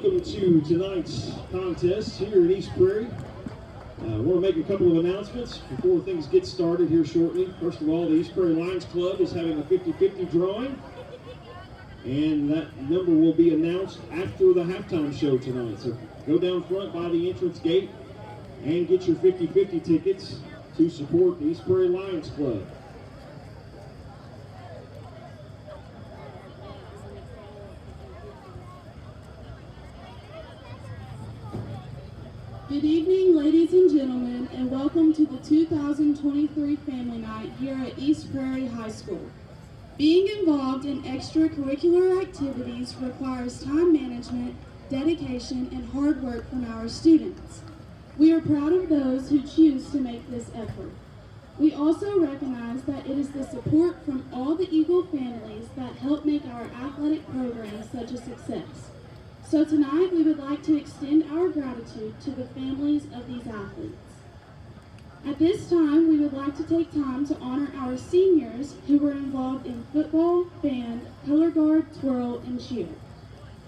Welcome to tonight's contest here in East Prairie. I want to make a couple of announcements before things get started here shortly. First of all, the East Prairie Lions Club is having a 50-50 drawing, and that number will be announced after the halftime show tonight. So go down front by the entrance gate and get your 50-50 tickets to support the East Prairie Lions Club. Good evening, ladies and gentlemen, and welcome to the 2023 Family Night here at East Prairie High School. Being involved in extracurricular activities requires time management, dedication, and hard work from our students. We are proud of those who choose to make this effort. We also recognize that it is the support from all the Eagle families that help make our athletic programs such a success. So tonight, we would like to extend our gratitude to the families of these athletes. At this time, we would like to take time to honor our seniors who were involved in football, band, color guard, twirl, and cheer.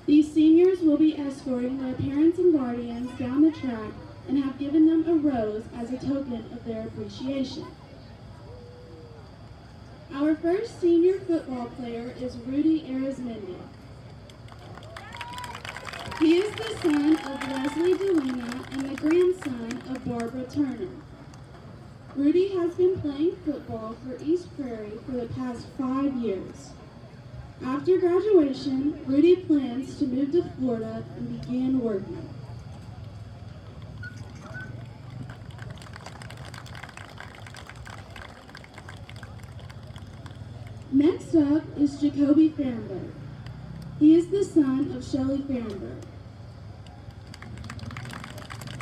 These seniors will be escorting their parents and guardians down the track and have given them a rose as a token of their appreciation. Our first senior football player is Rudy Arizmendi. He is the son of Leslie DeLuna and the grandson of Barbara Turner. Rudy has been playing football for East Prairie for the past 5 years. After graduation, Rudy plans to move to Florida and begin working. Next up is Jacoby Fahrenberg. He is the son of Shelley Fahrenberg.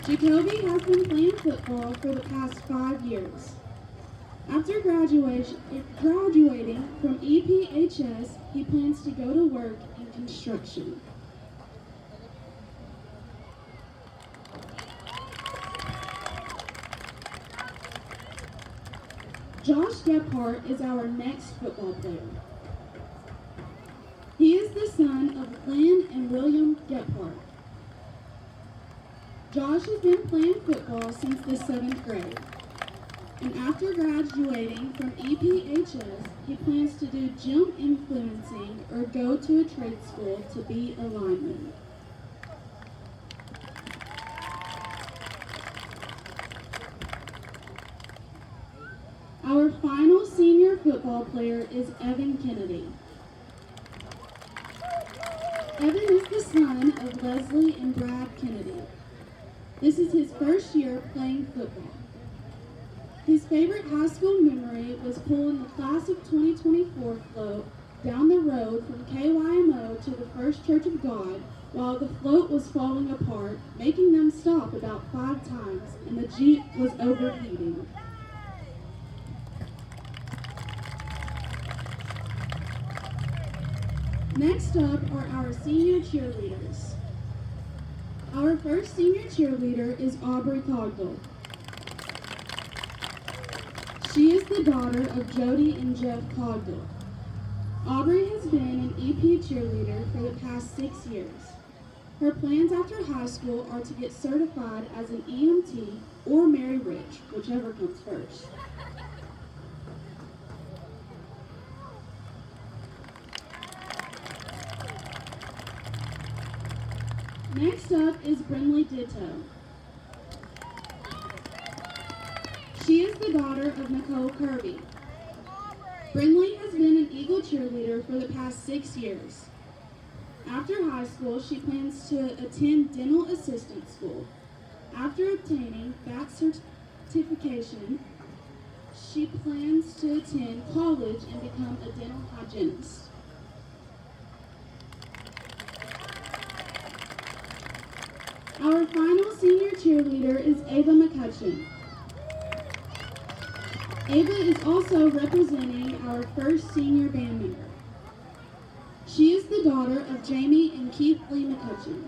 Jacoby has been playing football for the past 5 years. After graduating from EPHS, he plans to go to work in construction. Josh Gephardt is our next football player. He is the son of Glenn and William Gephardt. Josh has been playing football since the 7th grade. And after graduating from EPHS, he plans to do gym influencing or go to a trade school to be a lineman. Our final senior football player is Evan Kennedy. Evan is the son of Leslie and Brad Kennedy. This is his first year playing football. His favorite high school memory was pulling the class of 2024 float down the road from KYMO to the First Church of God while the float was falling apart, making them stop about 5 times, and the Jeep was overheating. Next up are our senior cheerleaders. Our first senior cheerleader is Aubrey Cogdell. She is the daughter of Jody and Jeff Cogdell. Aubrey has been an EP cheerleader for the past 6 years. Her plans after high school are to get certified as an EMT or marry rich, whichever comes first. Next up is Brinley Ditto. She is the daughter of Nicole Kirby. Brinley has been an Eagle cheerleader for the past 6 years. After high school, she plans to attend dental assistant school. After obtaining that certification, she plans to attend college and become a dental hygienist. Our final senior cheerleader is Ava McCutcheon. Ava is also representing our first senior band member. She is the daughter of Jamie and Keith Lee McCutcheon.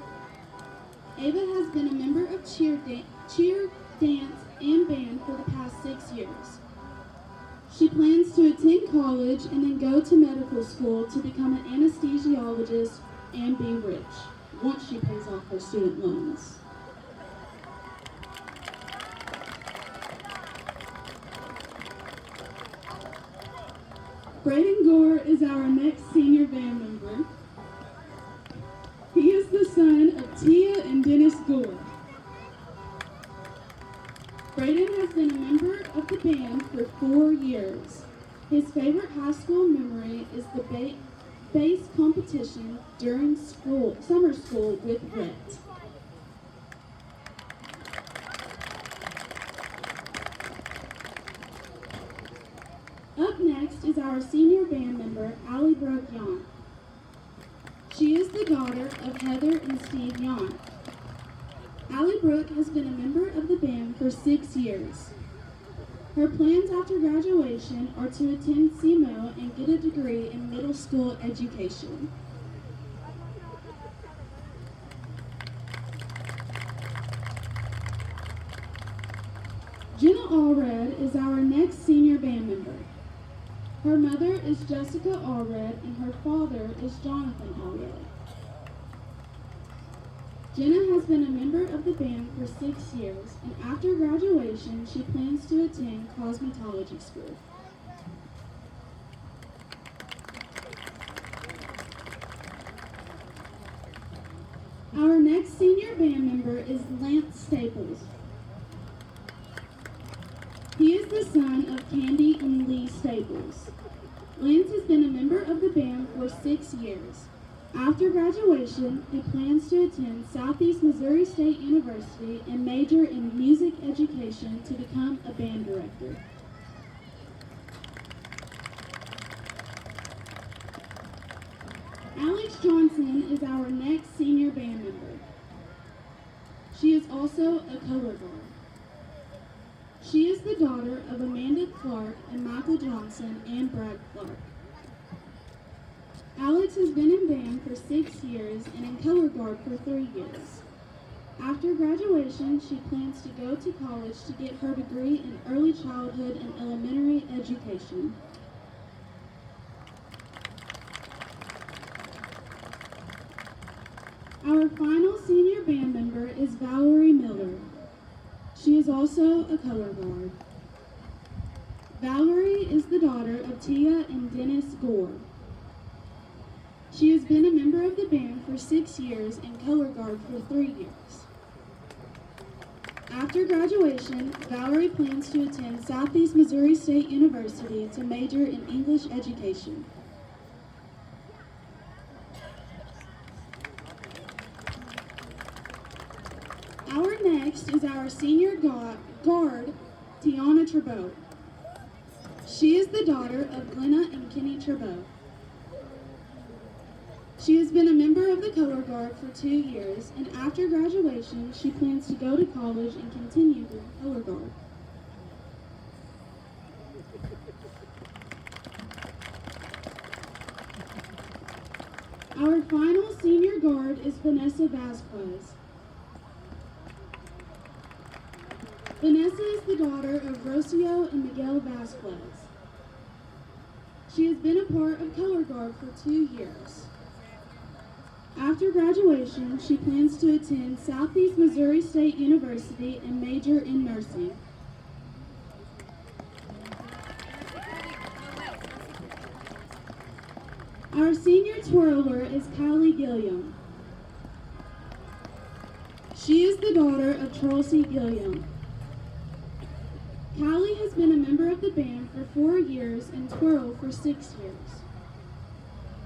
Ava has been a member of cheer, dance, and band for the past 6 years. She plans to attend college and then go to medical school to become an anesthesiologist and be rich. once she pays off her student loans. Braden Gore is our next senior band member. He is the son of Tia and Dennis Gore. Braden has been a member of the band for 4 years. His favorite high school memory is the bass competition during summer school with Rhett. Up next is our senior band member, Allie Brooke Yon. She is the daughter of Heather and Steve Yon. Allie Brooke has been a member of the band for 6 years. Her plans after graduation are to attend SEMO and get a degree in middle school education. Jenna Allred is our next senior band member. Her mother is Jessica Allred and her father is Jonathan Allred. Jenna has been a member of the band for 6 years, and after graduation, she plans to attend cosmetology school. Our next senior band member is Lance Staples. He is the son of Candy and Lee Staples. Lance has been a member of the band for 6 years. After graduation, he plans to attend Southeast Missouri State University and major in music education to become a band director. Alex Johnson is our next senior band member. She is also a color guard. She is the daughter of Amanda Clark and Michael Johnson and Brad Clark. Alex has been in band for 6 years and in color guard for 3 years. After graduation, she plans to go to college to get her degree in early childhood and elementary education. Our final senior band member is Valerie Miller. She is also a color guard. Valerie is the daughter of Tia and Dennis Gore. She has been a member of the band for 6 years and color guard for 3 years. After graduation, Valerie plans to attend Southeast Missouri State University to major in English education. Our next is our senior guard, Tiana Turbo. She is the daughter of Glenna and Kenny Turbo. She has been a member of the color guard for 2 years, and after graduation, she plans to go to college and continue the color guard. Our final senior guard is Vanessa Vasquez. Vanessa is the daughter of Rocio and Miguel Vasquez. She has been a part of color guard for 2 years. After graduation, she plans to attend Southeast Missouri State University and major in nursing. Our senior twirler is Kylie Gilliam. She is the daughter of Charles C. Gilliam. Kylie has been a member of the band for 4 years and twirl for 6 years.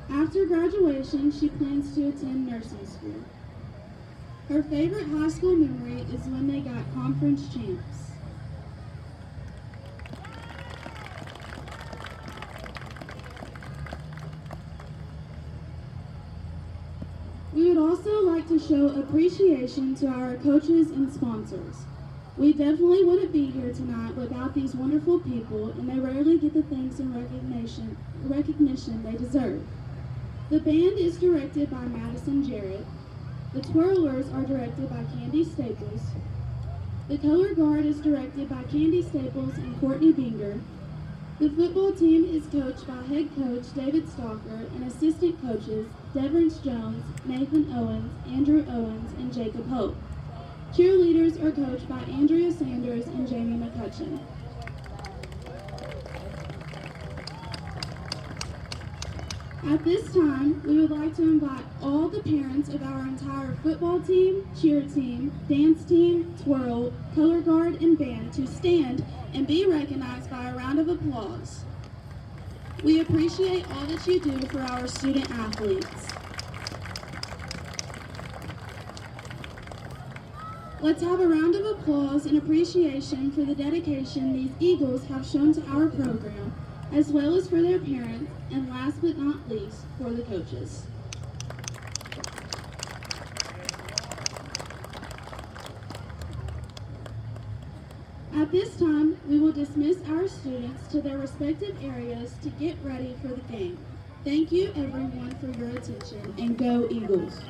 After graduation, she plans to attend nursing school. Her favorite high school memory is when they got conference champs. We would also like to show appreciation to our coaches and sponsors. We definitely wouldn't be here tonight without these wonderful people, and they rarely get the thanks and recognition they deserve. The band is directed by Madison Jarrett. The twirlers are directed by Candy Staples. The color guard is directed by Candy Staples and Courtney Binger. The football team is coached by head coach David Stalker and assistant coaches Deverance Jones, Nathan Owens, Andrew Owens, and Jacob Hope. Cheerleaders are coached by Andrea Sanders and Jamie McCutcheon. At this time, we would like to invite all the parents of our entire football team, cheer team, dance team, twirl, color guard, and band to stand and be recognized by a round of applause. We appreciate all that you do for our student athletes. Let's have a round of applause and appreciation for the dedication these Eagles have shown to our program, as well as for their parents, and last but not least, for the coaches. At this time, we will dismiss our students to their respective areas to get ready for the game. Thank you everyone for your attention, and go Eagles!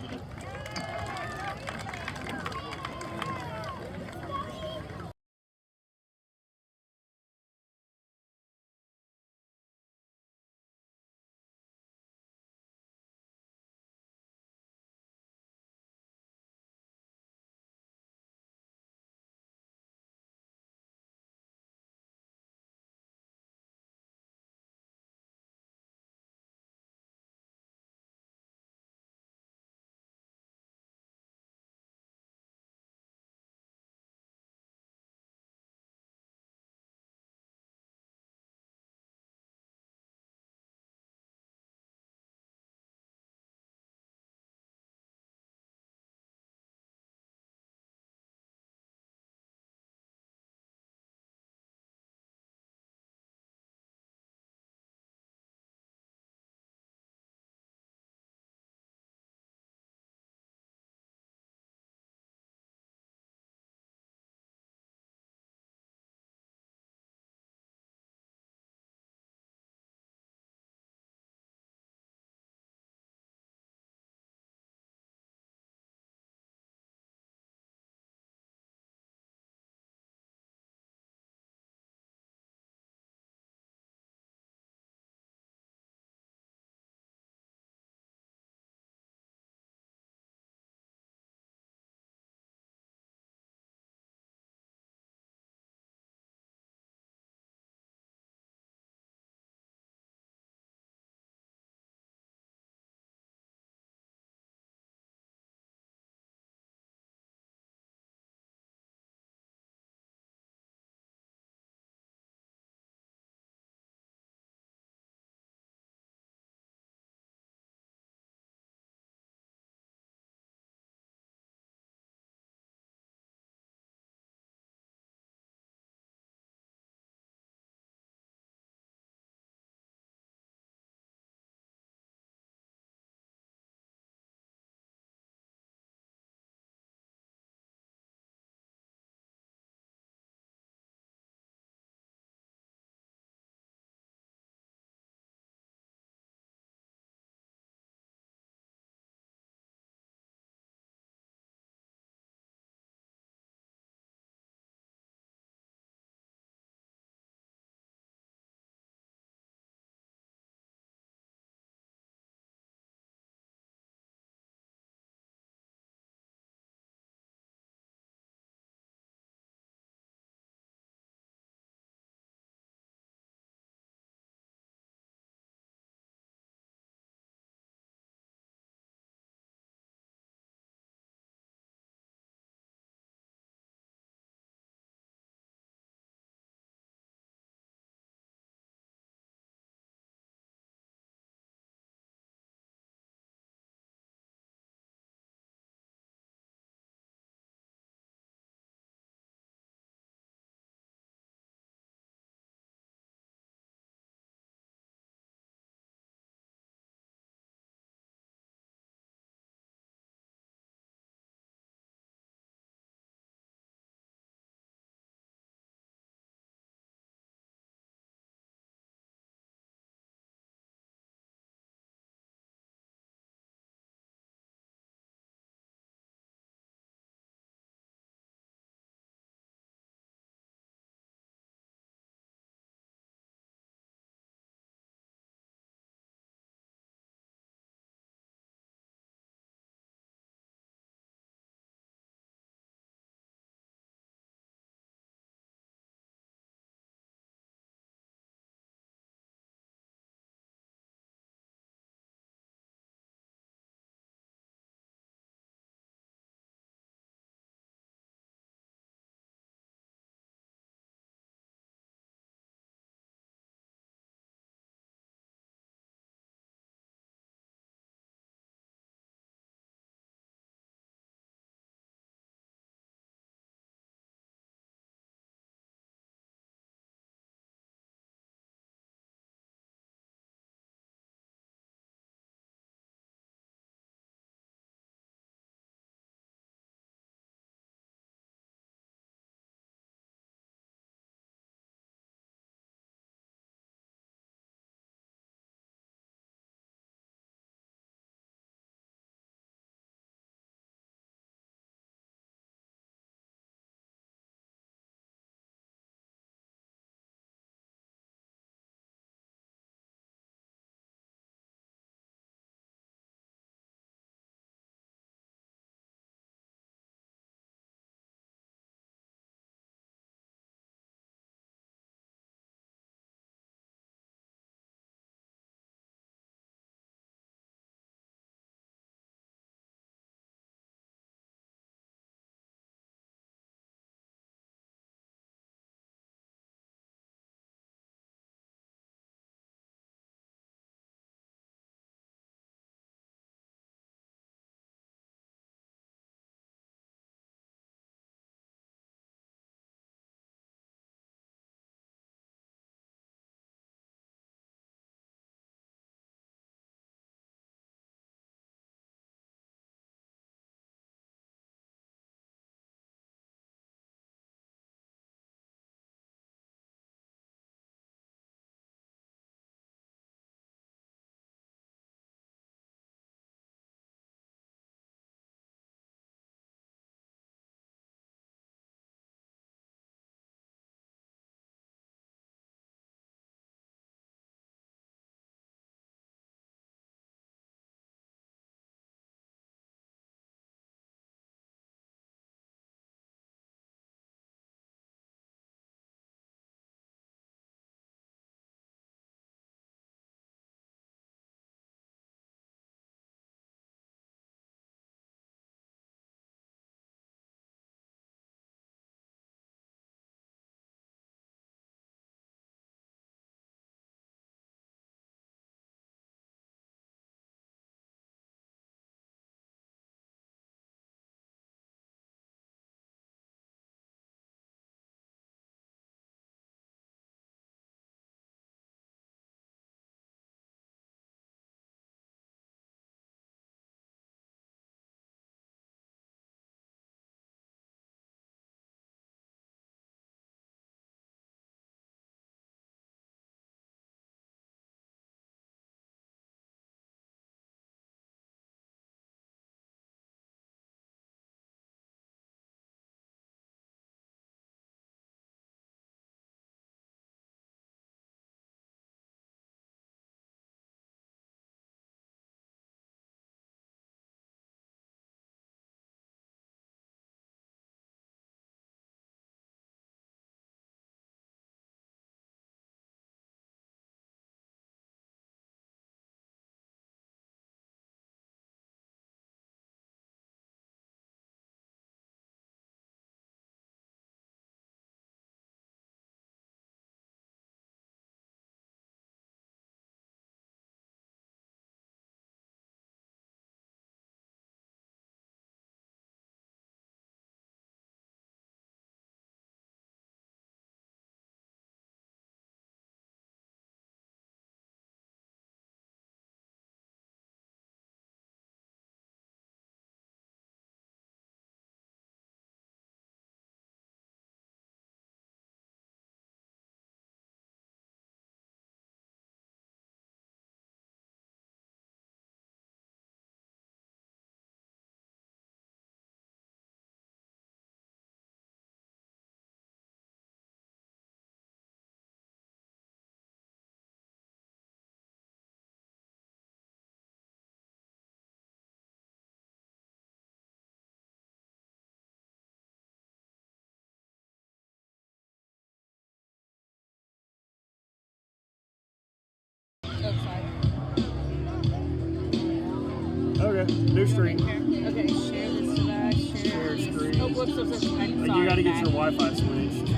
New stream. Okay, share this device. Share screen. Oh, whoops, whoops, whoops. I'm But sorry. you got to get Matt. your Wi-Fi switched.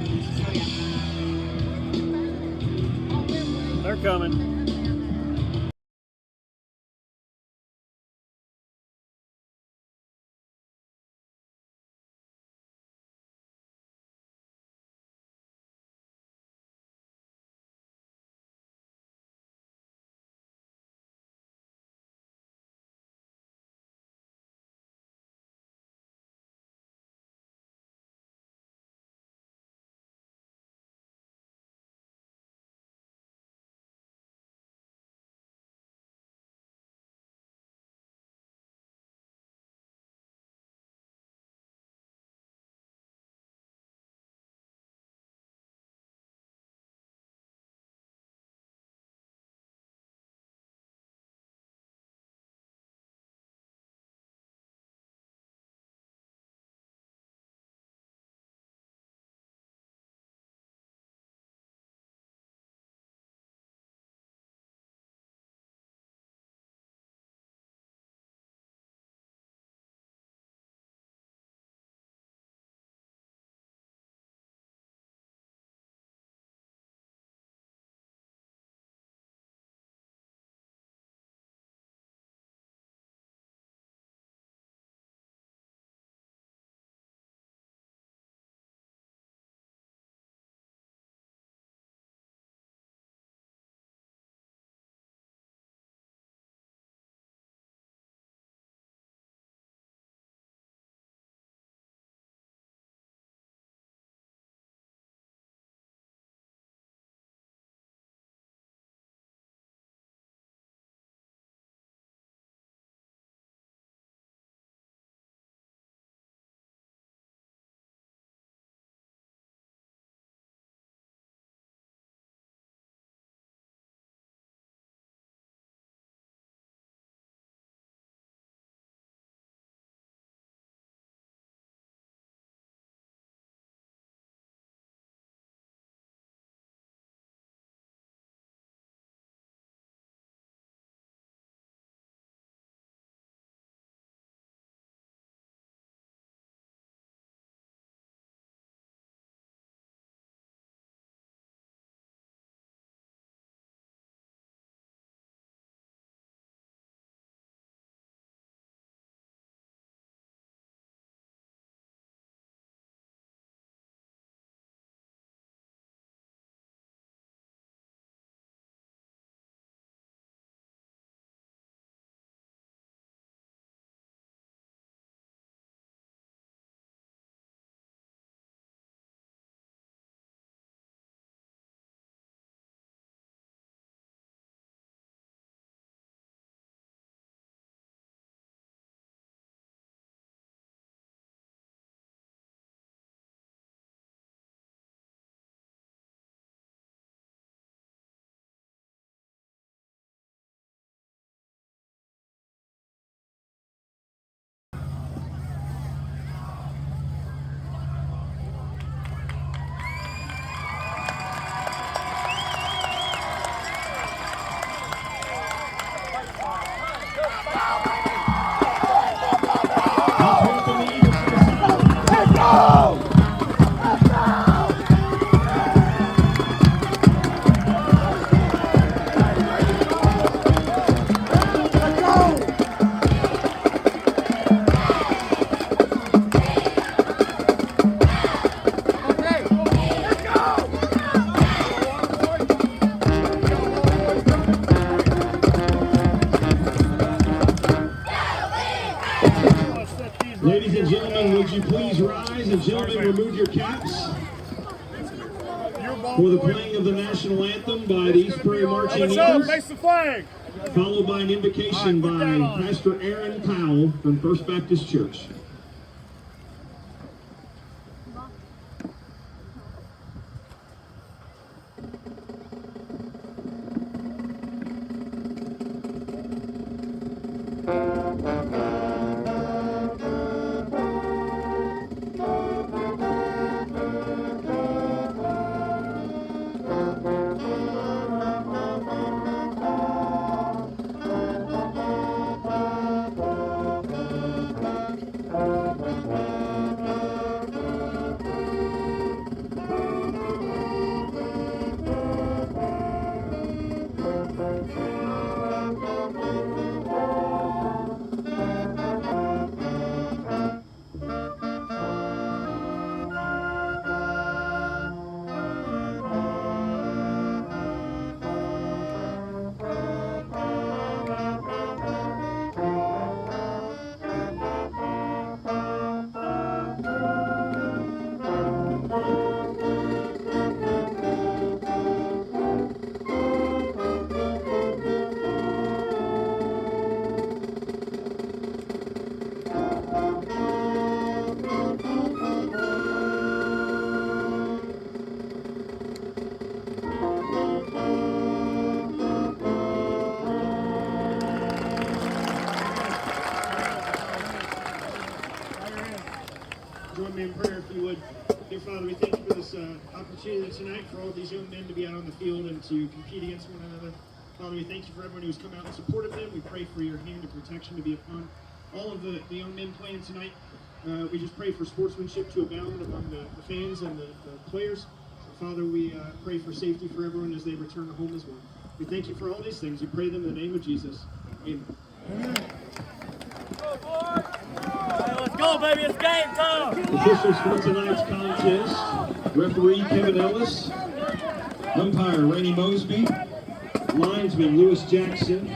Oh, yeah. They're coming. Ladies and gentlemen, would you please rise, and gentlemen, remove your caps for the playing of the national anthem by the East Prairie Marching Eagles, Face the flag. followed by an invocation by Pastor Aaron Powell from First Baptist Church. Join me in prayer if you would. Dear Father, we thank you for this opportunity tonight for all these young men to be out on the field and to compete against one another. Father, we thank you for everyone who's come out and supported them. We pray for your hand of protection to be upon all of the young men playing tonight. We just pray for sportsmanship to abound among the fans and the players. Father, we pray for safety for everyone as they return home as well. We thank you for all these things. We pray them in the name of Jesus. Amen. Let's go, baby. It's game time. Officials for tonight's contest: referee Kevin Ellis, umpire Rainey Mosby, linesman Lewis Jackson,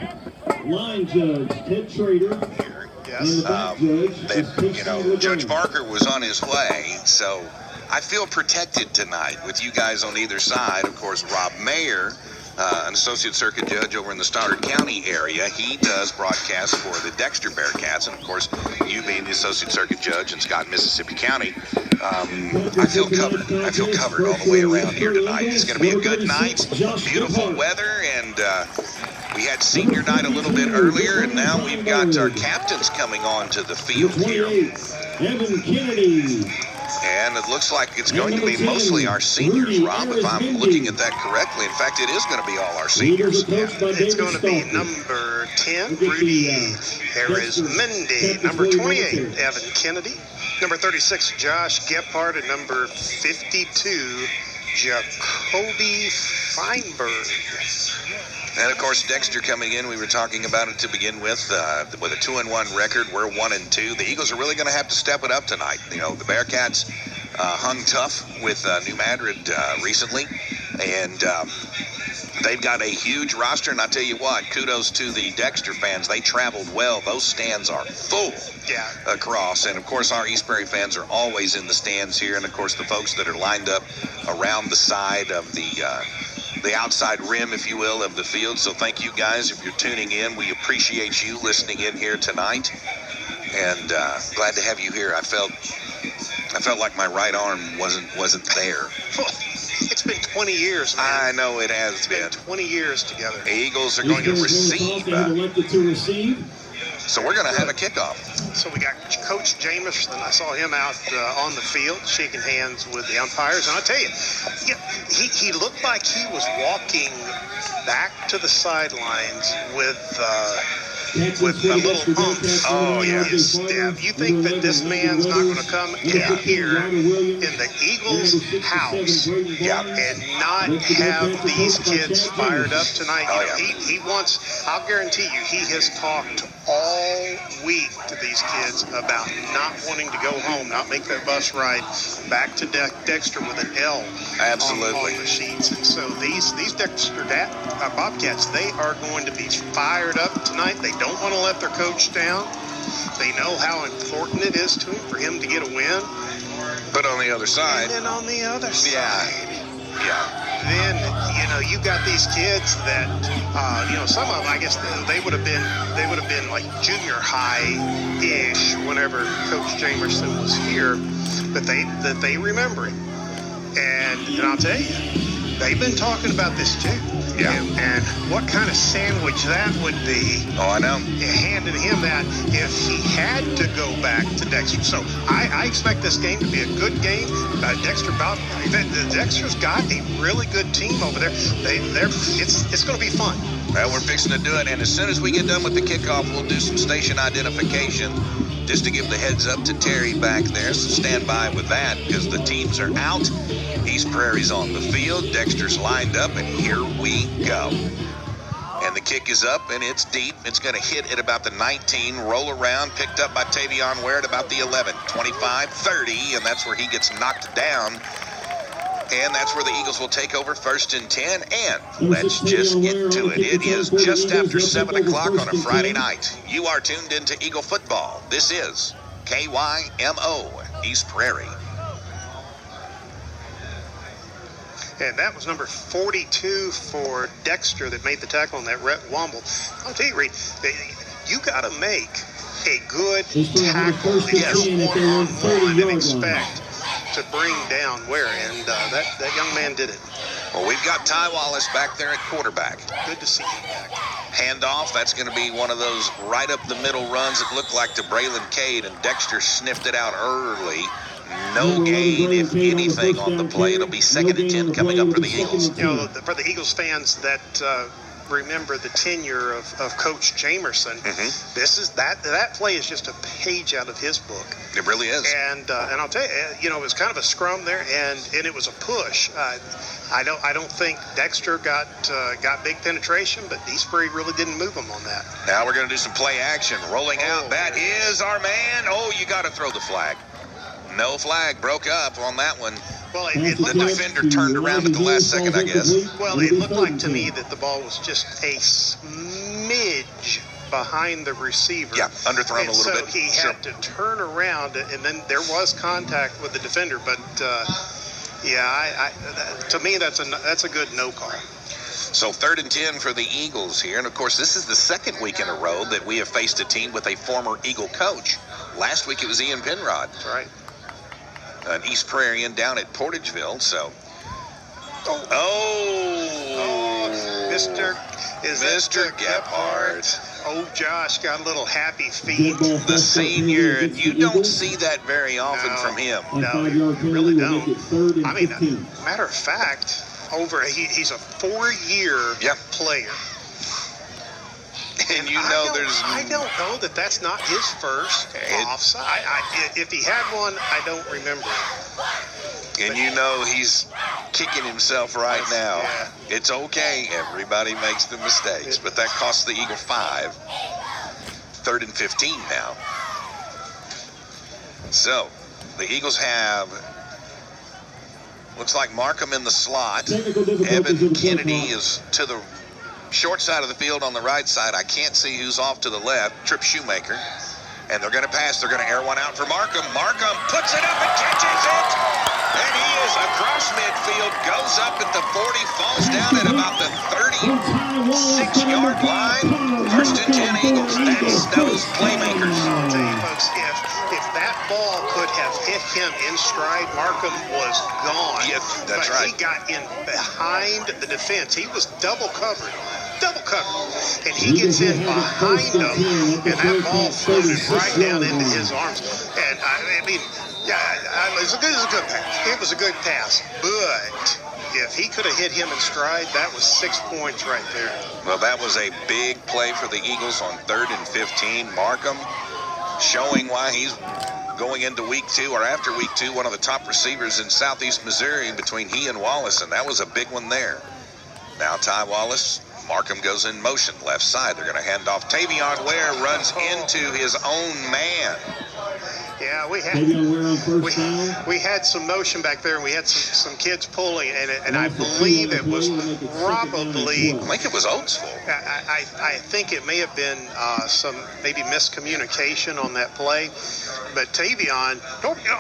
line judge Ted Trader, and the back judge is Casey Judge LeBron. Barker was on his way, so I feel protected tonight with you guys on either side. Of course, Rob Mayer, an associate circuit judge over in the Stoddard County area, he does broadcast for the Dexter Bearcats, and of course, you being the associate circuit judge in Scott, Mississippi County, I feel covered. I feel covered all the way around here tonight. It's going to be a good night, beautiful weather, and we had senior night a little bit earlier, and now we've got our captains coming onto the field here. Evan Kennedy. And it looks like it's going to be mostly our seniors, Rob, if I'm looking at that correctly. In fact, it is going to be all our seniors. It's going to be number 10, Rudy Arizmendi. Number 28, Evan Kennedy. Number 36, Josh Gephardt. And number 52, Jacoby Feinberg. And of course, Dexter coming in, we were talking about it to begin with a 2-1 record. We're 1-2. The Eagles are really going to have to step it up tonight. You know, the Bearcats hung tough with New Madrid recently, and they've got a huge roster. And I tell you what, kudos to the Dexter fans. They traveled well. Those stands are full across. And of course, our East Prairie fans are always in the stands here. And of course, the folks that are lined up around the side of the outside rim, if you will, of the field. So thank you guys if you're tuning in. We appreciate you listening in here tonight, and glad to have you here. I felt like my right arm wasn't there. It's been 20 years, man. I know it has It's been 20 years together. The Eagles are going to receive. So we're going to have a kickoff. So we got Coach Jamerson. I saw him out on the field shaking hands with the umpires. And I tell you, he looked like he was walking back to the sidelines with a little humps. Oh, yeah. His step. You think that this man's not going to come in here in the Eagles' house and not have these kids fired up tonight? Oh, He wants, I'll guarantee you, he has talked all week to these kids about not wanting to go home, not make their bus ride back to Dexter with an L Absolutely. on the sheets. And so these Dexter Bobcats, they are going to be fired up tonight. They don't want to let their coach down. They know how important it is to him for him to get a win. But on the other side. And then on the other side. Yeah. Then, you got these kids that, some of them, I guess they would have been like junior high-ish whenever Coach Jamerson was here, but they remember it. And I'll tell you, they've been talking about this too. Yeah. And what kind of sandwich that would be. Oh, I know. Handing him that if he had to go back to Dexter. So I expect this game to be a good game. Dexter's got a really good team over there. It's going to be fun. Well, we're fixing to do it, and as soon as we get done with the kickoff, we'll do some station identification just to give the heads up to Terry back there. So stand by with that because the teams are out. East Prairie's on the field. Dexter's lined up, and here we go. And the kick is up, and it's deep. It's going to hit at about the 19, roll around, picked up by Tavion Ware at about the 11, 25, 30, and that's where he gets knocked down. And that's where the Eagles will take over 1st and 10. And let's just get to it. It is just after 7 o'clock on a Friday night. You are tuned into Eagle Football. This is KYMO East Prairie. And that was number 42 for Dexter that made the tackle on that Rhett Womble. I'll tell you, Reed, you got to make a good tackle to get one-on-one and expect to bring down Ware, and that young man did it. Well, we've got Ty Wallace back there at quarterback. Good to see him back. Handoff, that's going to be one of those right up the middle runs that looked like to Braylon Cade, and Dexter sniffed it out early. no gain, if anything, on the play. It'll be 2nd and 10 coming up for the Eagles. You know, for the Eagles fans that remember the tenure of Coach Jamerson, that play is just a page out of his book. It really is. And I'll tell you, you know, it was kind of a scrum there, and it was a push. I don't think Dexter got big penetration, but East Prairie really didn't move him on that. Now we're going to do some play action. Rolling out, that is our man. Oh, you got to throw the flag. No flag, broke up on that one. Well, The defender turned around at the last second, I guess. Well, it looked like to me that the ball was just a smidge behind the receiver. Yeah, underthrown a little bit. So he had to turn around, and then there was contact with the defender. But to me, that's a good no call. So 3rd and 10 for the Eagles here. And, of course, this is the 2nd week in a row that we have faced a team with a former Eagle coach. Last week it was Ian Penrod. That's right. An East Prairian down at Portageville. So, Mr. Gephardt. Oh, Josh got a little happy feet. The senior, and you don't see that very often from him. No, you really don't. I mean, matter of fact, he's a 4-year player. And you know I don't know that's not his first offside. If he had one, I don't remember. And you know he's kicking himself right now. Yeah. It's okay. Everybody makes the mistakes. But that cost the Eagle 5. 3rd and 15 now. So, the Eagles have, looks like Markham in the slot. Evan Kennedy is to the short side of the field on the right side. I can't see who's off to the left. Trip Shoemaker. And they're going to pass. They're going to air one out for Markham. Markham puts it up and catches it. And he is across midfield, goes up at the 40, falls down at about the 36-yard line. 1st and 10 Eagles. That's those playmakers. I'll tell you, folks, if that ball could have hit him in stride, Markham was gone. Yeah, that's right. He got in behind the defense. He was double covered. And he gets in behind him, and that ball floated right down into his arms. And I mean, it was a good pass. It was a good pass. But if he could have hit him in stride, that was 6 points right there. Well, that was a big play for the Eagles on 3rd and 15. Markham showing why he's going into week 2 or after week 2, one of the top receivers in Southeast Missouri between he and Wallace, and that was a big one there. Now Ty Wallace. Markham goes in motion, left side. They're going to hand off. Tavion Ware runs into his own man. Yeah, we had some motion back there, and we had some kids pulling, and I believe it was probably. I think it was Oatsville. I think it may have been some maybe miscommunication on that play, but Tavion.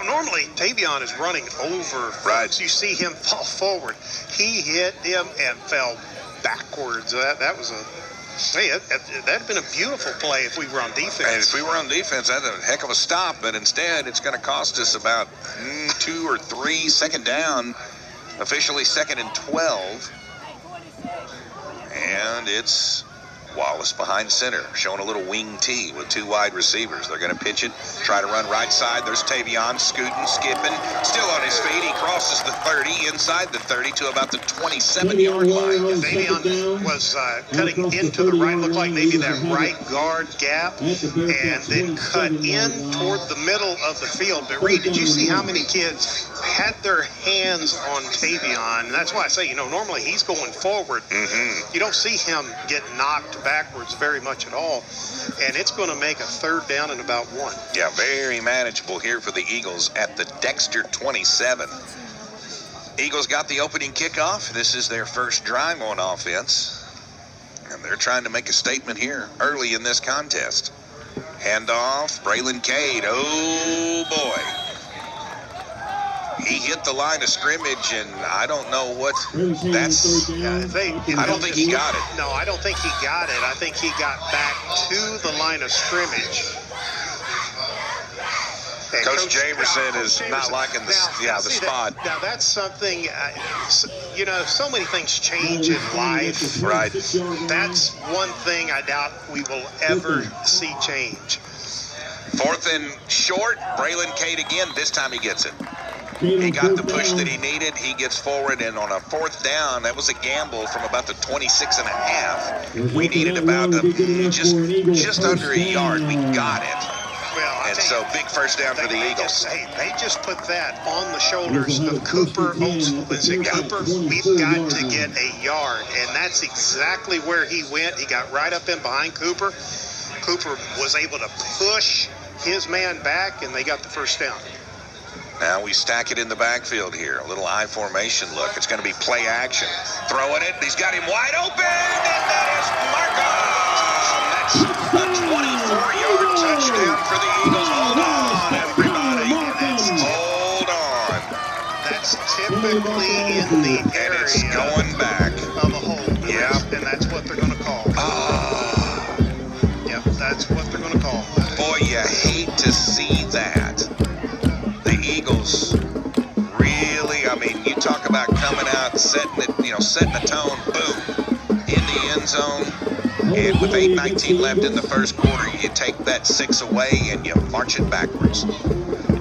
Normally Tavion is running over. Right. You see him fall forward. He hit him and fell backwards. That was that'd have been a beautiful play if we were on defense. And if we were on defense, that's a heck of a stop. But instead, it's going to cost us about 2 or 3 second down. Officially 2nd and 12. And it's Wallace behind center, showing a little wing T with 2 wide receivers. They're going to pitch it, try to run right side. There's Tavion scooting, skipping, still on his feet. He crosses the 30, inside the 30, to about the 27-yard line. Tavion was cutting into the right, looked like maybe that right guard gap, and then cut in toward the middle of the field. But Reed, did you see how many kids had their hands on Tavion? And that's why I say, normally he's going forward. You don't see him get knocked backwards very much at all, and it's going to make a 3rd down and about 1. Yeah, very manageable here for the Eagles at the Dexter 27. Eagles got the opening kickoff. This is their first drive on offense, and they're trying to make a statement here early in this contest. Handoff, Braylon Cade. Oh boy, he hit the line of scrimmage, and I don't know what that's. I don't think he got it. No, I don't think he got it. I think he got back to the line of scrimmage. And Coach Jamerson is not liking the spot. Now that's something. So many things change in life. Right. That's one thing I doubt we will ever see change. 4th and short. Braylon Cade again. This time he gets it. He got the push that he needed. He gets forward, and on a fourth down, that was a gamble from about the 26 and a half. We needed about just under a yard. We got it. Well, And so big first down for the Eagles. They just put that on the shoulders of Cooper Oldsville. They said, Cooper, we've got to get a yard. And that's exactly where he went. He got right up in behind Cooper. Cooper was able to push his man back, and they got the first down. Now we stack it in the backfield here. A little I formation look. It's going to be play action. Throwing it. He's got him wide open. And that is Markham. That's a 24-yard touchdown for the Eagles. Hold on, everybody. Hold on. That's typically in the And area it's going back. of a hold. Yeah. And that's what they're going to call. Yep, that's what they're going to call. Boy, you hate to see that. The Eagles really, I mean, you talk about coming out, setting it, setting the tone, boom, in the end zone. And with 8:19 left in the first quarter, you take that 6 away and you march it backwards.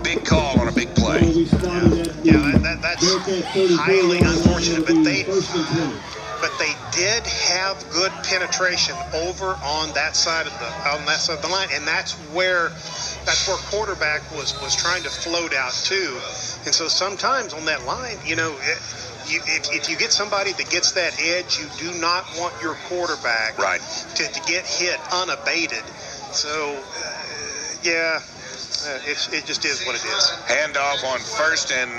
Big call on a big play. That's highly unfortunate, but they did have good penetration over on that side of the line, and that's where quarterback was trying to float out too. And so sometimes on that line, if you get somebody that gets that edge, you do not want your quarterback to get hit unabated. So it just is what it is. Handoff on first and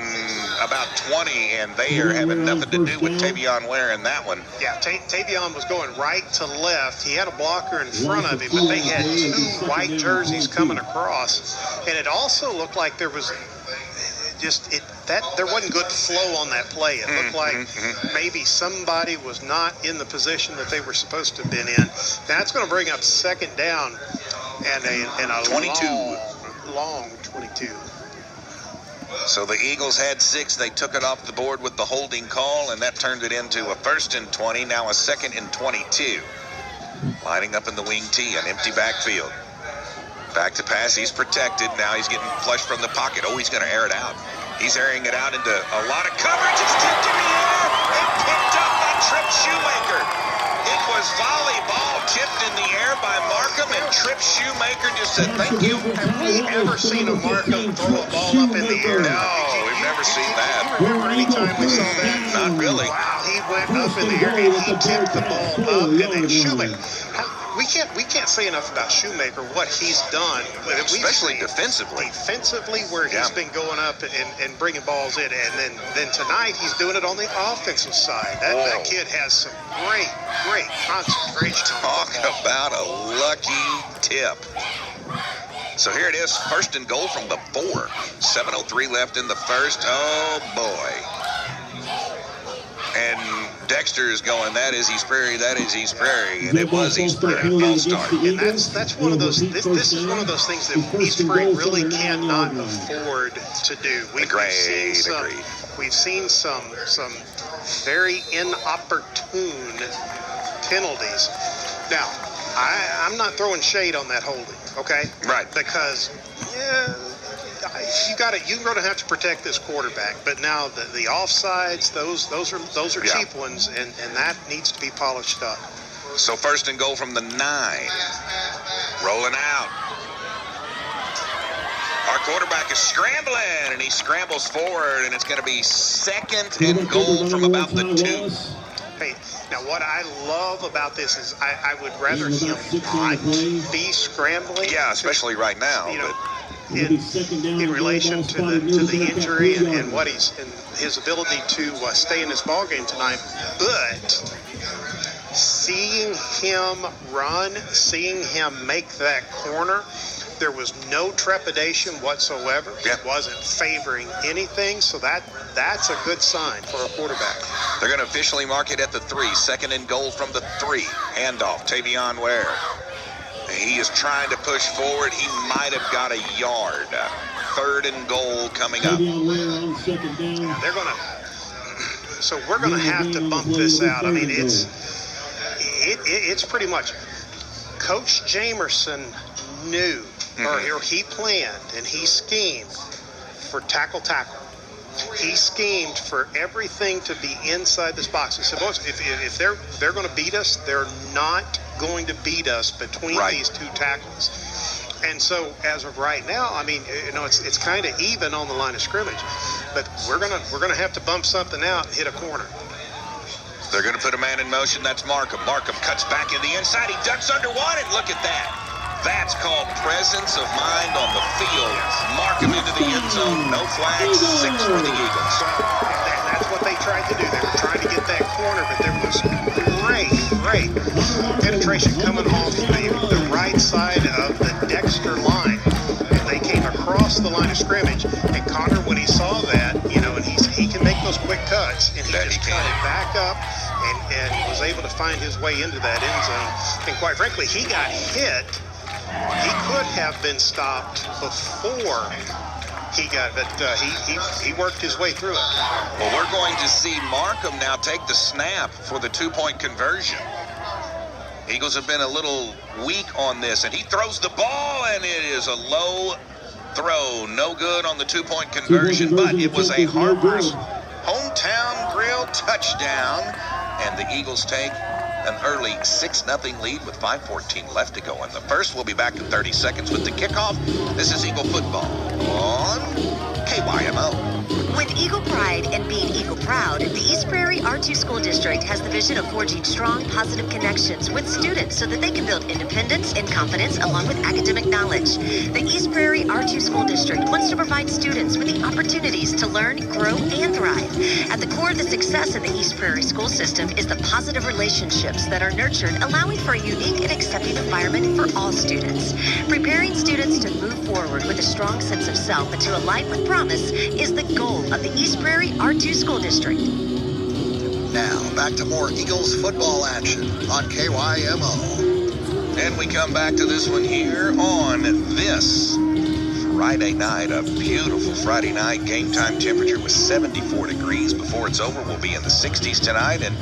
about 20, and they are having nothing to do with Tavion Ware in that one. Yeah, Tavion was going right to left. He had a blocker in front of him, but they had two white jerseys coming across. And it also looked like there was there wasn't good flow on that play. It looked like maybe somebody was not in the position that they were supposed to have been in. That's going to bring up second down and a 22. Long 22. So the Eagles had 6. They took it off the board with the holding call, and that turned it into a first and 20, now a second and 22. Lining up in the wing T, an empty backfield. Back to pass, he's protected. Now he's getting flushed from the pocket. Oh, he's going to air it out. He's airing it out into a lot of coverage. It's tipped in the air and picked up by Trip Shoemaker. It was volleyball tipped in the air by Markham, and Trip Shoemaker just said, thank you. Have we ever seen a Markham throw a ball up in the air? No, we've never seen that. Remember any time we saw that? Not really. Wow, he went up in the air and he tipped the ball up, and then Shoemaker. We can't say enough about Shoemaker, what he's done. Especially defensively. Defensively, where he's been going up and bringing balls in. And then tonight, he's doing it on the offensive side. That kid has some great concentration. Talk about a lucky tip. So here it is, first and goal from the 4. 7:03 left in the first. Oh, boy. And Dexter is going, that is East Prairie, that is East Prairie, and it was East Prairie. False start. And that's one of those, this is one of those things that East Prairie really cannot afford to do. We've seen some very inopportune penalties. Now, I'm not throwing shade on that holding, okay? Right. Because, you're going to have to protect this quarterback. But now the offsides, those are cheap ones, and that needs to be polished up. So first and goal from the 9. Rolling out. Our quarterback is scrambling, and he scrambles forward, and it's going to be second and goal from about the 2. Hey, now what I love about this is I would rather him not be scrambling. Yeah, especially right now. In relation to the injury and what he's and his ability to stay in this ball game tonight, but seeing him run, seeing him make that corner, there was no trepidation whatsoever. Yeah. It wasn't favoring anything, so that's a good sign for a quarterback. They're going to officially mark it at the 3. Second and goal from the 3. Handoff, Tavion Ware. He is trying to push forward. He might have got a yard. Third and goal coming up. They're going to. So we're going to have to bump this out. I mean, it's pretty much. Coach Jamerson knew, or he planned and he schemed for tackle. He schemed for everything to be inside this box. He said, boys, if they're going to beat us, they're not going to beat us between these two tackles. And so, as of right now, I mean, it's kind of even on the line of scrimmage, but we're gonna have to bump something out and hit a corner. They're going to put a man in motion. That's Markham. Markham cuts back in the inside. He ducks under one, and look at that. That's called presence of mind on the field. Markham into the end zone. No flags. 6 for the Eagles. That's what they tried to do. They were trying to get that corner, but there was great penetration coming off the right side of the Dexter line. And they came across the line of scrimmage. And Connor, when he saw that, and he can make those quick cuts, and he just cut it back up and was able to find his way into that end zone. And quite frankly, he got hit. He could have been stopped before he got, but he worked his way through it. Well, we're going to see Markham now take the snap for the 2-point conversion. Eagles have been a little weak on this, and he throws the ball, and it is a low throw. No good on the 2-point conversion, but it was a Harper's hometown grill touchdown, and the Eagles take an early 6-0 lead with 5:14 left to go in the first. We'll be back in 30 seconds with the kickoff. This is Eagle football on KYMO. With Eagle Pride and being Eagle Proud, the East Prairie R2 School District has the vision of forging strong, positive connections with students so that they can build independence and confidence along with academic knowledge. The East Prairie R2 School District wants to provide students with the opportunities to learn, grow, and thrive. At the core of the success in the East Prairie school system is the positive relationships that are nurtured, allowing for a unique and accepting environment for all students. Preparing students to move forward with a strong sense of self and to a life with promise is the goal of the East Prairie R2 School District. Now, back to more Eagles football action on KYMO. And we come back to this one here on this Friday night. A beautiful Friday night. Game time temperature was 74 degrees. Before it's over, we'll be in the 60s tonight. And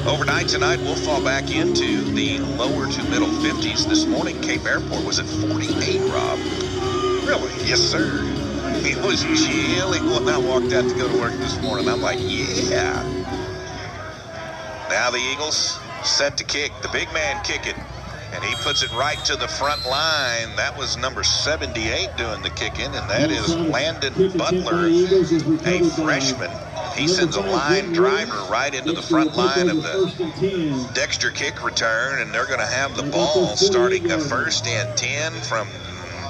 overnight tonight, we'll fall back into the lower to middle 50s. This morning, Cape Airport was at 48, Rob. Really? Yes, sir. It was chilly when I walked out to go to work this morning. I'm like, yeah. Now the Eagles set to kick. The big man kicking. And he puts it right to the front line. That was number 78 doing the kicking, and that is Landon Butler, a freshman. He sends a line driver right into the front line of the Dexter kick return, and they're going to have the ball starting a 1st and 10 from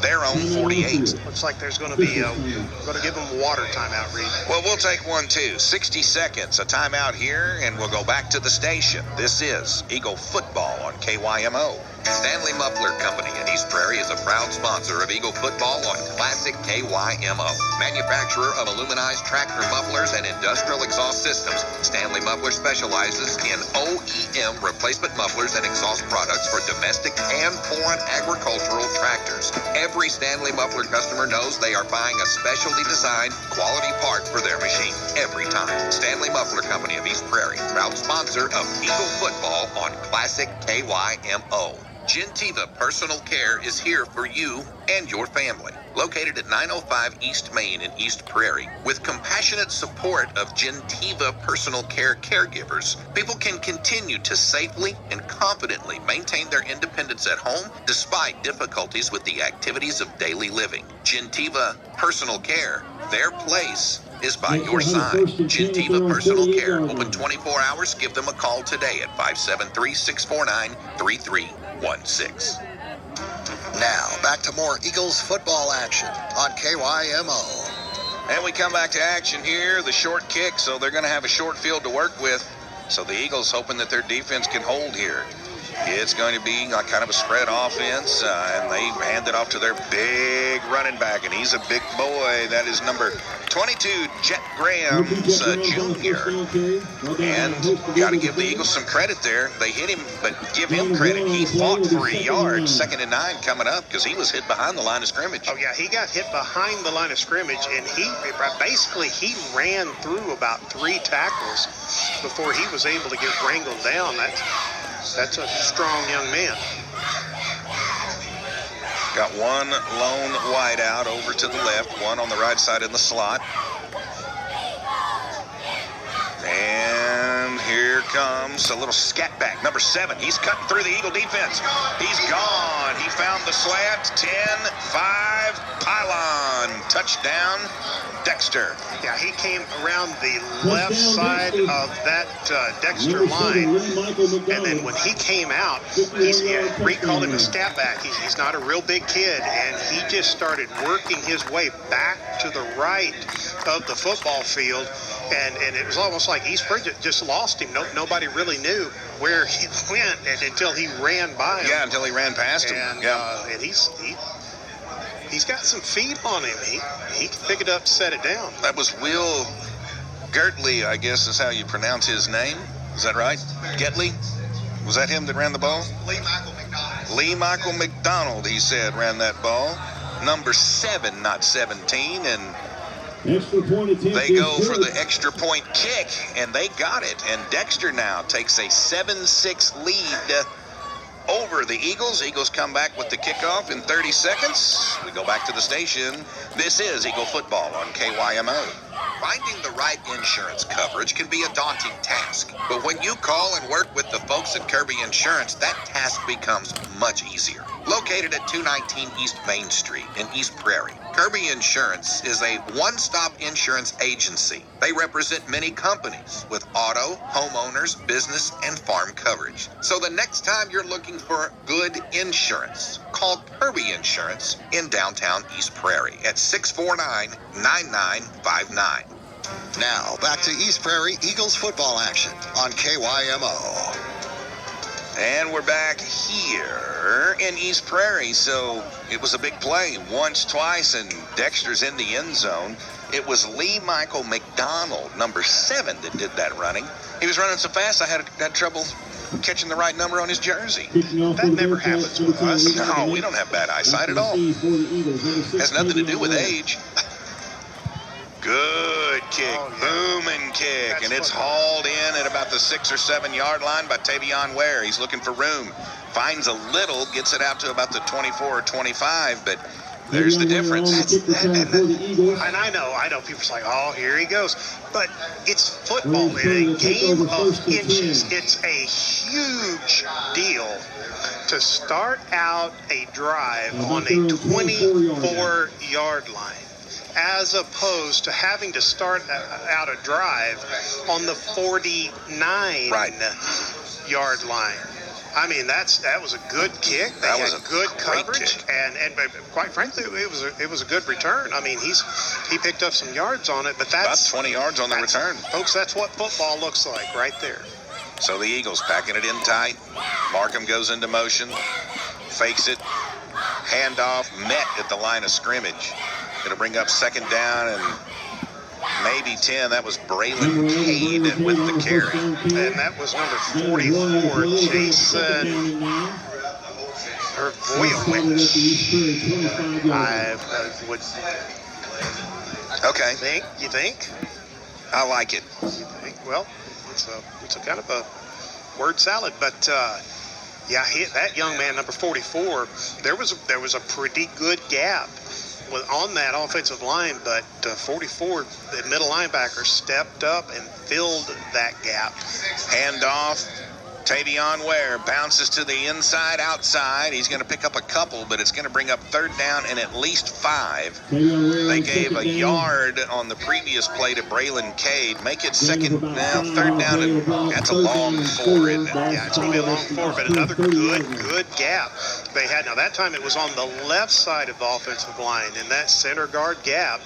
their own 48. Looks like there's going to be going to give them water timeout, Reed. Well, we'll take one too. 60 seconds, a timeout here, and we'll go back to the station. This is Eagle football on KYMO. Stanley Muffler Company in East Prairie is a proud sponsor of Eagle football on Classic KYMO. Manufacturer of aluminized tractor mufflers and industrial exhaust systems, Stanley Muffler specializes in OEM replacement mufflers and exhaust products for domestic and foreign agricultural tractors. Every Stanley Muffler customer knows they are buying a specialty designed, quality part for their machine every time. Stanley Muffler Company of East Prairie, proud sponsor of Eagle football on Classic KYMO. Gentiva Personal Care is here for you and your family. Located at 905 East Main in East Prairie. With compassionate support of Gentiva Personal Care caregivers, people can continue to safely and confidently maintain their independence at home despite difficulties with the activities of daily living. Gentiva Personal Care, their place is by your side. Gentiva Personal Care, open 24 hours. Give them a call today at 573-649-3316. Now, back to more Eagles football action on KYMO. And we come back to action here. The short kick, so they're going to have a short field to work with. So the Eagles hoping that their defense can hold here. It's going to be like kind of a spread offense, and they hand it off to their big running back, and he's a big boy. That is number 22, Jet Graham's junior. And you got to give the Eagles some credit there. They hit him, but give him credit. He fought for a yard, 2nd and 9 coming up, because he was hit behind the line of scrimmage. Oh, yeah, he got hit behind the line of scrimmage, and he ran through about 3 tackles before he was able to get wrangled down. That's a strong young man. Got one lone wide out over to the left, one on the right side in the slot. comes a little scat back. Number 7. He's cutting through the Eagle defense. He's gone. He found the slant. 10-5. Pylon. Touchdown, Dexter. Yeah, he came around the left side of that Dexter line, and then when he came out, Reed called him a scat back. He's not a real big kid, and he just started working his way back to the right of the football field, and it was almost like East Prairie just lost him. Nobody really knew where he went until he ran by him. Yeah, until he ran past him. And, yeah. And he's got some feet on him. He can pick it up, set it down. That was Will Gertley, I guess is how you pronounce his name. Is that right? Getley? Was that him that ran the ball? Lee Michael McDonald. Lee Michael McDonald, he said, ran that ball. Number 7, not 17, and Extra point attempt. they go for the extra point kick, and they got it. And Dexter now takes a 7-6 lead over the Eagles. Eagles come back with the kickoff in 30 seconds. We go back to the station. This is Eagle Football on KYMO. Finding the right insurance coverage can be a daunting task, but when you call and work with the folks at Kirby Insurance, that task becomes much easier. Located at 219 East Main Street in East Prairie, Kirby Insurance is a one-stop insurance agency. They represent many companies with auto, homeowners, business, and farm coverage. So the next time you're looking for good insurance, call Kirby Insurance in downtown East Prairie at 649-9959. Now, back to East Prairie Eagles football action on KYMO. And we're back here in East Prairie. So it was a big play once, twice, and Dexter's in the end zone. It was Lee Michael McDonald, number 7, that did that running. He was running so fast I had trouble catching the right number on his jersey. That never happens with us. No, we don't have bad eyesight at all. Has nothing to do with age. Good kick, booming kick, and it's hauled in at about the 6 or 7 yard line by Tavion Ware. He's looking for room, finds a little, gets it out to about the 24 or 25, but there's the difference. And I know people are like, oh, here he goes. But it's football in a game of inches. It's a huge deal to start out a drive on a 24-yard line, as opposed to having to start out a drive on the 49-yard line. I mean, that was a good kick. They had good coverage, and quite frankly, it was a good return. I mean, he picked up some yards on it, but that's about 20 yards on the return, folks. That's what football looks like right there. So the Eagles packing it in tight. Markham goes into motion, fakes it, handoff, met at the line of scrimmage. Going to bring up second down and maybe 10. That was Braylon Cade with the carry. And that was number 44, Jason Hervoyowicz. I would you think? I like it. You think? Well, it's a kind of a word salad, but that young man, number 44, there was a pretty good gap on that offensive line, but 44, the middle linebacker, stepped up and filled that gap. Handoff. Tavion Ware bounces to the inside, outside. He's going to pick up a couple, but it's going to bring up third down and at least 5. They gave a yard on the previous play to Braylon Cade. Make it third down, and that's a long 4, isn't it? Yeah, it's going to be a long 4, but another good gap they had. Now, that time it was on the left side of the offensive line, and that center guard gap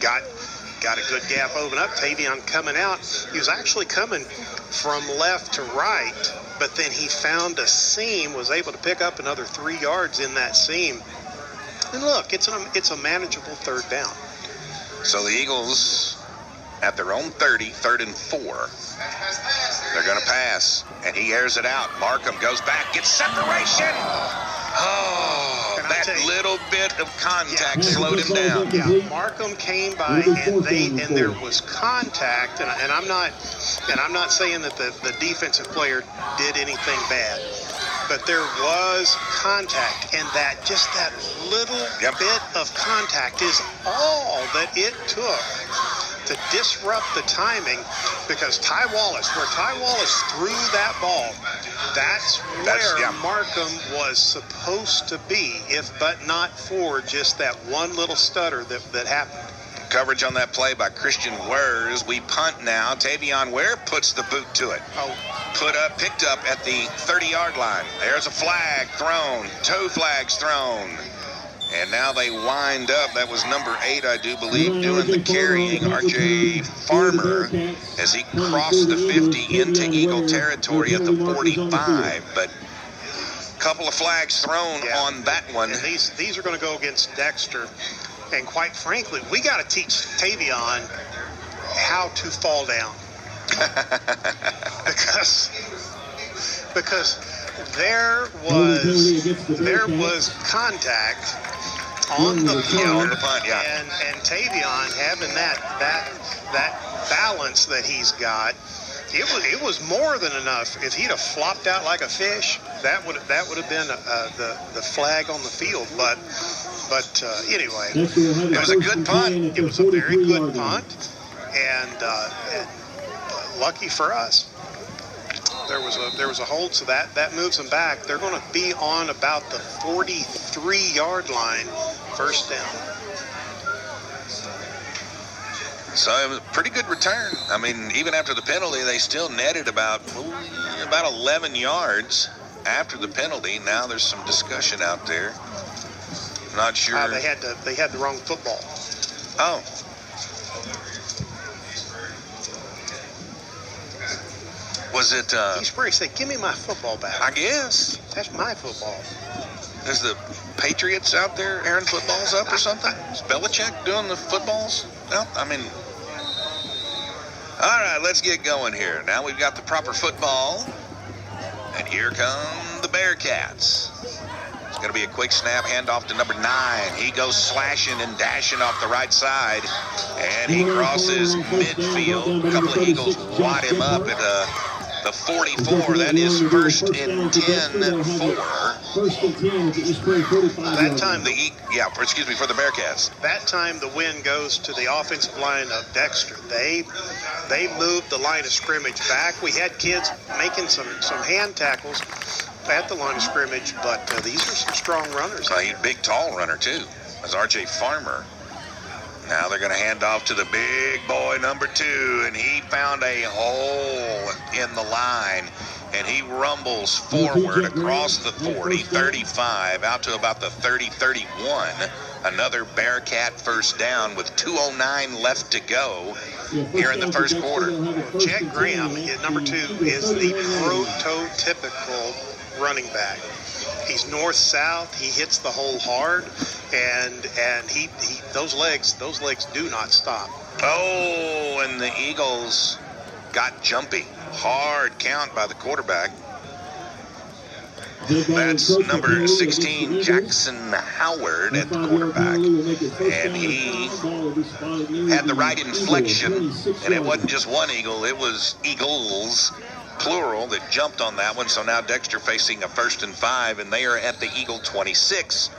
got a good gap open up. Tavion coming out. He was actually coming from left to right, but then he found a seam, was able to pick up another 3 yards in that seam. And look, it's a manageable third down. So the Eagles at their own 30, 3rd and 4. They're going to pass, and he airs it out. Markham goes back, gets separation. Oh, that little bit of contact slowed him down. Yeah, Markham came by, and there was contact, and I'm not saying that the defensive player did anything bad, but there was contact, and that little bit of contact is all that it took to disrupt the timing, because Ty Wallace threw that ball, that's where Markham was supposed to be, if but not for just that one little stutter that happened. Coverage on that play by Christian Wers. We punt now. Tavion Ware puts the boot to it. Picked up at the 30-yard line. There's a flag thrown. 2 flags thrown. And now they wind up. That was number 8, I do believe, doing the carrying. R.J. Farmer, as he crossed the 50 into Eagle territory at the 45. But a couple of flags thrown on that one. And these are going to go against Dexter. And quite frankly, we got to teach Tavion how to fall down. because there was contact on the punt, and Tavion having that balance that he's got, it was more than enough. If he'd have flopped out like a fish, that would have been the flag on the field. But anyway, it was a good punt. It was a very good punt, and lucky for us, there was a hold, so that moves them back. They're going to be on about the 43-yard line, first down. So it was a pretty good return. I mean, even after the penalty, they still netted about 11 yards after the penalty. Now there's some discussion out there. Not sure. They had the wrong football. Oh. Was it? East Prairie said, "Give me my football back." I guess that's my football. Is the Patriots out there airing footballs up or something? Is Belichick doing the footballs? No, I mean. All right, let's get going here. Now we've got the proper football, and here come the Bearcats. It's going to be a quick snap, handoff to number 9. He goes slashing and dashing off the right side, and he crosses midfield. A couple of Eagles wad him up at the 44. That is 1st and 10 for. 1st and 10 at the East Prairie 45. That time, for the Bearcats. That time the win goes to the offensive line of Dexter. They moved the line of scrimmage back. We had kids making some hand tackles at the line of scrimmage, but these are some strong runners. He's a big, tall runner, too. That's R.J. Farmer. Now they're going to hand off to the big boy, number 2, and he found a hole in the line, and he rumbles forward across the 40, 35, out to about the 30, 31. Another Bearcat first down with 2:09 left to go here in the first quarter. Jack Graham, number 2, is the prototypical running back. He's north-south. He hits the hole hard, and he those legs do not stop. Oh, and the Eagles got jumpy. Hard count by the quarterback. That's number 16, Jackson Howard, at the quarterback. And he had the right inflection. And it wasn't just one Eagle, it was Eagles, plural, that jumped on that one. So now Dexter facing a 1st and 5, and they are at the Eagle 26,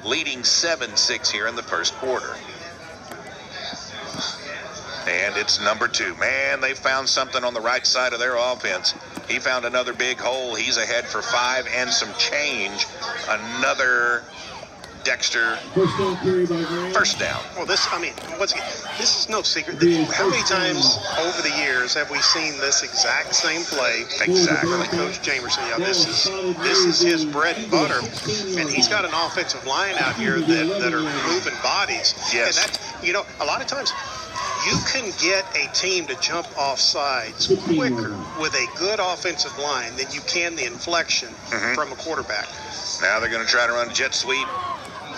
leading 7-6 here in the first quarter. And it's number 2. Man, they found something on the right side of their offense. He found another big hole. He's ahead for 5 and some change. Another Dexter first down. Well, this is no secret. How many times over the years have we seen this exact same play? Exactly. Coach Jamerson, this is his bread and butter, and he's got an offensive line out here that are moving bodies. Yes. And that's, a lot of times you can get a team to jump off sides quicker with a good offensive line than you can the inflection from a quarterback. Now they're going to try to run a jet sweep.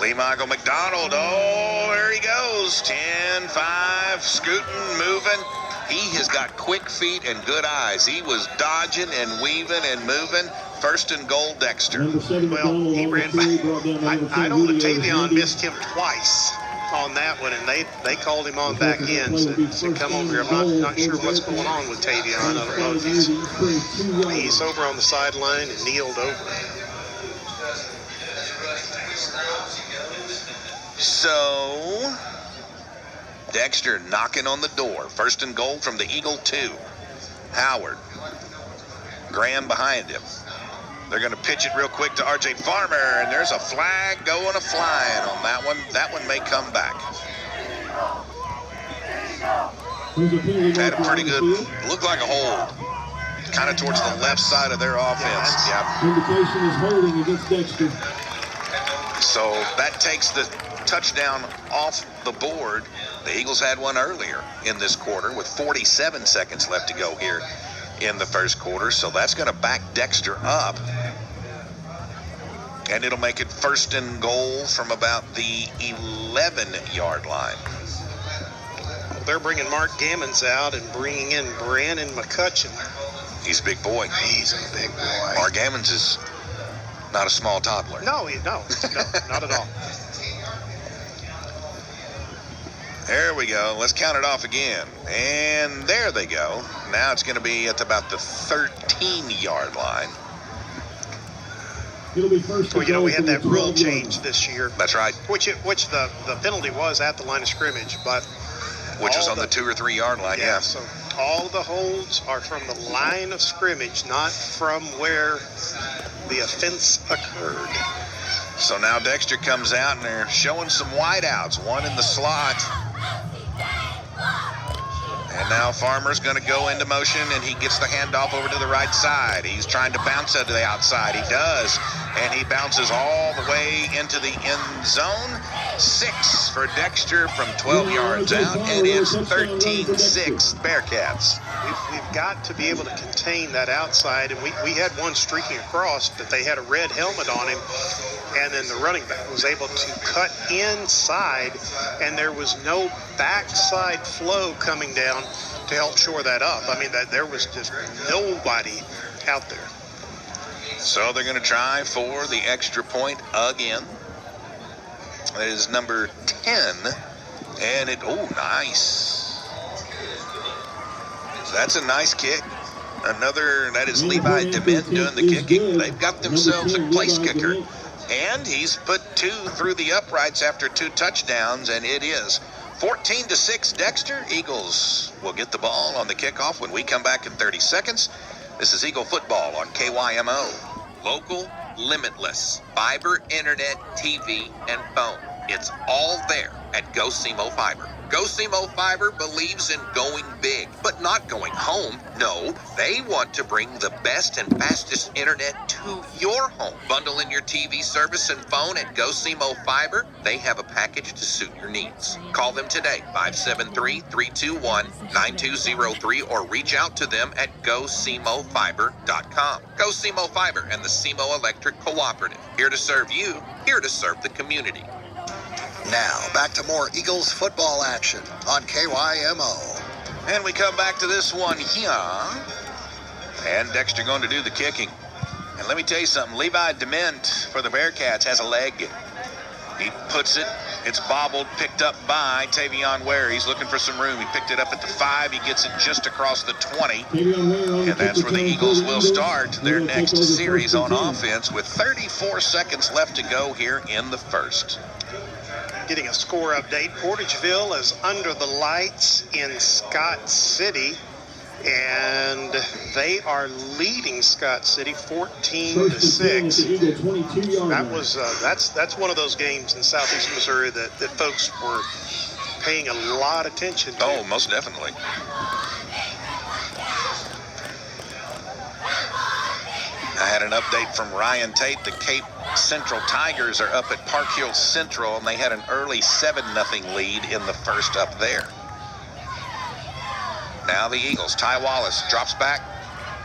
Lee Michael McDonald, there he goes. 10-5, scooting, moving. He has got quick feet and good eyes. He was dodging and weaving and moving. 1st and goal, Dexter. Well, he ran back. I know that Tavion missed him twice on that one, and they called him on back in. Said come over here. I'm not sure what's going on with Tavion. I don't know if he's over on the sideline and kneeled over. So Dexter knocking on the door. First and goal from the Eagle 2. Howard. Graham behind him. They're going to pitch it real quick to R.J. Farmer, and there's a flag going flying on that one. That one may come back. Had a pretty good, looked like a hold. Kind of towards the left side of their offense. Yeah. Indication is holding against Dexter. So that takes the touchdown off the board. The Eagles had one earlier in this quarter with 47 seconds left to go here in the first quarter. So that's going to back Dexter up. And it'll make it first and goal from about the 11-yard line. They're bringing Mark Gammons out and bringing in Brandon McCutcheon. He's a big boy. He's a big boy. Mark Gammons is not a small toddler. No, not at all. There we go. Let's count it off again. And there they go. Now it's going to be at about the 13-yard line. It'll be first. Well, we had that rule change this year. That's right. Which the penalty was at the line of scrimmage, but which was on the 2 or 3 yard line. Yeah. So all the holds are from the line of scrimmage, not from where the offense occurred. So now Dexter comes out and they're showing some wideouts. One in the slot. And now Farmer's going to go into motion, and he gets the handoff over to the right side. He's trying to bounce out to the outside. He does, and he bounces all the way into the end zone. 6 for Dexter from 12 yards out, and it's 13-6 Bearcats. We've got to be able to contain that outside, and we had one streaking across, but they had a red helmet on him, and then the running back was able to cut inside, and there was no backside flow coming down to help shore that up. I mean, there was just nobody out there. So they're going to try for the extra point again. That is number 10, and nice. So that's a nice kick. That is Levi Dement doing the kicking. They've got themselves a place kicker. And he's put 2 through the uprights after 2 touchdowns, and it is 14-6 Dexter. Eagles will get the ball on the kickoff when we come back in 30 seconds. This is Eagle Football on KYMO. Local, limitless, fiber, internet, TV, and phone. It's all there at GoSimo Fiber. GoSimo Fiber believes in going big, but not going home. No, they want to bring the best and fastest internet to your home. Bundle in your TV service and phone at GoSimo Fiber. They have a package to suit your needs. Call them today, 573-321-9203, or reach out to them at GoSimoFiber.com. GoSimo Fiber and the Simo Electric Cooperative. Here to serve you, here to serve the community. Now, back to more Eagles football action on KYMO. And we come back to this one here. And Dexter going to do the kicking. And let me tell you something. Levi Dement for the Bearcats has a leg. He puts it. It's bobbled, picked up by Tavion Ware. He's looking for some room. He picked it up at the 5. He gets it just across the 20. And that's where the Eagles will start their next series on offense with 34 seconds left to go here in the first. Getting a score update. Portageville is under the lights in Scott City, and they are leading Scott City 14-6. That was that's one of those games in southeast Missouri that folks were paying a lot of attention to. Oh, most definitely. I had an update from Ryan Tate. The Cape Central Tigers are up at Park Hill Central, and they had an early 7-0 lead in the first up there. Now the Eagles. Ty Wallace drops back.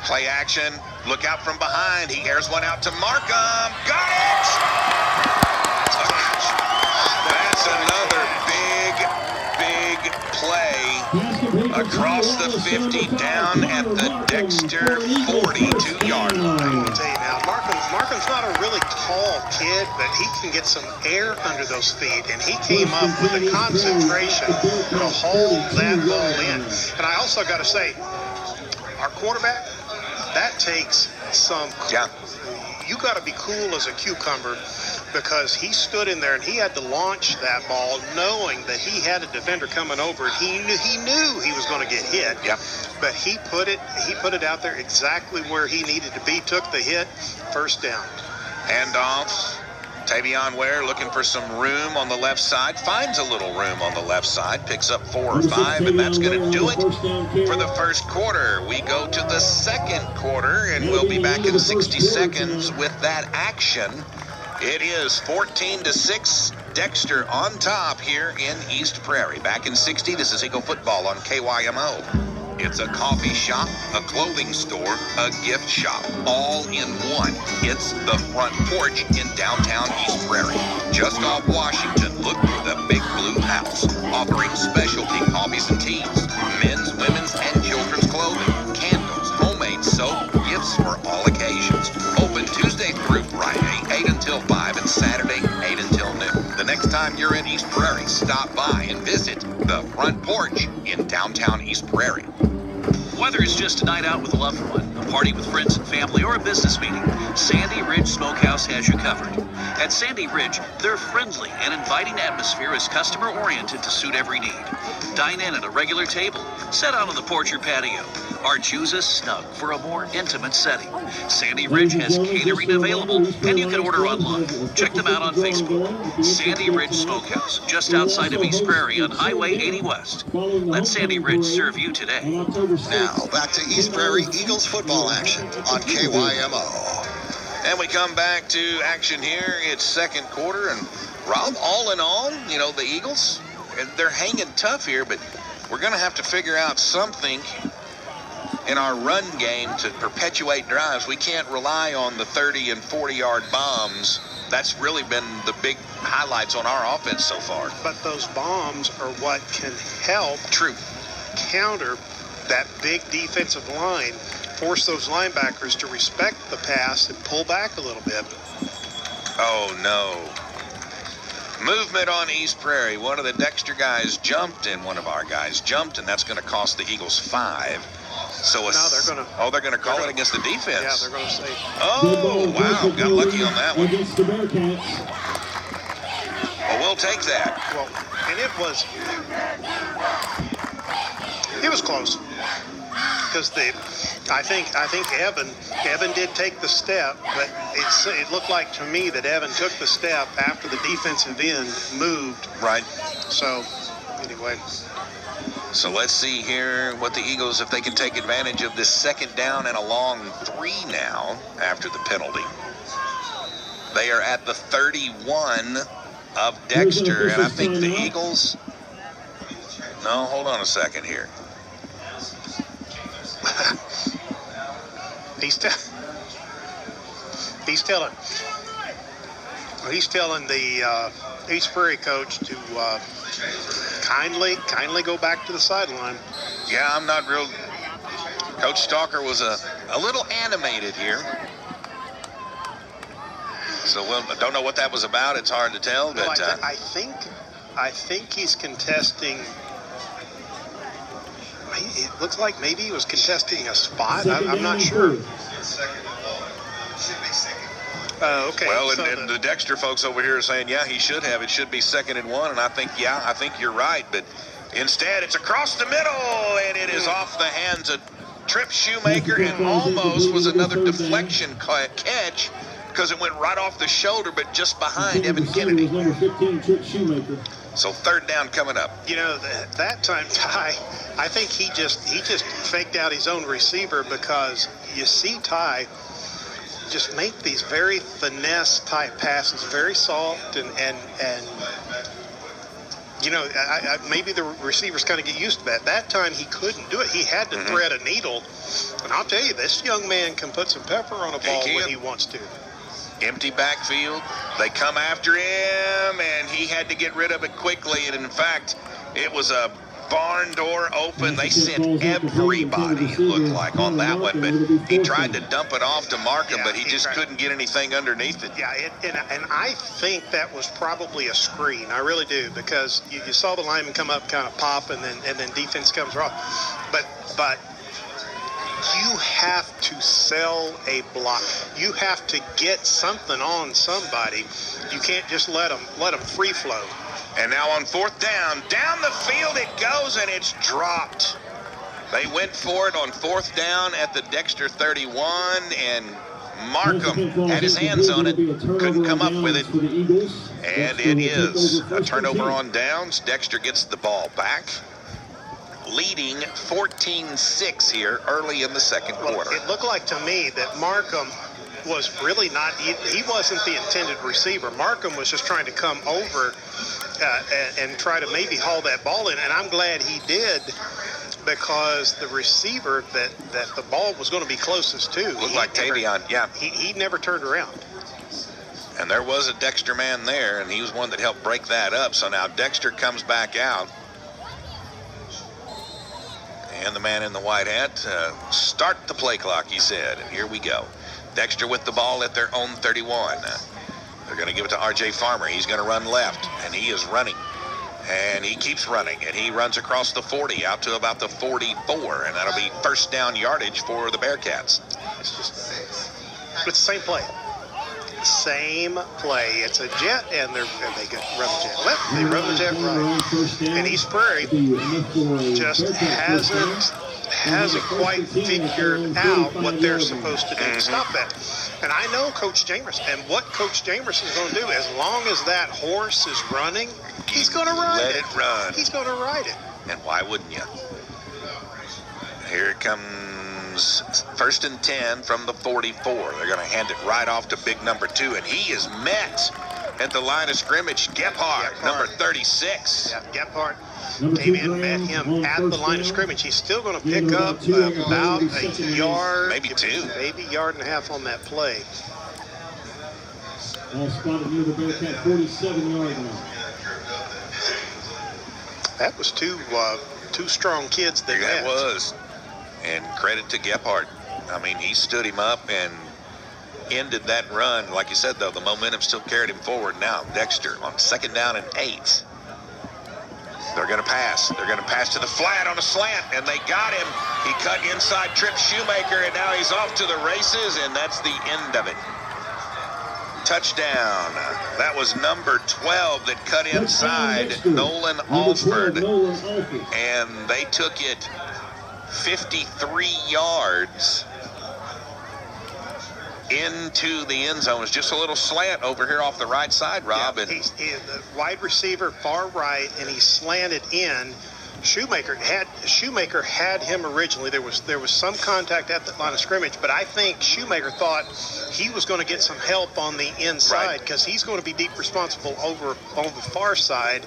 Play action. Look out from behind. He airs one out to Markham. Got it! That's another big play across the 50 down at the Dexter 42-yard line. I'll tell you now, Markham's not a really tall kid, but he can get some air under those feet, and he came up with the concentration to hold that ball in. And I also got to say, our quarterback, that takes some. Yeah. You got to be cool as a cucumber because he stood in there and he had to launch that ball knowing that he had a defender coming over, and he knew he was going to get hit. Yep. But he put it out there exactly where he needed to be, took the hit, first down. Handoff. Tavion Ware looking for some room on the left side. Finds a little room on the left side. Picks up 4 or 5, and that's going to do it for the first quarter. We go to the second quarter, and we'll be back in 60 seconds with that action. It is 14-6. Dexter on top here in East Prairie. Back in 60, this is Eagle Football on KYMO. It's a coffee shop, a clothing store, a gift shop, all in one. It's the Front Porch in downtown East Prairie. Just off Washington, look for the Big Blue House. Offering specialty coffees and teas, men's, women's, and children's clothing, candles, homemade soap, gifts for all occasions. Open Tuesday through Friday, 8 until 5, and Saturday, 8 until noon. The next time you're in East Prairie, stop by and visit the Front Porch in downtown East Prairie. Whether it's just a night out with a loved one, a party with friends and family, or a business meeting, Sandy Ridge Smokehouse has you covered. At Sandy Ridge, their friendly and inviting atmosphere is customer-oriented to suit every need. Dine in at a regular table, sit out on the porch or patio, or choose a snug for a more intimate setting. Sandy Ridge has catering available, and you can order online. Check them out on Facebook. Sandy Ridge Smokehouse, just outside of East Prairie on Highway 80 West. Let Sandy Ridge serve you today. Now, back to East Prairie Eagles football action on KYMO. And we come back to action here. It's second quarter, and Rob, all in all, you know, the Eagles, they're hanging tough here, but we're going to have to figure out something in our run game to perpetuate drives. We can't rely on the 30 and 40-yard bombs. That's really been the big highlights on our offense so far. But those bombs are what can help counter that big defensive line, force those linebackers to respect the pass and pull back a little bit. Oh, no. Movement on East Prairie. One of the Dexter guys jumped, and one of our guys jumped, and that's going to cost the Eagles 5. So they're going to call it against the defense. Yeah, they're going to say. Oh, wow. Got lucky on that one. Against the Bearcats. Well, we'll take that. Well, and it was close. Because I think Evan did take the step, but it looked like to me that Evan took the step after the defensive end moved. Right. So, anyway. So let's see here what the Eagles, if they can take advantage of this second down and a long 3 now after the penalty. They are at the 31 of Dexter, and I think the Eagles... No, hold on a second here. He's telling the East Prairie coach to kindly go back to the sideline. Yeah, I'm not real. Coach Stalker was a little animated here. So I don't know what that was about. It's hard to tell, but no, I think he's contesting. It looks like maybe he was contesting a spot. I'm not sure. Okay. Well, so and the Dexter folks over here are saying, yeah, he should have. It should be 2nd and 1. And I think you're right. But instead, it's across the middle, and it is off the hands of Trip Shoemaker, and almost was another deflection catch because it went right off the shoulder, but just behind Evan Kennedy. Number 15, Trip Shoemaker. So 3rd down coming up. You know, that time, Ty, I think he just faked out his own receiver, because you see Ty just make these very finesse type passes, very soft, and you know, maybe the receivers kind of get used to that. That time he couldn't do it. He had to thread a needle, and I'll tell you, this young man can put some pepper on a ball when he wants to. Empty backfield. They come after him, and he had to get rid of it quickly. And in fact, it was a barn door open. They sent everybody, it looked like, on that one. But he tried to dump it off to Markham, but he just couldn't get anything underneath it. Yeah, and I think that was probably a screen. I really do, because you saw the lineman come up, kind of pop, and then defense comes off. But you have to sell a block. You have to get something on somebody. You can't just let them free flow. And now on fourth down the field it goes, and it's dropped. They went for it on fourth down at the Dexter 31, and Markham had his hands on it, couldn't come up with it. And it is a turnover on downs. Dexter gets the ball back, leading 14-6 here early in the second quarter. It looked like to me that Markham was really not, he wasn't the intended receiver. Markham was just trying to come over and try to maybe haul that ball in, and I'm glad he did, because the receiver that the ball was going to be closest to looked like Tavion. Yeah, he never turned around. And there was a Dexter man there, and he was one that helped break that up. So now Dexter comes back out, and the man in the white hat, start the play clock, he said, and here we go. Dexter with the ball at their own 31. They're going to give it to R.J. Farmer. He's going to run left, and he is running. And he keeps running, and he runs across the 40 out to about the 44, and that'll be first down yardage for the Bearcats. It's the same play. Same play. It's a jet, and they run the jet left. They run the jet right. And East Prairie just hasn't quite figured out what they're supposed to do to stop that. And I know Coach Jamerson, and what Coach Jamerson is going to do, as long as that horse is running, he's going to ride it. Let it run. He's going to ride it. And why wouldn't you? Here it comes, first and 10 from the 44. They're going to hand it right off to big number 2, and he is met at the line of scrimmage. Gephardt, number 36. Yeah, Gephardt came in, met him at the line of scrimmage. He's still going to pick up about a yard, maybe 2, maybe yard and a half on that play. All spotted near the Bearcat 47-yard line. That was two strong kids that that was. And credit to Gephardt. I mean, he stood him up and ended that run. Like you said, though, the momentum still carried him forward. Now Dexter on second down and 8. They're going to pass. They're going to pass to the flat on a slant, and they got him. He cut inside, tripped Shoemaker, and now he's off to the races, and that's the end of it. Touchdown. That was number 12 that cut inside, Nolan Alford, and they took it 53 yards into the end zone. It's just a little slant over here off the right side, Rob. Yeah, and he's the wide receiver far right, and he slanted in. Shoemaker had him originally. There was some contact at the line of scrimmage, but I think Shoemaker thought he was going to get some help on the inside, because he's going to be deep responsible over on the far side,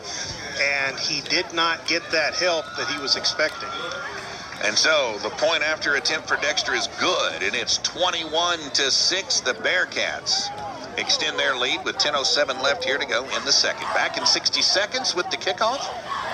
and he did not get that help that he was expecting. And so the point after attempt for Dexter is good, and it's 21-6. The Bearcats extend their lead with 10:07 left here to go in the second. Back in 60 seconds with the kickoff.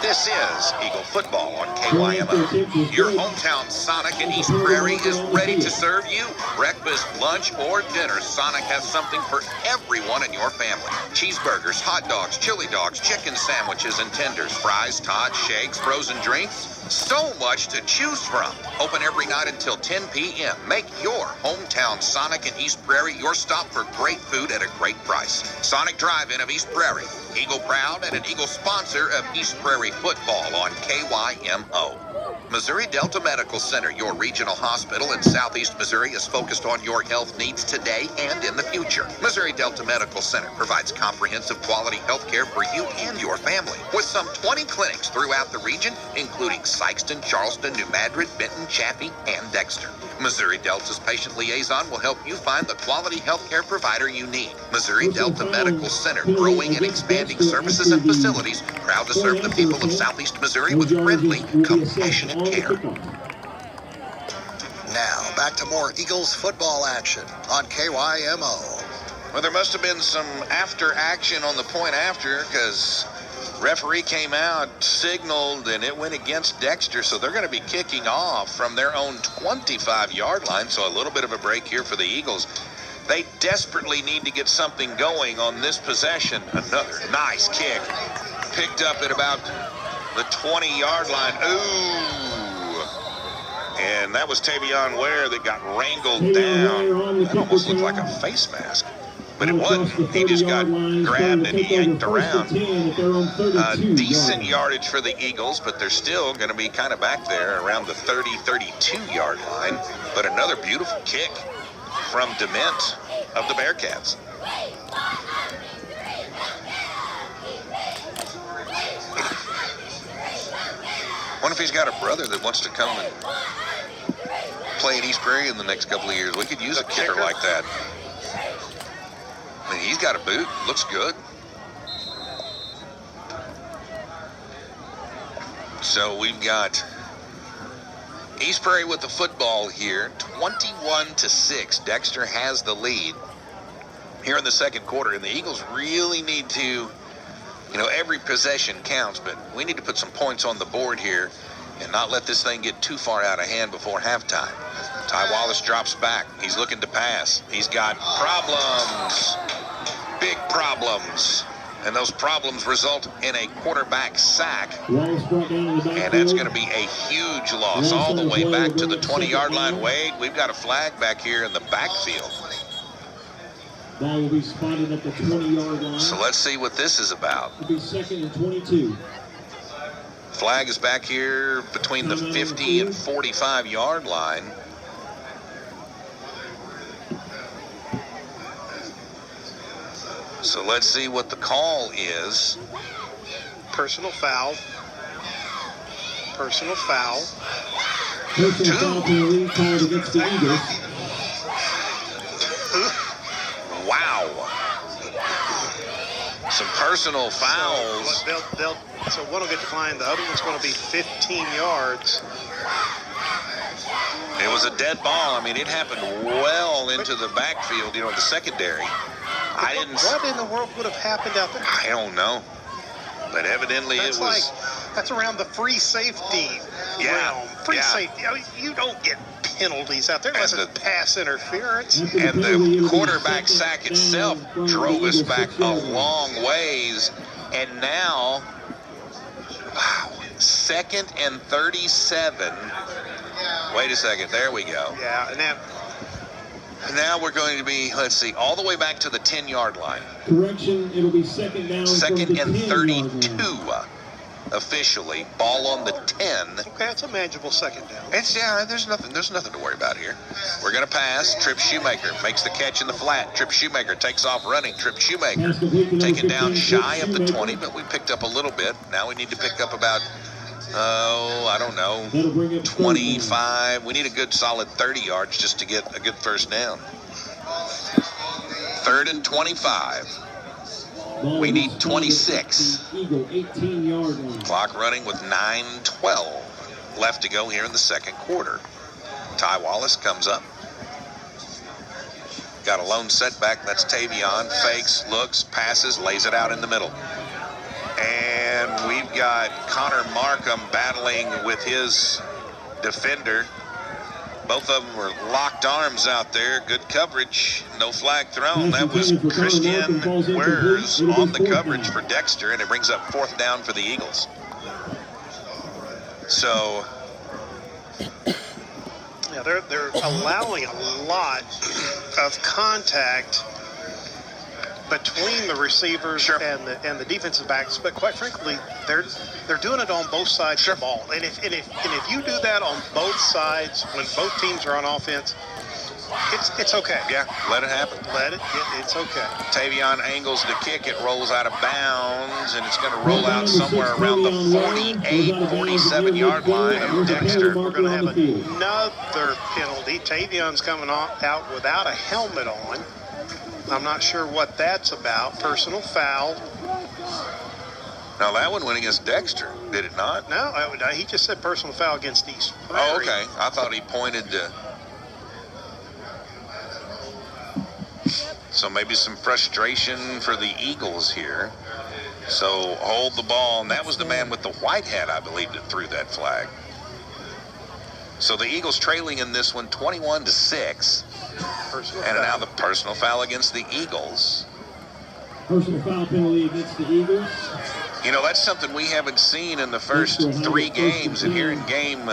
This is Eagle Football on KYMO. Your hometown Sonic in East Prairie is ready to serve you breakfast, lunch, or dinner. Sonic has something for everyone in your family. Cheeseburgers, hot dogs, chili dogs, chicken sandwiches, and tenders, fries, tots, shakes, frozen drinks. So much to choose from. Open every night until 10 p.m. Make your hometown Sonic in East Prairie your stop for great food at a great price. Sonic Drive-In of East Prairie. Eagle proud and an Eagle sponsor of East Prairie football on KYMO. Missouri Delta Medical Center, your regional hospital in Southeast Missouri, is focused on your health needs today and in the future. Missouri Delta Medical Center provides comprehensive quality health care for you and your family, with some 20 clinics throughout the region, including Sikeston, Charleston, New Madrid, Benton, Chaffee, and Dexter. Missouri Delta's patient liaison will help you find the quality health care provider you need. Missouri Delta Medical Center, growing and expanding services and facilities, proud to serve the people of Southeast Missouri with friendly, compassionate care. Now, back to more Eagles football action on KYMO. Well, there must have been some after action on the point after, because referee came out, signaled, and it went against Dexter, so they're going to be kicking off from their own 25-yard line, so a little bit of a break here for the Eagles. They desperately need to get something going on this possession. Another nice kick, picked up at about the 20-yard line. Ooh. And that was Tavion Ware that got wrangled Tavion Ware on down. the That kick almost looked return. like a face mask. But it Across wasn't. the He just 30-yard got line, grabbed trying and to take yanked over first around. and 10 at their own 32 Decent yard. yardage for the Eagles, but they're still going to be kind of back there around the 30-32 yard line. But another beautiful kick from Dement of the Bearcats. Wonder if he's got a brother that wants to come and play in East Prairie in the next couple of years. We could use a kicker like that. I mean, he's got a boot. Looks good. So we've got East Prairie with the football here, 21-6. Dexter has the lead here in the second quarter, and the Eagles really need to, every possession counts, but we need to put some points on the board here and not let this thing get too far out of hand before halftime. Ty Wallace drops back. He's looking to pass. He's got problems, big problems. And those problems result in a quarterback sack. Wallace brought down in the backfield. And that's going to be a huge loss all the way back to the 20-yard line. Wade, we've got a flag back here in the backfield. Ball will be spotted at the 20-yard line. So let's see what this is about. It'll be second and 22. Flag is back here between the 50 and 45-yard line. So let's see what the call is. Personal foul. Personal foul. Personal foul penalty called against the Eagles. Wow. Some personal fouls. So one will get declined. The other one's going to be 15 yards. It was a dead ball. I mean, it happened well into the backfield, the secondary. What in the world would have happened out there? I don't know. But evidently That's it was. That's around the free safety realm. Free safety. I mean, you don't get penalties out there unless it's pass interference. And the quarterback sack itself drove us back a long ways. And now, wow, 2nd and 37. Wait a second. There we go. Yeah, and now we're going to be, let's see, all the way back to the 10-yard line. Correction, it'll be second down. Second and 32 line. officially. Ball on the 10. Okay, it's a manageable second down. There's nothing to worry about here. We're going to pass. Trip Shoemaker makes the catch in the flat. Trip Shoemaker takes off running. Trip Shoemaker taken down shy of the 20, but we picked up a little bit. Now we need to pick up about, I don't know, 25. We need a good solid 30 yards just to get a good first down. 3rd and 25. We need 26. Eagle 18-yard line. Clock running with 9:12 left to go here in the second quarter. Ty Wallace comes up. Got a lone setback. That's Tavion. Fakes, looks, passes, lays it out in the middle. And we've got Connor Markham battling with his defender. Both of them were locked arms out there. Good coverage. No flag thrown. That was Christian Wares on the coverage for Dexter, and it brings up 4th down for the Eagles. So, yeah, they're allowing a lot of contact between the receivers and the defensive backs, but quite frankly, they're doing it on both sides of the ball. And if you do that on both sides when both teams are on offense, it's okay. Yeah, let it happen. It's okay. Tavion angles the kick. It rolls out of bounds, and it's going to roll out somewhere around the 48, 47-yard line of Dexter. We're going to have another penalty. Tavion's coming out without a helmet on. I'm not sure what that's about. Personal foul. Now, that one went against Dexter, did it not? No, he just said personal foul against East Prairie. Oh, okay. I thought he pointed to... So maybe some frustration for the Eagles here. So hold the ball. And that was the man with the white hat, I believe, that threw that flag. So the Eagles trailing in this one 21-6. And now the personal foul against the Eagles. Personal foul penalty against the Eagles. That's something we haven't seen in the first 3 games. And here in game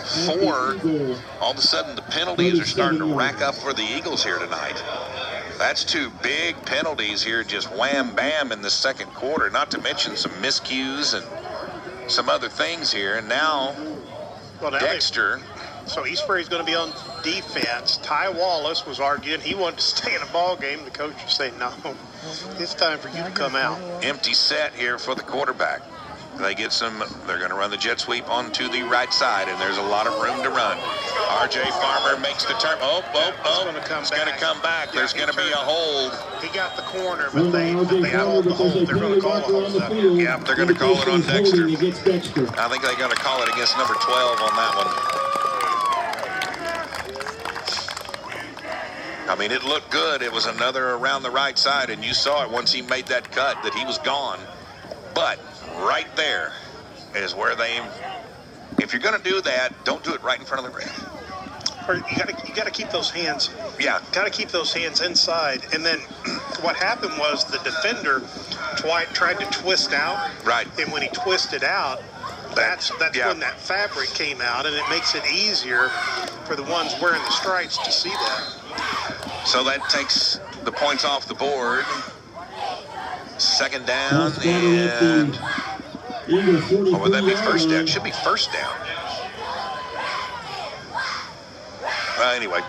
4. All of a sudden, the penalties are starting to rack up for the Eagles here tonight. That's 2 big penalties here, just wham bam in the second quarter, not to mention some miscues and some other things here. And now Dexter. So East Prairie's going to be on defense. Ty Wallace was arguing he wanted to stay in a ball game. The coach was saying, no, it's time for you to come out. Empty set here for the quarterback. They get some, they're going to run the jet sweep onto the right side, and there's a lot of room to run. R.J. Farmer makes the turn. It's going to come back. There's going to be a hold. He got the corner, but they outlawed the hold. They're going to call a hold. Yep, they're going to call it on Dexter. I think they're going to call it against number 12 on that one. I mean, it looked good. It was another around the right side, and you saw it once he made that cut that he was gone. But right there is where they, if you're going to do that, don't do it right in front of the ref. Or you got to keep those hands. Yeah. Got to keep those hands inside. And then what happened was the defender tried to twist out. Right. And when he twisted out, that's when that fabric came out, and it makes it easier for the ones wearing the stripes to see that. So that takes the points off the board. Second down, and or would that be first down? Should be first down. Anyway,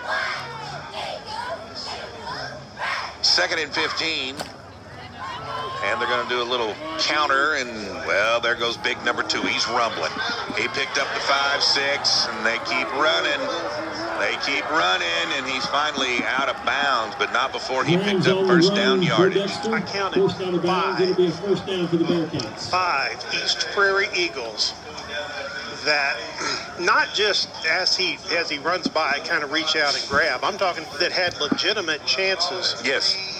2nd and 15, and they're going to do a little counter, and well, there goes big number 2. He's rumbling. He picked up the 5-6, and they keep running. And he's finally out of bounds, but not before he picked up first down yardage. I counted 5 East Prairie Eagles that not just as he runs by kind of reach out and grab. I'm talking that had legitimate chances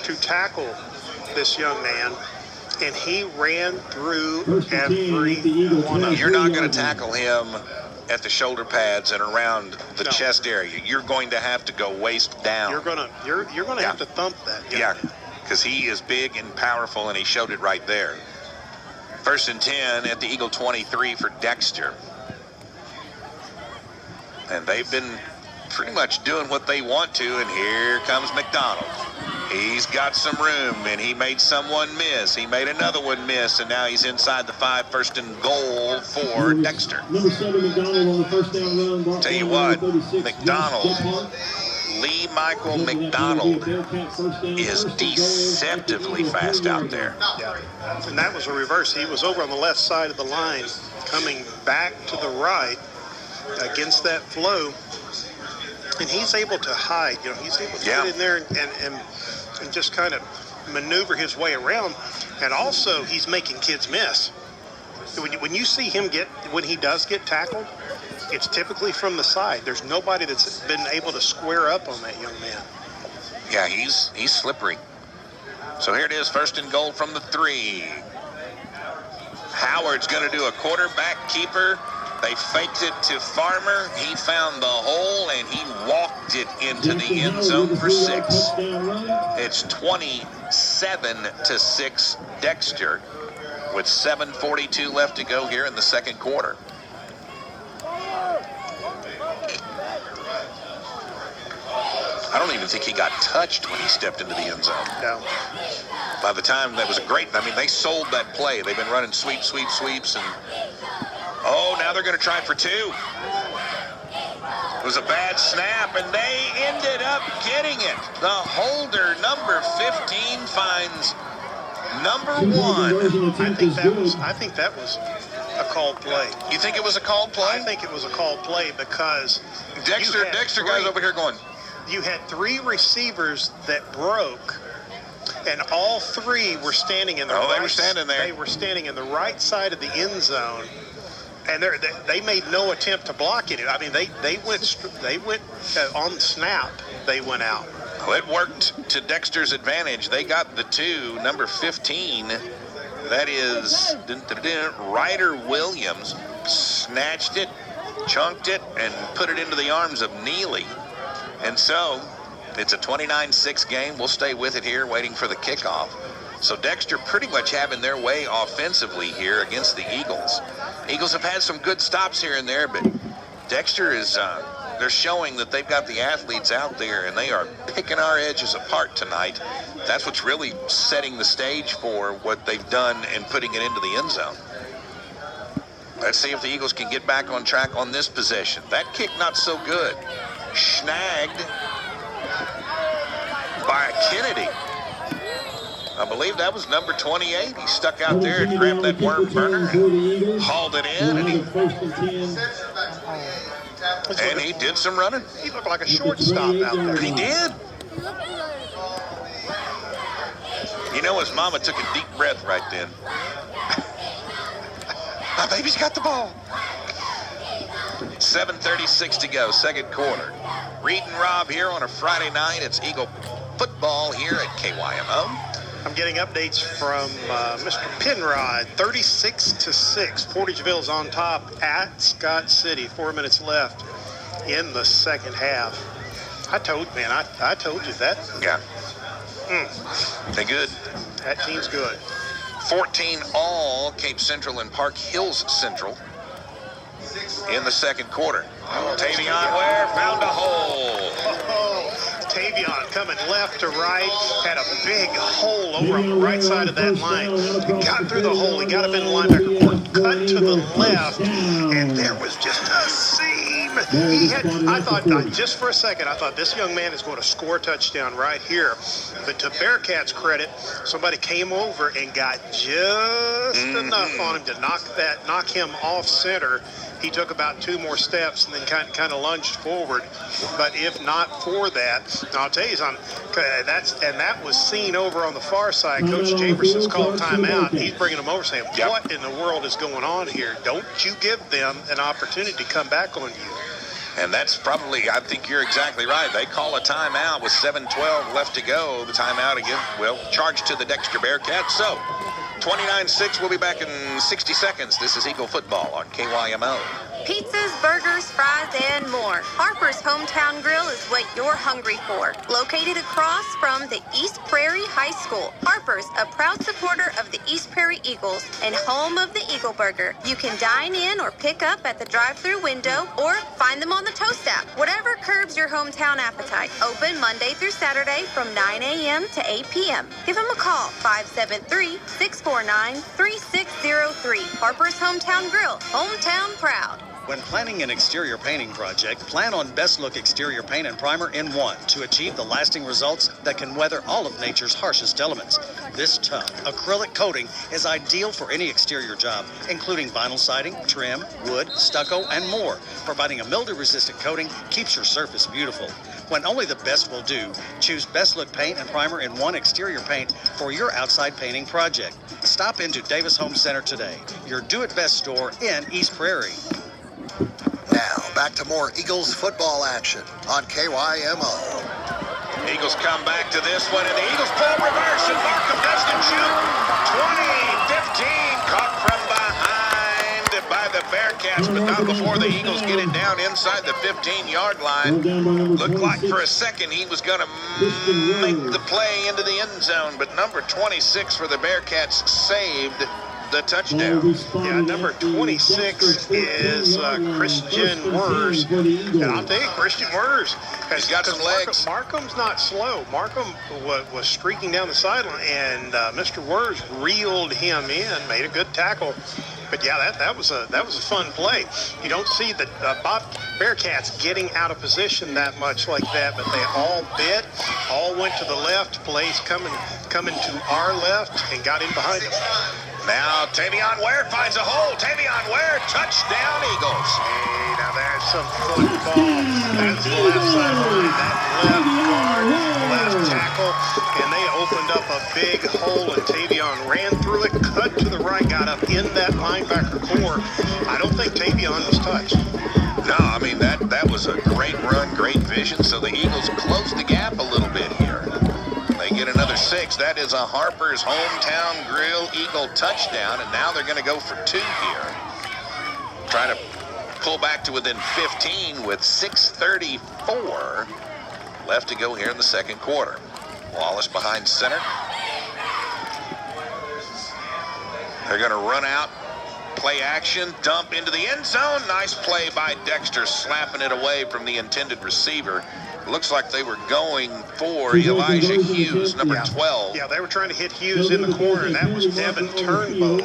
to tackle this young man, and he ran through every one of them. You're not going to tackle him at the shoulder pads and around the chest area. You're going to have to go waist down. You're gonna have to thump that. Yeah, because he is big and powerful, and he showed it right there. 1st and 10 at the Eagle 23 for Dexter. And they've been pretty much doing what they want to, and here comes McDonald. He's got some room, and he made someone miss. He made another one miss, and now he's inside the 5, 1st and goal for Dexter. Number 7, McDonald on the first down run. Tell you what, McDonald, Lee Michael McDonald is deceptively fast out there. Yeah, and that was a reverse. He was over on the left side of the line, coming back to the right against that flow. And he's able to hide, he's able to get in there and just kind of maneuver his way around. And also, he's making kids miss. When you see him when he does get tackled, it's typically from the side. There's nobody that's been able to square up on that young man. Yeah, he's slippery. So here it is, 1st and goal from the 3. Howard's going to do a quarterback keeper. They faked it to Farmer. He found the hole, and he walked it into the end zone for 6. It's 27-6 Dexter with 7:42 left to go here in the second quarter. I don't even think he got touched when he stepped into the end zone. No. By the time, that was a great, they sold that play. They've been running sweeps, and now they're going to try for 2. It was a bad snap, and they ended up getting it. The holder, number 15, finds number 1. I think that was a called play. You think it was a called play? I think it was a called play because Dexter guy's over here going. You had 3 receivers that broke, and all 3 were standing in the right. They were standing there. They were standing in the right side of the end zone. And they made no attempt to block it. They went on snap. They went out. Well, it worked to Dexter's advantage. They got the 2, number 15. That is Ryder Williams. Snatched it, chunked it, and put it into the arms of Neely. And so it's a 29-6 game. We'll stay with it here, waiting for the kickoff. So Dexter pretty much having their way offensively here against the Eagles. Eagles have had some good stops here and there, but Dexter is, they're showing that they've got the athletes out there, and they are picking our edges apart tonight. That's what's really setting the stage for what they've done and putting it into the end zone. Let's see if the Eagles can get back on track on this possession. That kick not so good. Snagged by Kennedy. I believe that was number 28. He stuck out there and grabbed that worm burner and hauled it in, and he did some running. He looked like a shortstop out there. He did. You know, his mama took a deep breath right then. My baby's got the ball. 7:36 to go, second quarter. Reed and Rob here on a Friday night. It's Eagle football here at KYMO. I'm getting updates from Mr. Penrod. 36-6. Portageville's on top at Scott City. 4 minutes left in the second half. I told you that. Yeah. They're good. That team's good. 14 all Cape Central and Park Hills Central in the second quarter. Tavion Ware found a hole. Tavion coming left to right, had a big hole over on the right side of that line. He got through the hole. He got up in the linebacker court, cut to the left, and there was just a seam. I thought, just for a second, I thought this young man is going to score a touchdown right here. But to Bearcats' credit, somebody came over and got just enough on him to knock him off center. He took about 2 more steps and then kind of lunged forward. But if not for that, I'll tell you something. That was seen over on the far side. Coach Jamerson's called timeout. He's bringing them over, saying, "What in the world is going on here? Don't you give them an opportunity to come back on you." And that's probably, I think you're exactly right. They call a timeout with 7:12 left to go. The timeout again, charged to the Dexter Bearcats. So 29-6. We'll be back in 60 seconds. This is Eagle football on KYMO. Pizzas, burgers, fries, and more. Harper's Hometown Grill is what you're hungry for. Located across from the East Prairie High School, Harper's, a proud supporter of the East Prairie Eagles and home of the Eagle Burger. You can dine in or pick up at the drive-thru window or find them on the Toast app. Whatever curbs your hometown appetite. Open Monday through Saturday from 9 a.m. to 8 p.m. Give them a call, 573-649-3603. Harper's Hometown Grill, hometown proud. When planning an exterior painting project, plan on Best Look exterior paint and primer in one to achieve the lasting results that can weather all of nature's harshest elements. This tough acrylic coating is ideal for any exterior job, including vinyl siding, trim, wood, stucco, and more. Providing a mildew-resistant coating keeps your surface beautiful. When only the best will do, choose Best Look paint and primer in one exterior paint for your outside painting project. Stop into Davis Home Center today, your do-it-best store in East Prairie. Now, back to more Eagles football action on KYMO. Eagles come back to this one, and the Eagles pull reverse, and Markham doesn't shoot. 20-15, caught from behind by the Bearcats, but not before the Eagles get it down inside the 15-yard line. Looked like for a second he was going to make the play into the end zone, but number 26 for the Bearcats saved the touchdown. Yeah, number 26 is Christian Wers. And I'll tell you, Christian Wers, he's got some legs. Markham's not slow. Markham was streaking down the sideline, and Mr. Wers reeled him in, made a good tackle. But yeah, that was a fun play. You don't see the Bearcats getting out of position that much like that, but they all went to the left. Plays coming to our left and got in behind them. Now Tavion Ware finds a hole. Tavion Ware, touchdown Eagles. Hey, now there's some football. That's the left sideline. That left tackle, and they opened up a big hole, and Tavion ran through it, cut to the right, got up in that linebacker core. I don't think Tavion was touched. No, I mean, that was a great run, great vision. So the Eagles close the gap a little bit here. They get another 6. That is a Harper's Hometown Grill Eagle touchdown, and now they're going to go for 2 here. Trying to pull back to within 15 with 6:34 left to go here in the second quarter. Wallace behind center. They're going to run out Play action, dump into the end zone. Nice play by Dexter, slapping it away from the intended receiver. Looks like they were going for Elijah Hughes, number 12. Yeah, they were trying to hit Hughes in the corner. That was Devin Turnbow.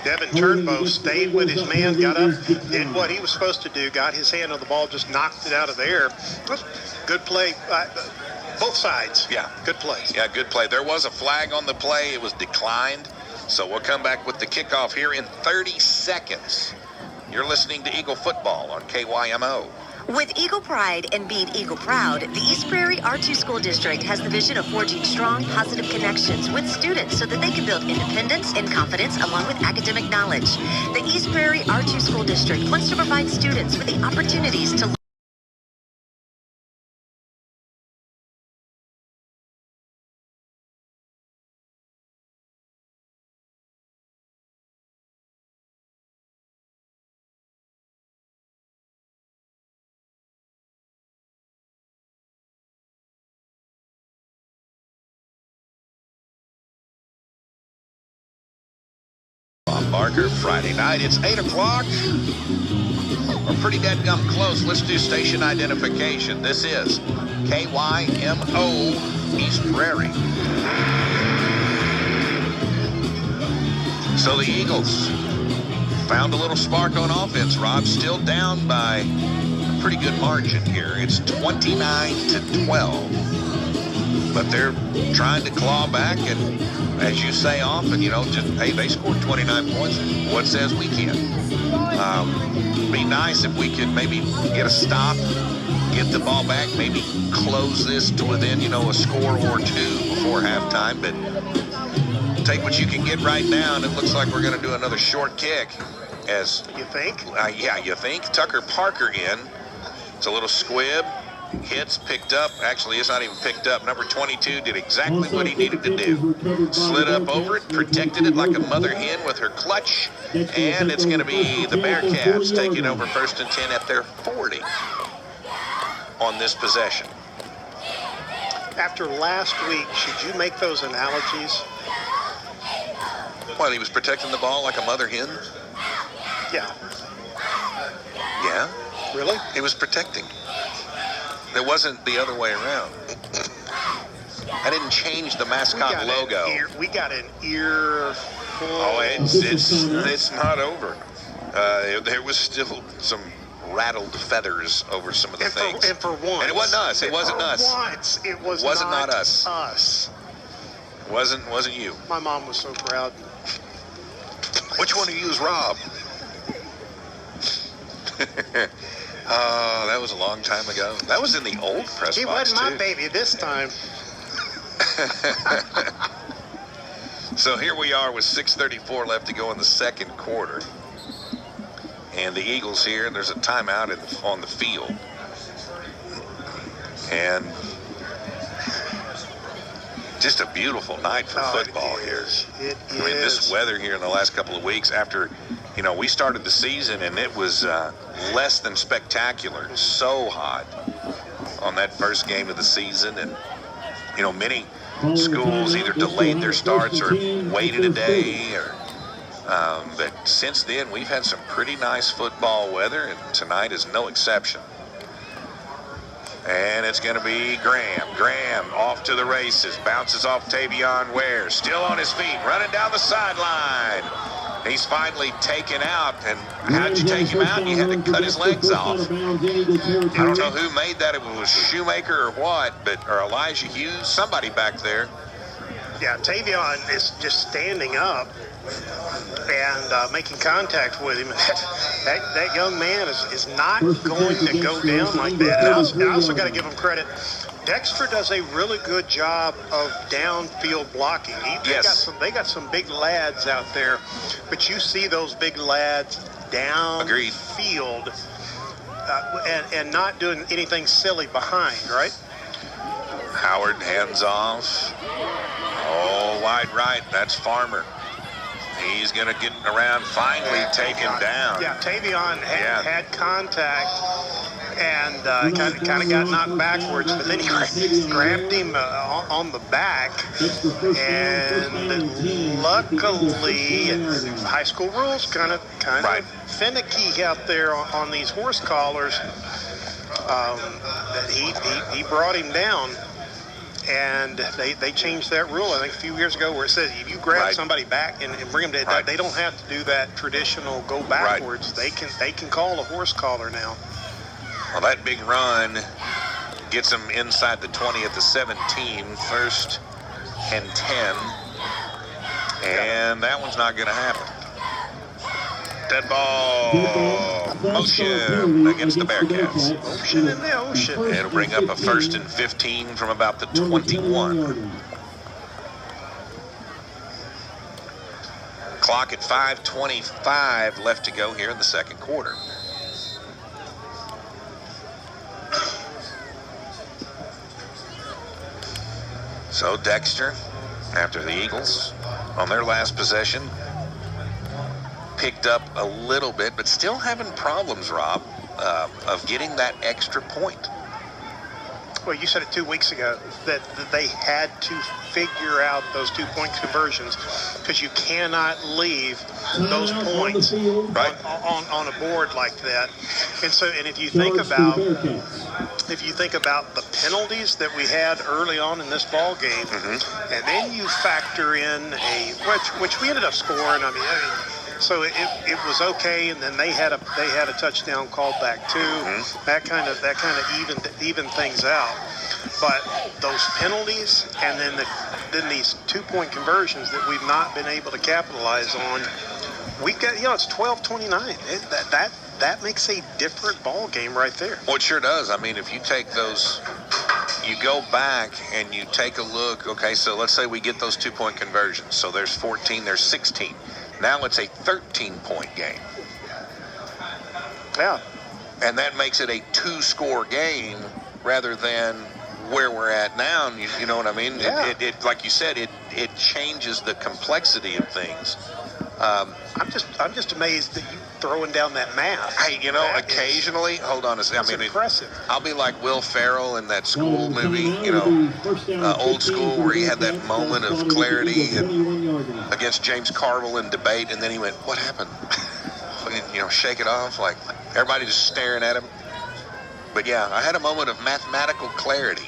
Devin Turnbow stayed with his man, got up, did what he was supposed to do, got his hand on the ball, just knocked it out of there. Good play. Both sides. Yeah. Good play. Yeah, good play. There was a flag on the play. It was declined. So we'll come back with the kickoff here in 30 seconds. You're listening to Eagle Football on KYMO. With Eagle Pride and Beat Eagle Proud, the East Prairie R2 School District has the vision of forging strong, positive connections with students so that they can build independence and confidence along with academic knowledge. The East Prairie R2 School District wants to provide students with the opportunities to Barker, Friday night. It's 8 o'clock. We're pretty dead gum close. Let's do station identification. This is KYMO East Prairie. So the Eagles found a little spark on offense. Rob still down by a pretty good margin here. It's 29-12. But they're trying to claw back, and as you say often, just, hey, they scored 29 points. What says we can't? Be nice if we could maybe get a stop, get the ball back, maybe close this to within, a score or two before halftime. But take what you can get right now, and it looks like we're going to do another short kick. As you think? Yeah, you think. Tucker Parker in. It's a little squib. Hits, picked up. Actually, it's not even picked up. Number 22 did exactly what he needed to do. Slid up over it, protected it like a mother hen with her clutch, and it's going to be the Bearcats taking over 1st and 10 at their 40 on this possession. After last week, should you make those analogies? Well, he was protecting the ball like a mother hen? Yeah. Yeah? Really? He was protecting. It wasn't the other way around. I didn't change the mascot logo. We got an ear full. Oh, it's not over. There was still some rattled feathers over some of the things. And for once. And it wasn't us. It wasn't us. Once, it was not us. Us. Wasn't you. My mom was so proud. Which one of you is Rob? Oh, that was a long time ago. That was in the old press box, He wasn't my baby this time. So here we are with 6:34 left to go in the second quarter. And the Eagles here, there's a timeout on the field. And just a beautiful night for football here. I mean, this weather here in the last couple of weeks after, we started the season and it was less than spectacular. So hot on that first game of the season. And, many schools either delayed their starts or waited a day. But since then, we've had some pretty nice football weather, and tonight is no exception. And it's going to be Graham. Graham off to the races. Bounces off Tavion Ware. Still on his feet. Running down the sideline. He's finally taken out. And how'd you take him out? You had to cut his legs off. I don't know who made that. It was Shoemaker or what, or Elijah Hughes. Somebody back there. Yeah, Tavion is just standing up and making contact with him. That young man is not going to go down like that. And I also got to give him credit. Dexter does a really good job of downfield blocking. They got some big lads out there, but you see those big lads downfield and not doing anything silly behind, right? Howard hands off. Oh, wide right. That's Farmer. He's going to get around, finally take him down. Yeah, Tavion had contact, and kind of got knocked backwards, but then he grabbed him on the back, and luckily, high school rules kind of finicky out there on these horse collars. He brought him down, and they changed that rule, I think, a few years ago, where it says if you grab somebody back and bring them to, they don't have to do that traditional go backwards. They can call a horse collar now. Well, that big run gets them inside the 20 at the 17, first and 10, and that one's not going to happen. Dead ball. Motion against the Bearcats. Motion in the ocean. It'll bring up a first and 15 from about the 21. Clock at 5:25 left to go here in the second quarter. So Dexter, after the Eagles, on their last possession, picked up a little bit, but still having problems, Rob, of getting that extra point. Well, you said it 2 weeks ago that they had to figure out those 2-point conversions, because you cannot leave those points on a board like that. And so, and if you think about the penalties that we had early on in this ball game, and then you factor in which we ended up scoring. I mean, so it was okay, and then they had a touchdown called back too. That kind of evened things out. But those penalties, and then these 2-point conversions that we've not been able to capitalize on, we got, it's 12-29. That makes a different ball game right there. Well, it sure does. I mean, if you take those, you go back and you take a look. Okay, so let's say we get those 2-point conversions. So there's 14, there's 16. Now it's a 13-point game. Yeah. And that makes it a 2-score game rather than where we're at now. You know what I mean? Yeah. It like you said, it changes the complexity of things. I'm just amazed that you throwing down that math. Hey, occasionally, hold on a second. I mean, impressive. I'll be like Will Ferrell in that school movie, Old School, where he had that moment of clarity against James Carville in debate, and then he went, "What happened?" Shake it off, like everybody just staring at him. But yeah, I had a moment of mathematical clarity.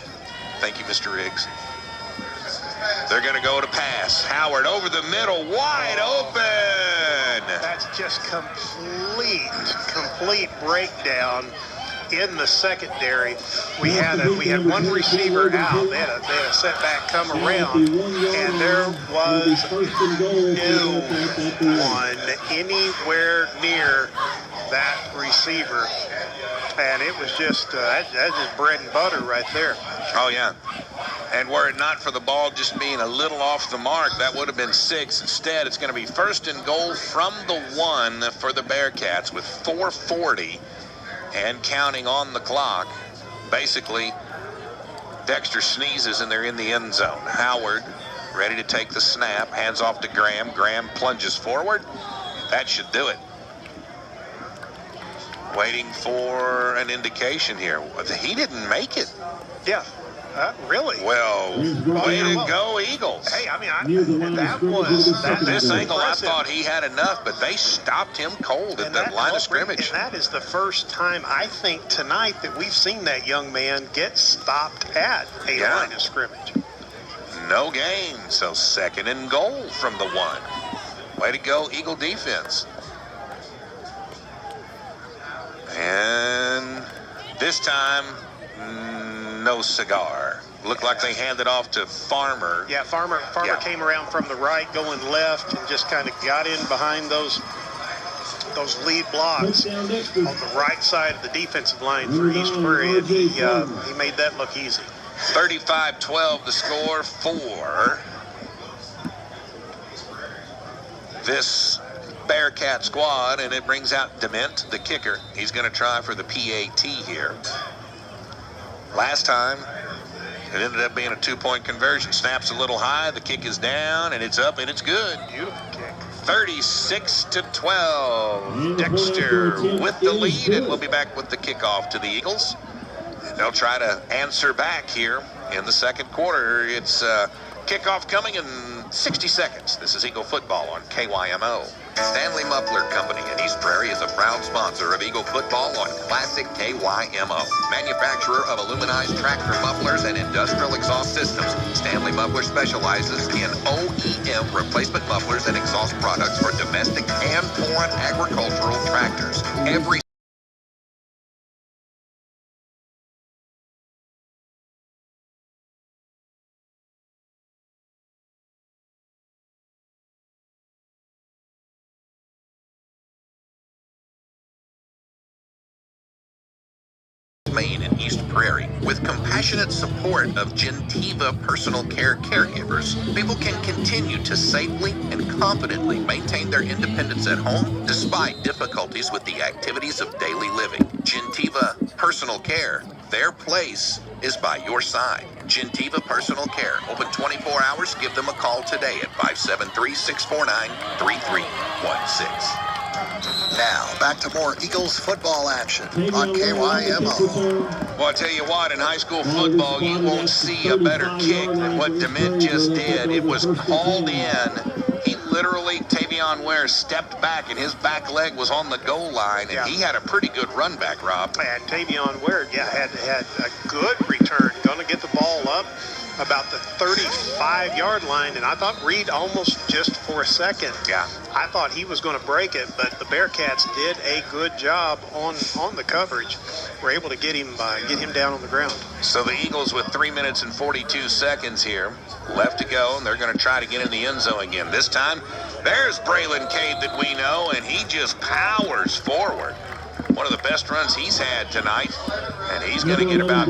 Thank you, Mr. Riggs. They're going to go to pass. Howard over the middle, wide open. That's just complete breakdown in the secondary. We had one receiver out. They had a setback come around, and there was no one anywhere near that receiver. And it was just that's just bread and butter right there. Oh yeah. And were it not for the ball just being a little off the mark, that would have been 6. Instead, it's going to be first and goal from the 1 for the Bearcats with 4:40 and counting on the clock. Basically, Dexter sneezes and they're in the end zone. Howard ready to take the snap, hands off to Graham. Graham plunges forward. That should do it. Waiting for an indication here. He didn't make it. Yeah. Really? Well, way to go, Eagles. Hey, I mean, that was this angle. Impressive. I thought he had enough, but they stopped him cold at the line of scrimmage. And that is the first time, I think, tonight that we've seen that young man get stopped at a line of scrimmage. No gain, so second and goal from the 1. Way to go, Eagle defense. And this time, no cigar. Looked like they handed off to Farmer. Yeah, Farmer came around from the right, going left, and just kind of got in behind those lead blocks on the right side of the defensive line for East Prairie, and he made that look easy. 35-12 the score for this Bearcat squad, and it brings out Dement, the kicker. He's going to try for the PAT here. Last time, it ended up being a 2-point conversion. Snaps a little high, the kick is down, and it's up, and it's good. Beautiful kick. 36-12. Dexter with the lead, and we'll be back with the kickoff to the Eagles. They'll try to answer back here in the second quarter. It's kickoff coming in 60 seconds. This is Eagle football on KYMO. Stanley Muffler Company in East Prairie is a proud sponsor of Eagle football on Classic KYMO. Manufacturer of aluminized tractor mufflers and industrial exhaust systems, Stanley Muffler specializes in OEM replacement mufflers and exhaust products for domestic and foreign agricultural tractors. Every Maine and East Prairie. With compassionate support of Gentiva personal care caregivers, people can continue to safely and confidently maintain their independence at home despite difficulties with the activities of daily living. Gentiva personal care, their place is by your side. Gentiva personal care, open 24 hours. Give them a call today at 573-649-3316. Now, back to more Eagles football action on KYMO. Well, I tell you what, in high school football, you won't see a better kick than what DeMint just did. It was called in. He literally, Tavion Ware stepped back, and his back leg was on the goal line, and he had a pretty good run back, Rob. And Tavion Ware, had a good return. Going to get the ball up about the 35-yard line, and I thought Reed almost just for a second. I thought he was going to break it, but the Bearcats did a good job on the coverage. Were able to get him down on the ground. So the Eagles with 3 minutes and 42 seconds here left to go, and they're going to try to get in the end zone again. This time, there's Braylon Cade that we know, and he just powers forward. One of the best runs he's had tonight, and he's going to get about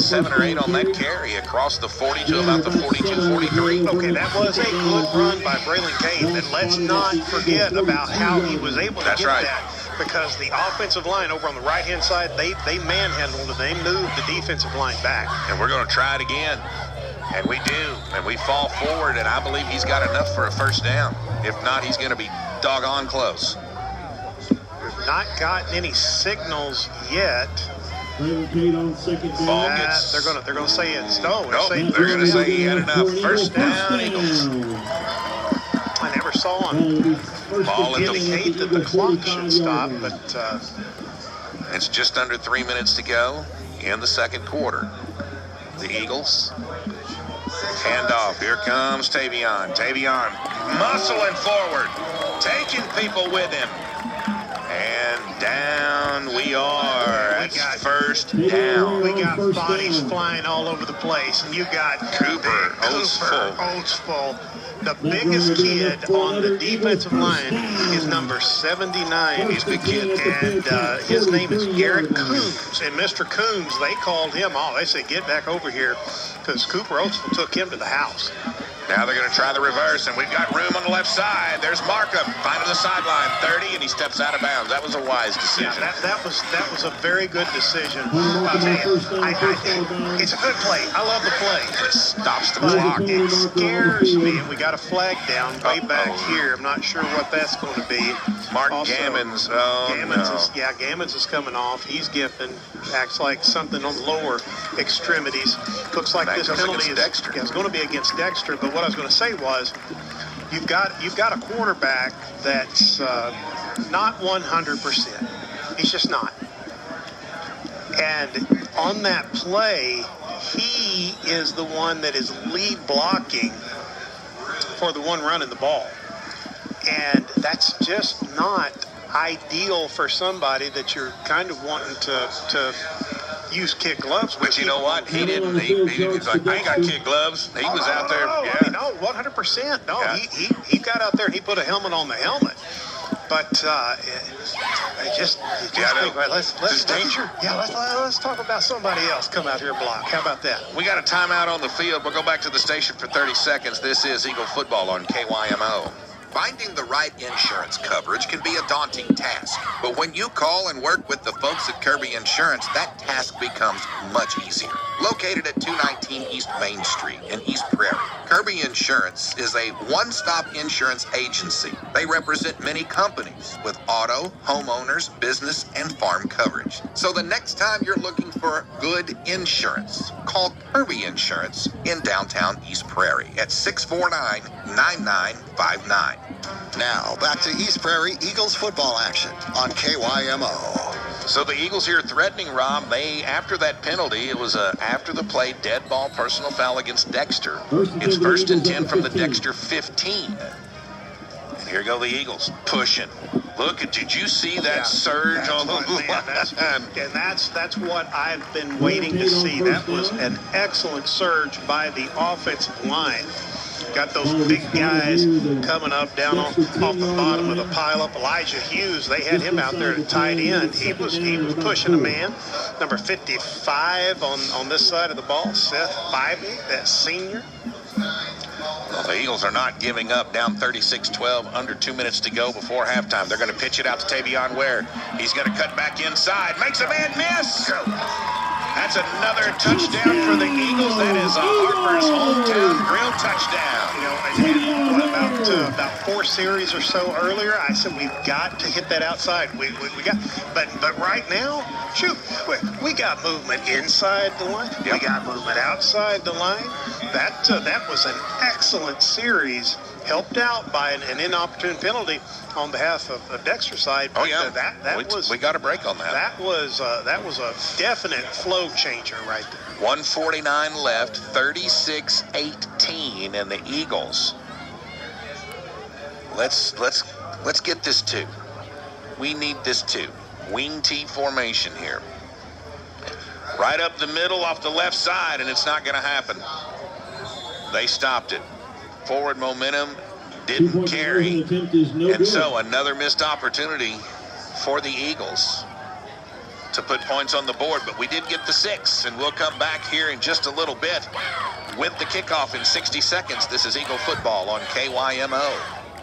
7 or 8 on that carry across the 40 to about the 42-43. Okay, that was a good run by Braylon Cade, and let's not forget about how he was able to get that, because the offensive line over on the right-hand side, they manhandled and they moved the defensive line back. And we're going to try it again, and we do, and we fall forward, and I believe he's got enough for a first down. If not, he's going to be doggone close. Not gotten any signals yet. On second down. They're gonna say it's no. Nope, they're gonna say he had enough. First down, Eagles. I never saw him indicate that the clock should stop, but it's just under 3 minutes to go in the second quarter. The Eagles hand off. Here comes Tavion. Tavion muscling forward, taking people with him. And down we are. That's first down. We got bodies flying all over the place. And you got Cooper Oatsful. The biggest kid on the defensive line is number 79. He's a big kid. And his name is Garrett Coombs. And Mr. Coombs, they called him off. They said, get back over here, because Cooper Oatsful took him to the house. Now they're going to try the reverse, and we've got room on the left side. There's Markham finding the sideline, 30, and he steps out of bounds. That was a wise decision. Yeah, that was a very good decision. I'll tell you, it's a good play. I love the play. It stops the clock. It scares me, and we got a flag down way back here. I'm not sure what that's going to be. Mark Gammons. Gammons is coming off. He's gimping. Acts like something on the lower extremities. Looks like this penalty is going to be against Dexter. But what I was going to say was, you've got a quarterback that's not 100%. He's just not. And on that play, he is the one that is lead blocking for the one running the ball. And that's just not ideal for somebody that you're kind of wanting to use kid gloves. But you know what? He didn't. He's like, I ain't got kid gloves. He was out there. Yeah. No, 100%. No, yeah. he got out there and he put a helmet on the helmet. But let's talk about somebody else come out here and block. How about that? We got a timeout on the field. We'll go back to the station for 30 seconds. This is Eagle football on KYMO. Finding the right insurance coverage can be a daunting task, but when you call and work with the folks at Kirby Insurance, that task becomes much easier. Located at 219 East Main Street in East Prairie, Kirby Insurance is a one-stop insurance agency. They represent many companies with auto, homeowners, business, and farm coverage. So the next time you're looking for good insurance, call Kirby Insurance in downtown East Prairie at 649-9959. Now, back to East Prairie Eagles football action on KYMO. So the Eagles here threatening Rob. After that penalty, it was after the play dead ball personal foul against Dexter. It's 1st and 10 from the Dexter 15. And here go the Eagles pushing. Look, did you see that surge on the line? And that's what I've been waiting to see. That was an excellent surge by the offensive line. Got those big guys coming up down off the bottom of the pileup. Elijah Hughes, they had him out there at tight end. He was pushing a man. Number 55 on this side of the ball, Seth Bybee, that senior. Well, the Eagles are not giving up, down 36-12, under 2 minutes to go before halftime. They're going to pitch it out to Tavion Ware. He's going to cut back inside, makes a man miss. That's another touchdown for the Eagles. That is a Harper's hometown grill touchdown. About 4 series or so earlier, I said we've got to hit that outside. We got, but right now, shoot, we got movement inside the line. Yep. We got movement outside the line. That was an excellent series, helped out by an inopportune penalty on behalf of Dexter's side. Oh yeah, we got a break on that. That was a definite flow changer right there. 1:49 left, 36-18, and the Eagles. Let's get this 2. We need this 2. Wing T formation here. Right up the middle off the left side, and it's not going to happen. They stopped it. Forward momentum didn't carry. And so another missed opportunity for the Eagles to put points on the board, but we did get the 6, and we'll come back here in just a little bit with the kickoff in 60 seconds. This is Eagle football on KYMO.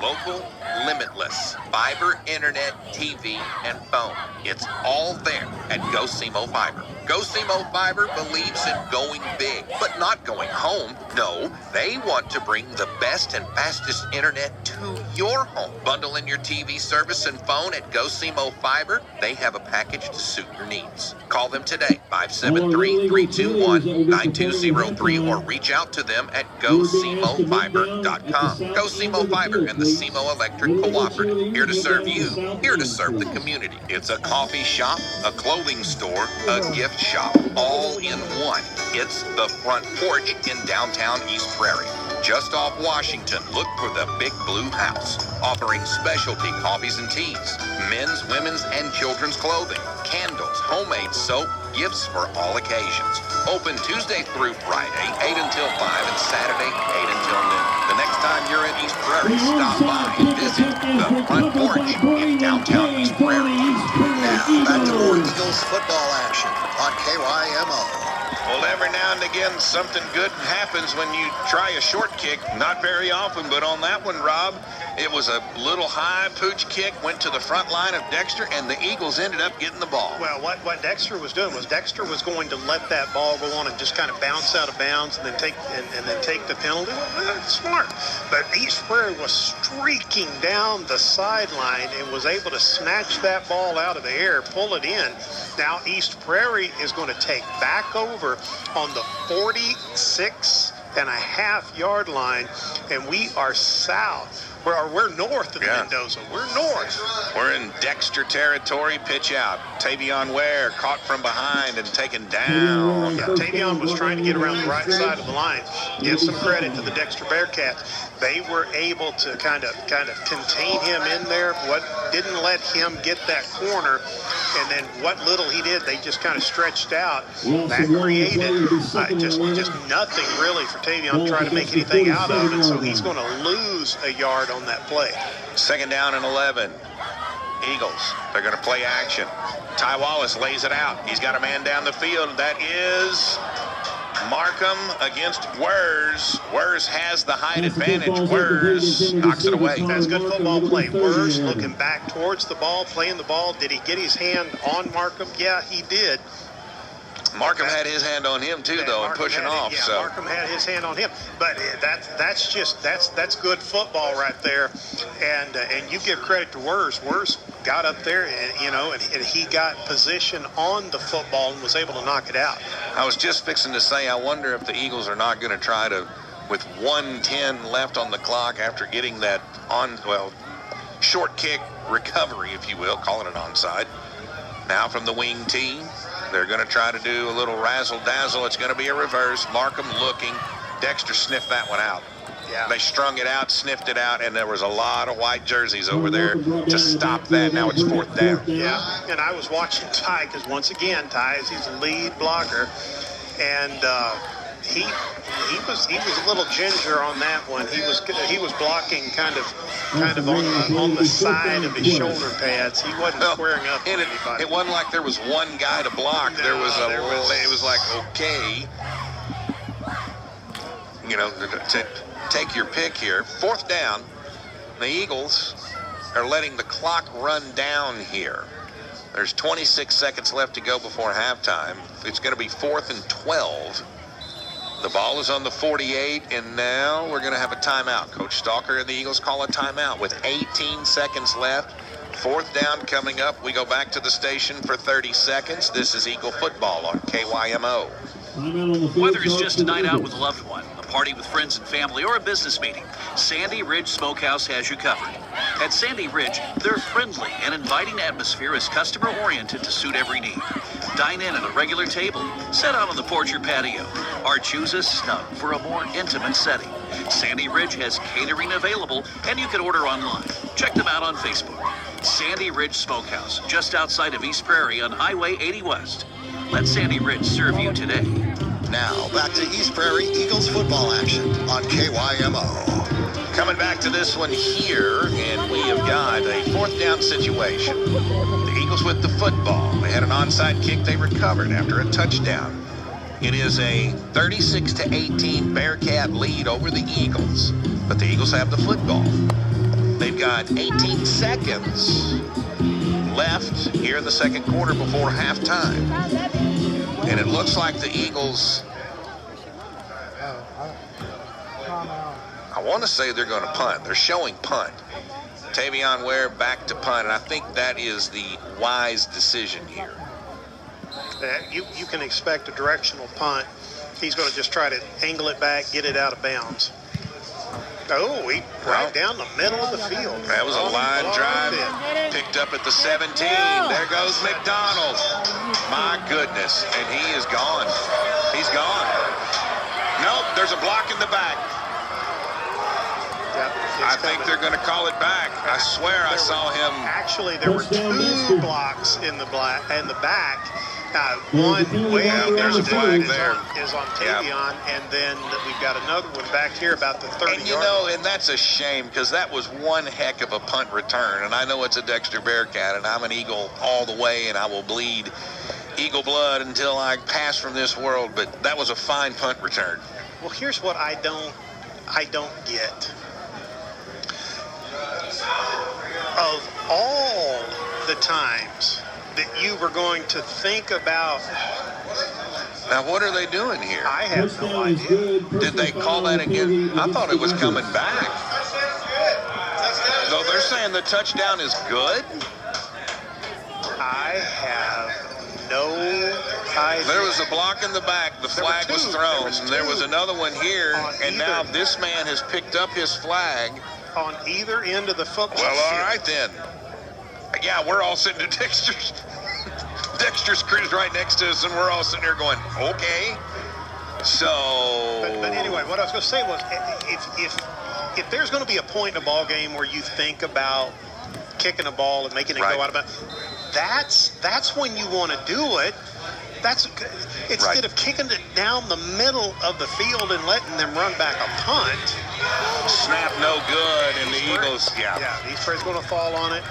Local, limitless, fiber, internet, TV, and phone. It's all there at GoSimo Fiber. GoSimo Fiber believes in going big, but not going home. No, they want to bring the best and fastest internet to your home. Bundle in your TV service and phone at GoSimo Fiber. They have a package to suit your needs. Call them today, 573-321-9203, or reach out to them at GoSimoFiber.com. GoSimo Fiber and the Simo Electric Cooperative. Here to serve you, here to serve the community. It's a coffee shop, a clothing store, a gift shop, all in one. It's the Front Porch in downtown East Prairie. Just off Washington, look for the Big Blue House, offering specialty coffees and teas, men's, women's, and children's clothing, candles, homemade soap, gifts for all occasions. Open Tuesday through Friday, 8 until 5, and Saturday, 8 until noon. The next time you're in East Prairie, stop by and visit the Front Porch in downtown East Prairie. Now, back to more Eagles football action on KYMO. Well, every now and again, something good happens when you try a short kick. Not very often, but on that one, Rob, it was a little high pooch kick, went to the front line of Dexter, and the Eagles ended up getting the ball. Well, what Dexter was doing was Dexter was going to let that ball go on and just kind of bounce out of bounds and then take the penalty. Well, that's smart. But East Prairie was streaking down the sideline and was able to snatch that ball out of the air, pull it in. Now East Prairie is going to take back over on the 46.5-yard line, and we are south. We're north of Mendoza. We're north. We're in Dexter territory. Pitch out. Tavion Ware caught from behind and taken down. Yeah, Tavion was trying to get around the right side of the line. Give some credit to the Dexter Bearcats. They were able to kind of contain him in there. What didn't let him get that corner, and then what little he did, they just kind of stretched out. That created just nothing really for Tavion to try to make anything out of it. So he's going to lose a yard on that play. 2nd down and 11. Eagles, they're going to play action. Ty Wallace lays it out. He's got a man down the field. That is Markham against Wers. Wers has the height advantage. Wers knocks it away. That's good football play. Wers looking back towards the ball, playing the ball. Did he get his hand on Markham? Yeah, he did. Markham had his hand on him too, though, and pushing off. Yeah, Markham had his hand on him, but that's good football right there, and you give credit to Wers. Wers got up there, and he got position on the football and was able to knock it out. I was just fixing to say, I wonder if the Eagles are not going to try to, with 1:10 left on the clock after getting that short kick recovery, if you will, calling it onside. Now from the wing tee. They're going to try to do a little razzle-dazzle. It's going to be a reverse. Markham looking. Dexter sniffed that one out. Yeah. They strung it out, sniffed it out, and there was a lot of white jerseys over there to stop that. Now it's 4th down. Yeah, and I was watching Ty because once again, Ty is his lead blocker, and he was a little ginger on that one. He was blocking kind of on the side of his shoulder pads. He wasn't squaring up with anybody. It wasn't like there was one guy to block. It was like, okay, to take your pick here. 4th down. The Eagles are letting the clock run down here. There's 26 seconds left to go before halftime. It's going to be 4th and 12. The ball is on the 48, and now we're going to have a timeout. Coach Stalker and the Eagles call a timeout with 18 seconds left. 4th down coming up. We go back to the station for 30 seconds. This is Eagle football on KYMO. Whether it's just a night out with a loved one, a party with friends and family, or a business meeting, Sandy Ridge Smokehouse has you covered. At Sandy Ridge, their friendly and inviting atmosphere is customer-oriented to suit every need. Dine in at a regular table, sit out on the porch or patio, or choose a snug for a more intimate setting. Sandy Ridge has catering available, and you can order online. Check them out on Facebook. Sandy Ridge Smokehouse, just outside of East Prairie on Highway 80 West. Let Sandy Ridge serve you today. Now, back to East Prairie Eagles football action on KYMO. Coming back to this one here, and we have got a 4th down situation. The Eagles with the football. They had an onside kick they recovered after a touchdown. It is a 36-18 Bearcat lead over the Eagles, but the Eagles have the football. They've got 18 seconds left here in the second quarter before halftime. And it looks like the Eagles, I want to say they're going to punt. They're showing punt. Tavion Ware back to punt, and I think that is the wise decision here. You can expect a directional punt. He's going to just try to angle it back, get it out of bounds. Oh, right down the middle of the field. That was a line drive. Picked up at the 17. There goes McDonald. My goodness. And he is gone. He's gone. Nope, there's a block in the back. I think they're going to call it back. I swear I saw him. Actually, there were 2 blocks in the back. One way there's a flag there. Is on Tavion, and then we've got another one back here about the 30 And and that's a shame because that was one heck of a punt return. And I know it's a Dexter Bearcat, and I'm an Eagle all the way, and I will bleed Eagle blood until I pass from this world. But that was a fine punt return. Well, here's what I don't get. Of all the times that you were going to think about. Now, what are they doing here? I have no idea. Did they call that again? I thought it was coming back. So they're saying the touchdown is good? I have no idea. There was a block in the back. The flag was thrown. There was another one here, and now this man has picked up his flag. On either end of the football field. Well, all right then. Yeah, we're all sitting at Dexter's crib right next to us, and we're all sitting here going, okay. So. But anyway, what I was going to say was, if there's going to be a point in a ball game where you think about kicking a ball and making it go out of bounds, that's when you want to do it. instead of kicking it down the middle of the field and letting them run back a punt. Snap no good, and the Eagles, Yeah, East Prairie's going to fall on it.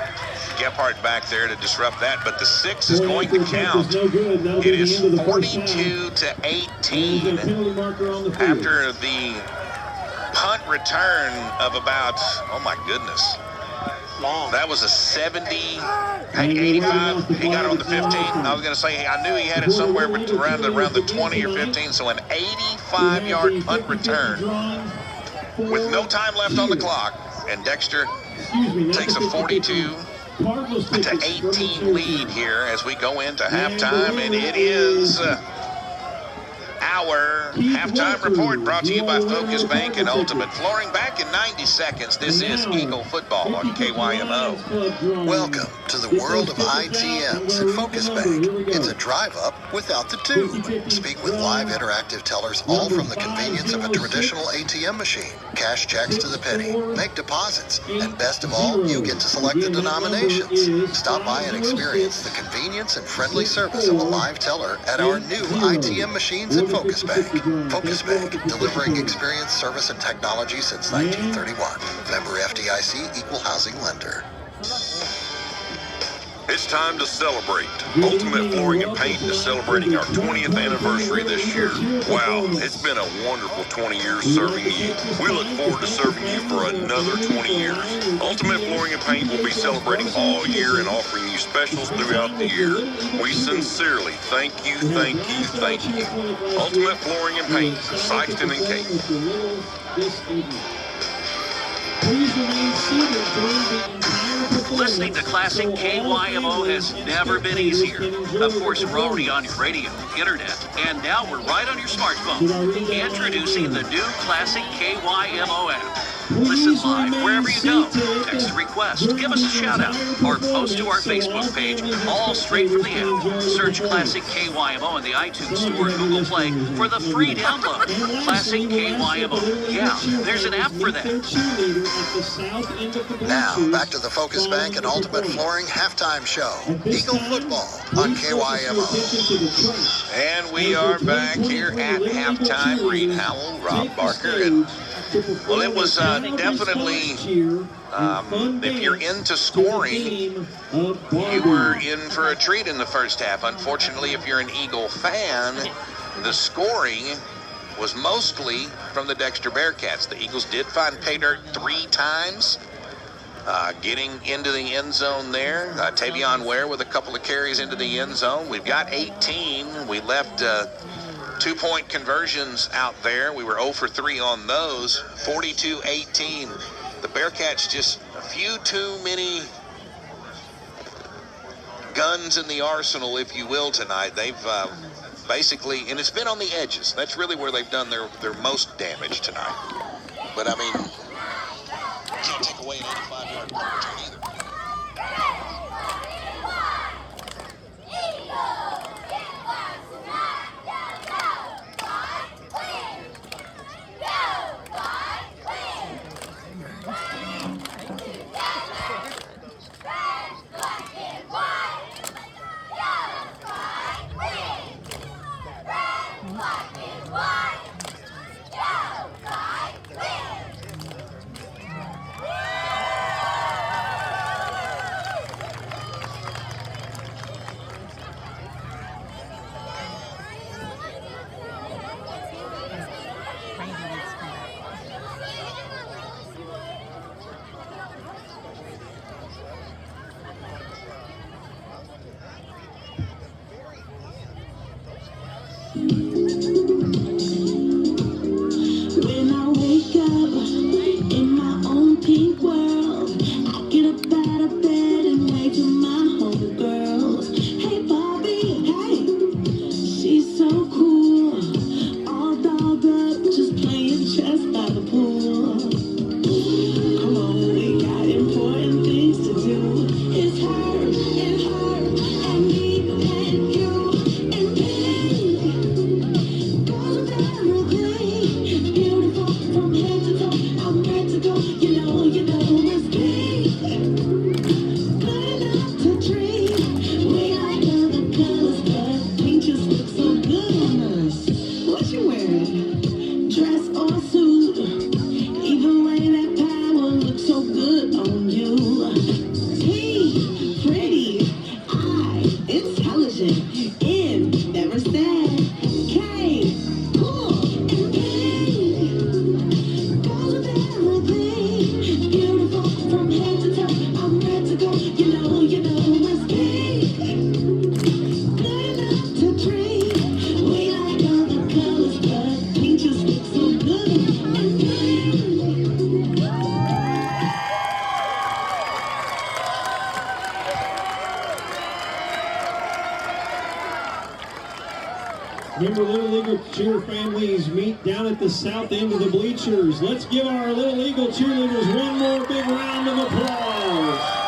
Gephardt back there to disrupt that, but the 6 is going to count. No good. That'll be It the is end of the first half. 42 to 18 There's a penalty marker on the field. after the punt return of about, oh my goodness. Long. That was a 70, 85. He got it on the 15. I was going to say, I knew he had it somewhere around the 20 or 15. So an 85-yard punt return with no time left on the clock. And Dexter takes a 42 to 18 lead here as we go into halftime. And it is our halftime report brought to you by Focus Bank and Ultimate Flooring. Back in 90 seconds, this is Eagle Football on KYMO. Welcome to the world of ITMs at Focus Bank. It's a drive up without the tube. Speak with live interactive tellers, all from the convenience of a traditional ATM machine. Cash checks to the penny, make deposits, and best of all, you get to select the denominations. Stop by and experience the convenience and friendly service of a live teller at our new ITM machines at Focus Bank. Focus Bank, delivering experience, service, and technology since 1931. Member FDIC, equal housing lender. It's time to celebrate. Ultimate Flooring and Paint is celebrating our 20th anniversary this year. Wow, it's been a wonderful 20 years serving you. We look forward to serving you for another 20 years. Ultimate Flooring and Paint will be celebrating all year and offering you specials throughout the year. We sincerely thank you, thank you, thank you. Ultimate Flooring and Paint, Sykeston and Cape. Please remain seated during the entire performance. Listening to Classic KYMO has never been easier. Of course, we're already on your radio, internet, and now we're right on your smartphone. Introducing the new Classic KYMO app. Listen live wherever you go. Text a request, give us a shout out, or post to our Facebook page, all straight from the app. Search Classic KYMO in the iTunes Store or Google Play for the free download. Classic KYMO. Yeah, there's an app for that. Now, back to the Focus Bank and Ultimate Flooring halftime show. Eagle Football on KYMO. And we are back here at halftime. Reed Howell, Rob Barker, and well, it was definitely, if you're into scoring, you were in for a treat in the first half. Unfortunately, if you're an Eagle fan, the scoring was mostly from the Dexter Bearcats. The Eagles did find pay dirt 3 times, getting into the end zone there. Tavion Ware with a couple of carries into the end zone. We've got 18. We left 2-point conversions out there. We were 0 for 3 on those. 42-18. The Bearcats just a few too many guns in the arsenal, if you will, tonight. They've basically, and it's been on the edges. That's really where they've done their most damage tonight. But I mean, can't take away an 85-yard punt return either. meet down at the south end of the bleachers. Let's give our Little Eagle cheerleaders one more big round of applause.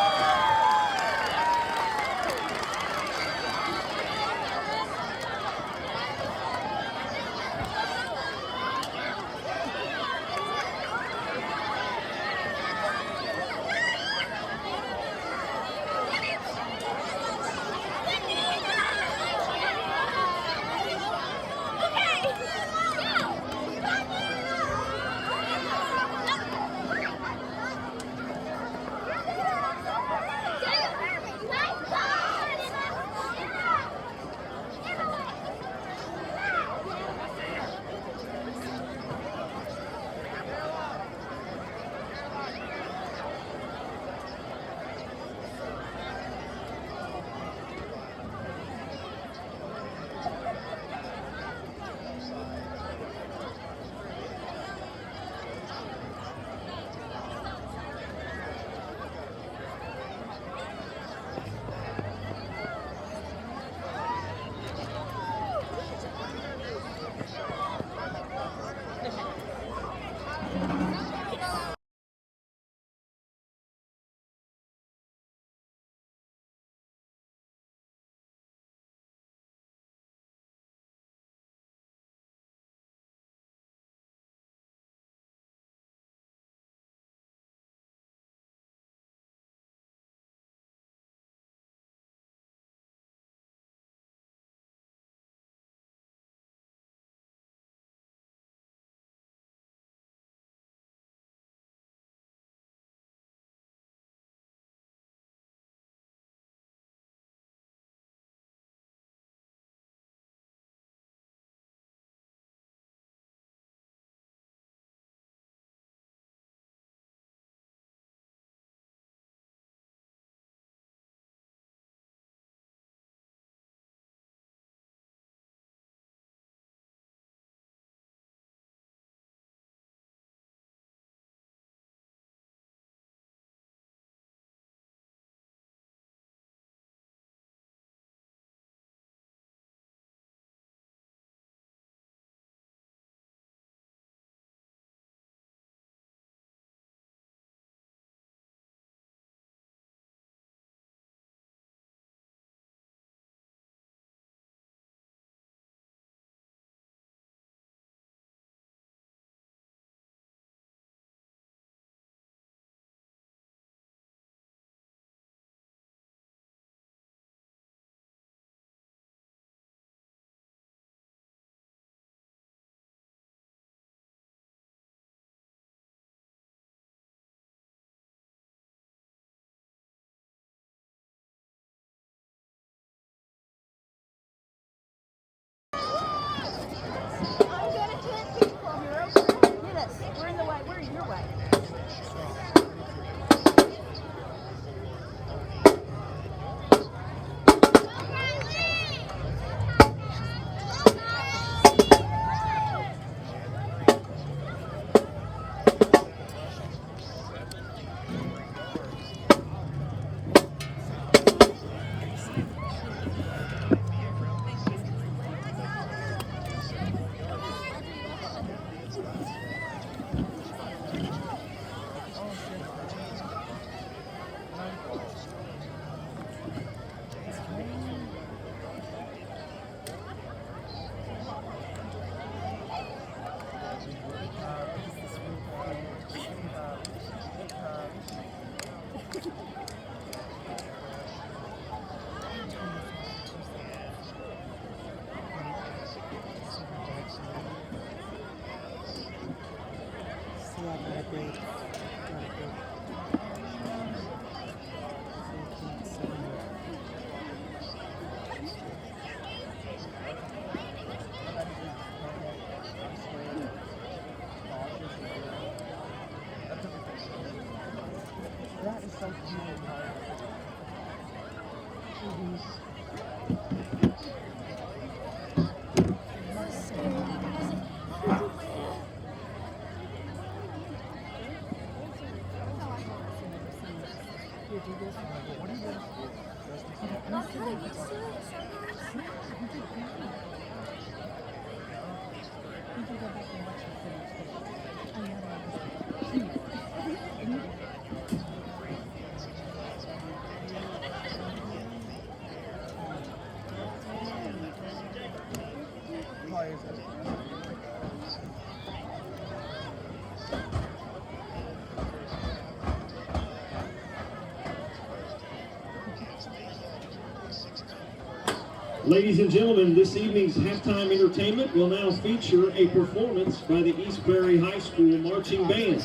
Ladies and gentlemen, this evening's halftime entertainment will now feature a performance by the East Prairie High School Marching Band.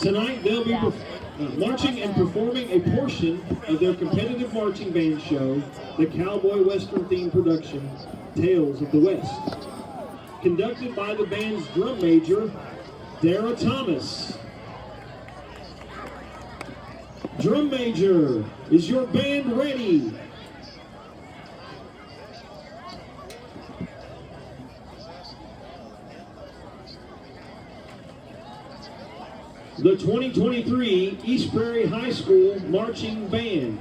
Tonight, they'll be marching and performing a portion of their competitive marching band show, the Cowboy Western themed production, Tales of the West, conducted by the band's drum major, Dara Thomas. Drum major, is your band ready? The 2023 East Prairie High School Marching Band.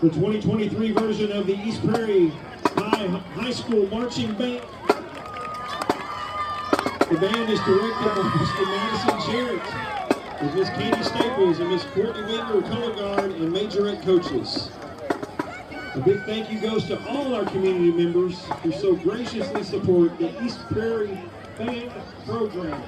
the 2023 version of the East Prairie High School Marching Band. The band is directed by Mr. Madison Jarrett, with Miss Katie Staples and Miss Courtney Winger, color guard and majorette coaches. A big thank you goes to all our community members who so graciously support the East Prairie Band program.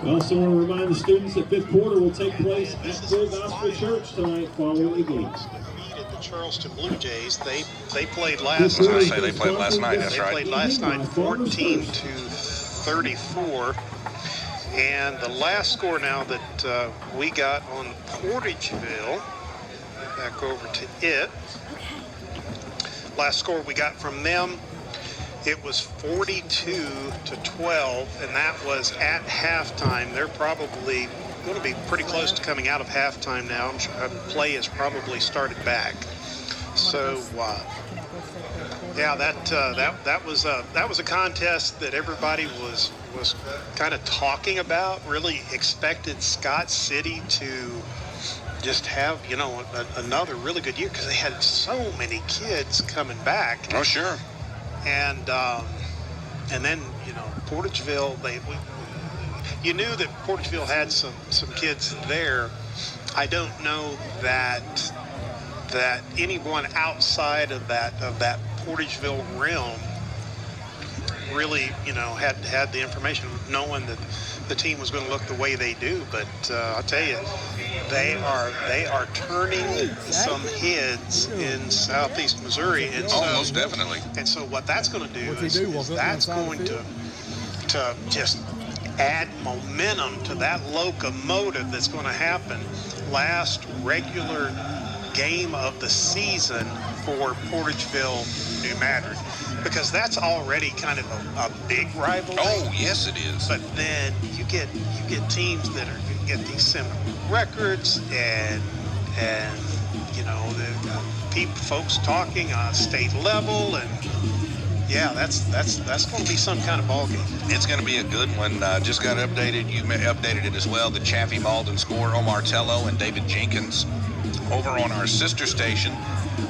I also want to remind the students that fifth quarter will take place at Full Gospel Church tonight following the game. Defeated the Charleston Blue Jays. They played last I was night. going to say they played last night. That's They right. played last night 14-34. And the last score now that we got on Portageville, back over to it. Last score we got from them, it was 42-12, and that was at halftime. They're probably going to be pretty close to coming out of halftime now. I'm sure play has probably started back. So, yeah, that was a contest that everybody was kind of talking about. Really expected Scott City to just have, you know, another really good year because they had so many kids coming back. Oh, sure. And then, you know, Portageville, you knew that Portageville had some kids there. I don't know that anyone outside of that Portageville realm really, you know, had the information, knowing that the team was going to look the way they do. But I'll tell you, they are turning some heads in southeast Missouri, and so most definitely. And so what that's going to do is that's going to just add momentum to that locomotive that's going to happen last regular game of the season for Portageville, New Madrid, because that's already kind of a big rivalry. Oh, yes, it is. But then you get teams that are going to get these similar records, and you know, the folks talking state level, and yeah, that's going to be some kind of ball game. It's going to be a good one. Just got updated. You updated it as well. The Chaffee Malden score, Omar Tello and David Jenkins, over on our sister station,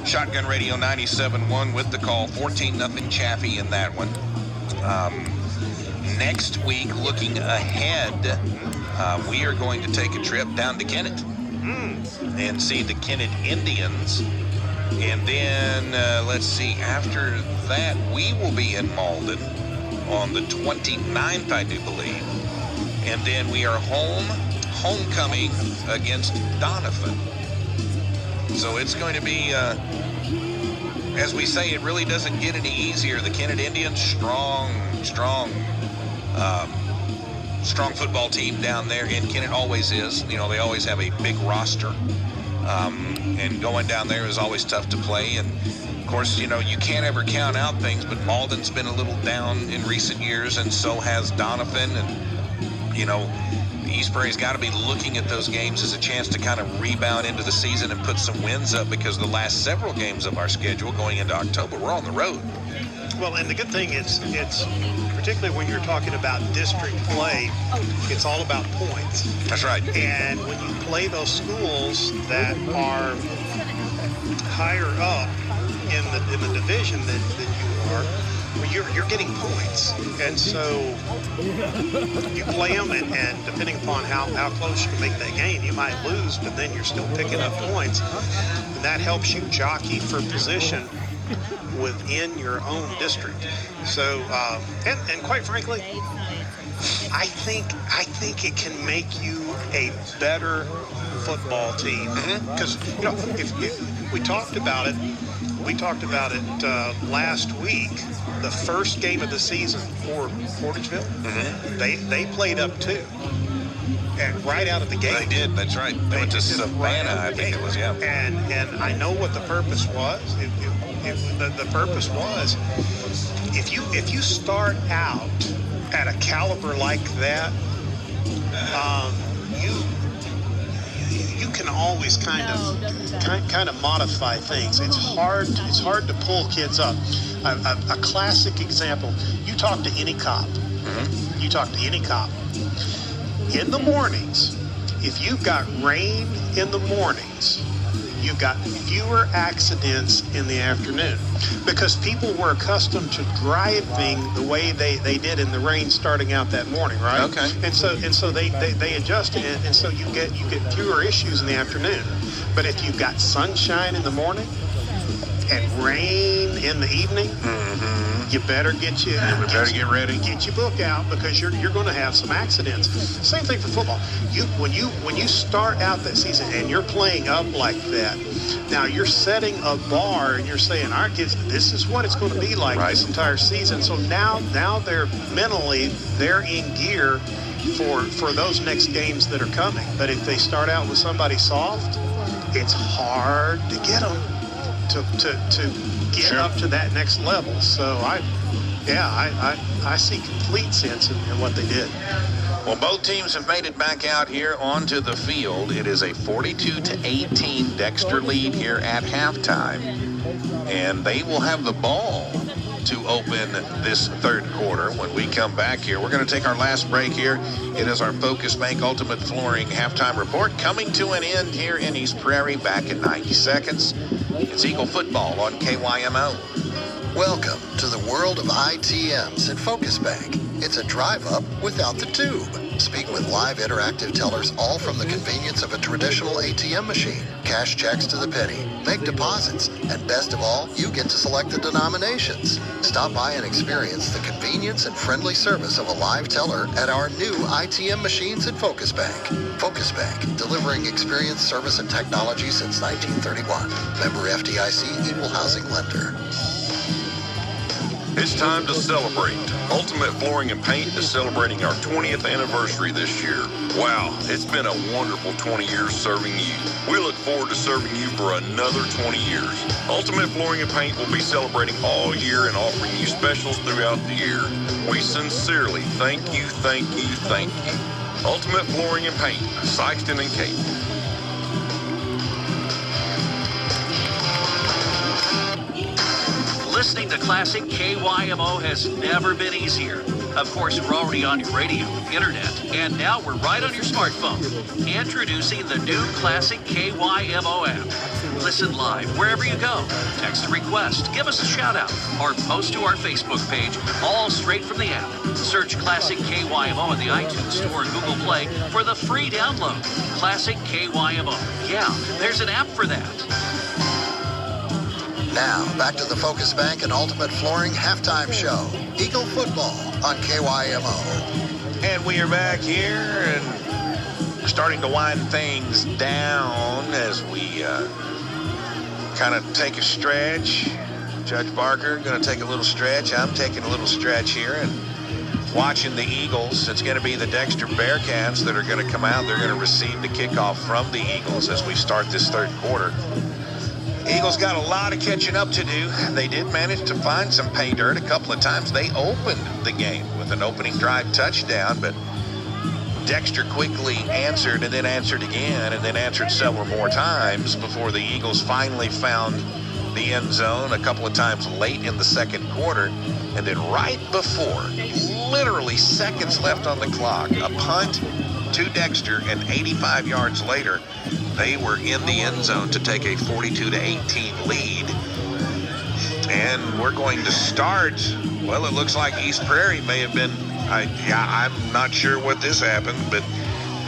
Shotgun Radio 97.1 with the call, 14-0 Chaffee in that one. Next week, looking ahead, we are going to take a trip down to Kennett and see the Kennett Indians. And then, let's see, after that, we will be in Malden on the 29th, I do believe. And then we are homecoming against Donovan. So it's going to be, as we say, it really doesn't get any easier. The Kennett Indians, strong football team down there, and Kennett always is. You know, they always have a big roster. And going down there is always tough to play. And, of course, you know, you can't ever count out things, but Malden's been a little down in recent years, and so has Donovan. And, you know, East Prairie's got to be looking at those games as a chance to kind of rebound into the season and put some wins up, because the last several games of our schedule going into October, we're on the road. Well, and the good thing is, it's particularly when you're talking about district play, it's all about points. That's right. And when you play those schools that are higher up in the division than you are, you're getting points. And so you play them, and depending upon how close you can make that game, you might lose, but then you're still picking up points. And that helps you jockey for position within your own district. So, and quite frankly, I think it can make you a better football team. Because, you know, if we talked about it last week, the first game of the season for Portageville, they played up 2. And right out of the gate. They did, that's right. They went to Savannah, I think it was, yeah. And I know what the purpose was. The purpose was, if you start out at a caliber like that, you can always kind of modify things. It's hard to pull kids up. A classic example: you talk to any cop. You talk to any cop in the mornings. if you've got rain in the mornings, you've got fewer accidents in the afternoon, because people were accustomed to driving the way they did in the rain starting out that morning, right? Okay. And so they adjusted it, and so you get fewer issues in the afternoon. But if you've got sunshine in the morning and rain in the evening, you better get ready. Get your book out, because you're going to have some accidents. Same thing for football. When you start out that season and you're playing up like that, now you're setting a bar and you're saying, our kids, this is what it's going to be like this entire season. So now they're in gear for those next games that are coming. But if they start out with somebody soft, it's hard to get them to get up to that next level. So I see complete sense in what they did. Well, both teams have made it back out here onto the field. It is a 42-18 Dexter lead here at halftime, and they will have the ball to open this third quarter. When we come back here, we're going to take our last break here. It is our Focus Bank Ultimate Flooring halftime report coming to an end here in East Prairie. Back in 90 seconds. It's Eagle football on KYMO. Welcome to the world of ITMs at Focus Bank. It's a drive-up without the tube. Speak with live interactive tellers, all from the convenience of a traditional ATM machine. Cash checks to the penny, make deposits, and best of all, you get to select the denominations. Stop by and experience the convenience and friendly service of a live teller at our new ITM machines at Focus Bank. Focus Bank, delivering experience, service, and technology since 1931. Member FDIC, Equal Housing Lender. It's time to celebrate. Ultimate Flooring and Paint is celebrating our 20th anniversary this year. Wow, it's been a wonderful 20 years serving you. We look forward to serving you for another 20 years. Ultimate Flooring and Paint will be celebrating all year and offering you specials throughout the year. We sincerely thank you, thank you, thank you. Ultimate Flooring and Paint, Sykeston and Cape. Listening to Classic KYMO has never been easier. Of course, we're already on your radio, internet, and now we're right on your smartphone. Introducing the new Classic KYMO app. Listen live wherever you go. Text a request, give us a shout out, or post to our Facebook page, all straight from the app. Search Classic KYMO in the iTunes Store or Google Play for the free download. Classic KYMO. Yeah, there's an app for that. Now, back to the Focus Bank and Ultimate Flooring halftime show. Eagle football on KYMO. And we are back here and starting to wind things down as we kind of take a stretch. Judge Barker going to take a little stretch. I'm taking a little stretch here and watching the Eagles. It's going to be the Dexter Bearcats that are going to come out. They're going to receive the kickoff from the Eagles as we start this third quarter. Eagles got a lot of catching up to do. They did manage to find some pay dirt a couple of times. They opened the game with an opening drive touchdown, but Dexter quickly answered and then answered again and then answered several more times before the Eagles finally found the end zone a couple of times late in the second quarter. And then right before, literally seconds left on the clock, a punt to Dexter, and 85 yards later, they were in the end zone to take a 42-18 lead. And we're going to start, well, it looks like East Prairie may have been, I'm not sure what this happened, but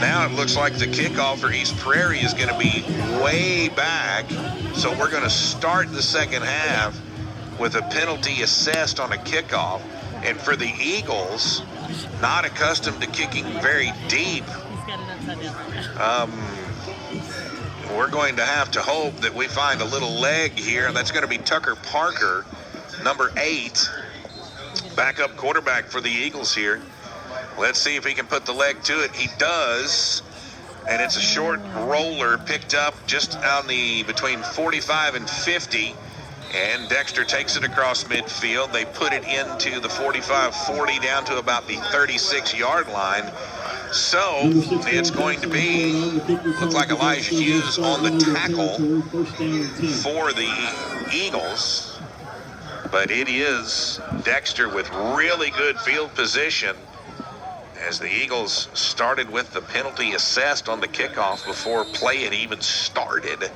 now it looks like the kickoff for East Prairie is going to be way back. So we're going to start the second half with a penalty assessed on a kickoff. And for the Eagles, not accustomed to kicking very deep, we're going to have to hope that we find a little leg here. And that's going to be Tucker Parker, number 8, backup quarterback for the Eagles here. Let's see if he can put the leg to it. He does. And it's a short roller picked up just on the between 45 and 50. And Dexter takes it across midfield. They put it into the 45-40 down to about the 36-yard line. So it's going to be, looks like Elijah Hughes on the tackle for the Eagles. But it is Dexter with really good field position as the Eagles started with the penalty assessed on the kickoff before play had even started.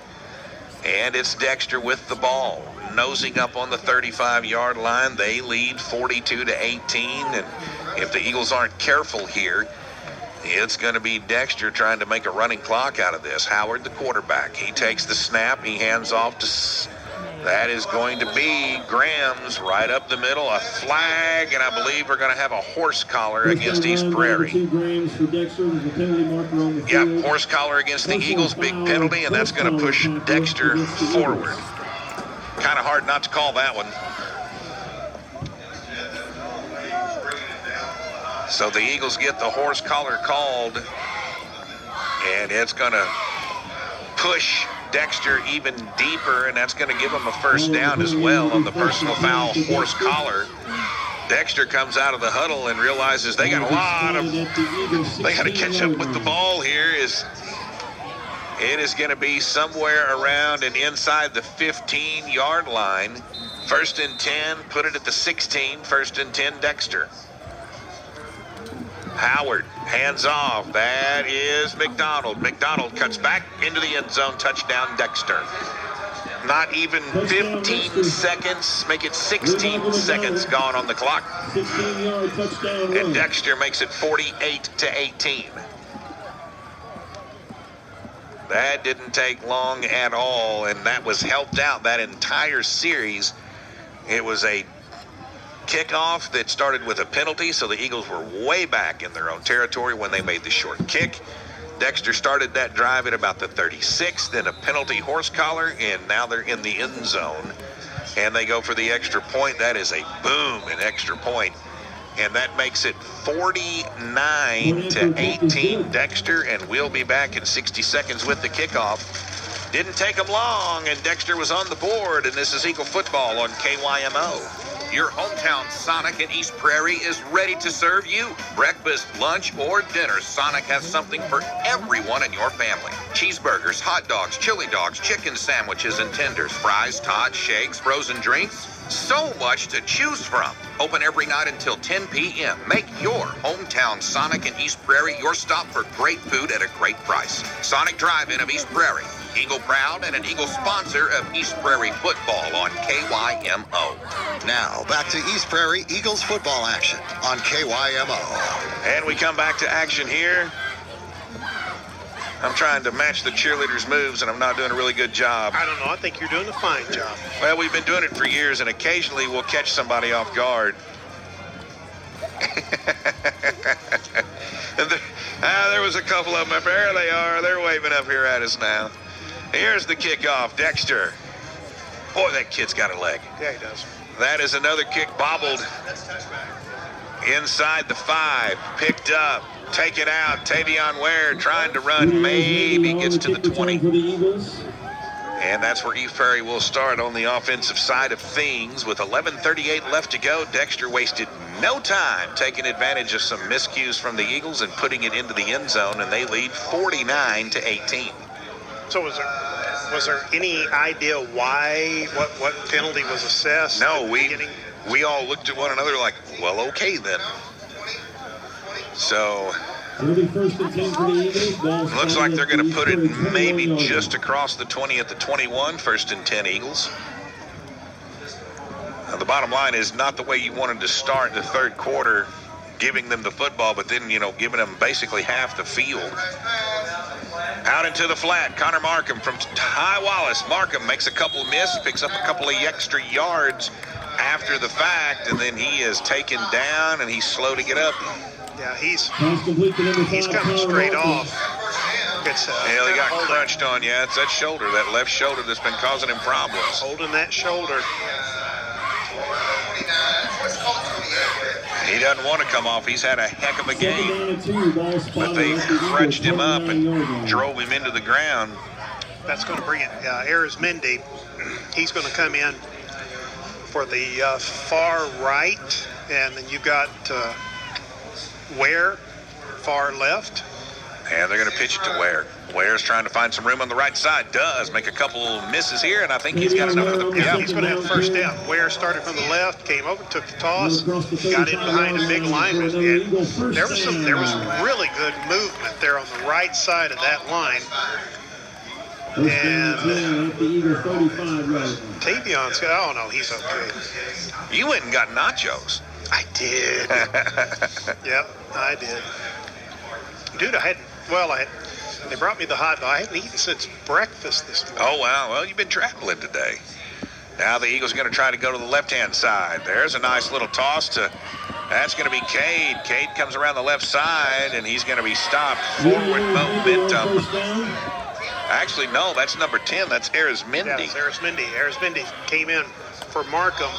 And it's Dexter with the ball, nosing up on the 35-yard line. They lead 42-18, and if the Eagles aren't careful here, it's going to be Dexter trying to make a running clock out of this. Howard, the quarterback, he takes the snap, he hands off to... That is going to be Graham's right up the middle, a flag, and I believe we're going to have a horse collar against East Prairie. Yep, horse collar against the Eagles, big penalty, and that's going to push Dexter forward. Kind of hard not to call that one. So the Eagles get the horse collar called, and it's going to push Dexter even deeper, and that's going to give him a first down as well on the personal foul horse collar. Dexter comes out of the huddle and realizes they got they got to catch up with the ball here. It is going to be somewhere around and inside the 15-yard line. 1st and 10, put it at the 16, 1st and 10, Dexter. Howard, hands off. That is McDonald. McDonald cuts back into the end zone. Touchdown, Dexter. Not even 15 seconds. Make it 16 seconds gone on the clock. 16-yard touchdown run. And Dexter makes it 48-18. That didn't take long at all, and that was helped out that entire series. It was a kickoff that started with a penalty, so the Eagles were way back in their own territory when they made the short kick. Dexter started that drive at about the 36, then a penalty horse collar, and now they're in the end zone. And they go for the extra point. That is a boom, an extra point. And that makes it 49-18 Dexter, and we'll be back in 60 seconds with the kickoff. Didn't take them long, and Dexter was on the board, and this is Eagle football on KYMO. Your hometown Sonic in East Prairie is ready to serve you. Breakfast, lunch, or dinner, Sonic has something for everyone in your family. Cheeseburgers, hot dogs, chili dogs, chicken sandwiches and tenders, fries, tots, shakes, frozen drinks. So much to choose from. Open every night until 10 p.m. Make your hometown Sonic in East Prairie your stop for great food at a great price. Sonic Drive-In of East Prairie. Eagle proud and an Eagle sponsor of East Prairie football on KYMO. Now, back to East Prairie Eagles football action on KYMO. And we come back to action here. I'm trying to match the cheerleaders' moves, and I'm not doing a really good job. I don't know. I think you're doing a fine job. Well, we've been doing it for years, and occasionally we'll catch somebody off guard. There was a couple of them up there. They are. They're waving up here at us now. Here's the kickoff. Dexter. Boy, that kid's got a leg. Yeah, he does. That is another kick bobbled inside the 5. Picked up. Taken out. Tavion Ware trying to run. Maybe gets to the 20. And that's where East Prairie will start on the offensive side of things. With 11:38 left to go, Dexter wasted no time taking advantage of some miscues from the Eagles and putting it into the end zone, and they lead 49-18. So was there any idea why, what penalty was assessed? No, we all looked at one another like, well, okay then. So First and 10 for the Eagles. looks like they're going to put it maybe just across the 20 at the 21. 1st and 10 Eagles. Now, the bottom line is not the way you wanted to start the third quarter, giving them the football, but then, giving them basically half the field. Out into the flat, Connor Markham from Ty Wallace. Markham makes a couple miss, picks up a couple of extra yards after the fact, and then he is taken down, and he's slow to get up. Yeah, he's coming straight off. They got crunched on. Yeah, it's that shoulder, that left shoulder that's been causing him problems. Holding that shoulder. He doesn't want to come off. He's had a heck of a game. But they crunched him up and drove him into the ground. That's going to bring it. Arizmendi, he's going to come in for the far right. And then you've got Ware, far left. And they're going to pitch it to Ware. Ware's trying to find some room on the right side. Does make a couple misses here, and I think he's got enough for the Yeah, he's going to have first down. Ware started from the left, came over, took the toss, got in behind a big lineman. And there was some really good movement there on the right side of that line. And Tavion's got, oh no, he's okay. You went and got nachos. I did. Yep, I did. Dude, they brought me the hot dog. I hadn't eaten since breakfast this morning. Oh, wow. Well, you've been traveling today. Now the Eagles going to try to go to the left-hand side. There's a nice little toss to, that's going to be Cade. Cade comes around the left side, and he's going to be stopped. Forward momentum. Actually, no, that's number 10. That's Arizmendi. Yeah, it's Arizmendi. Arizmendi came in for Markham,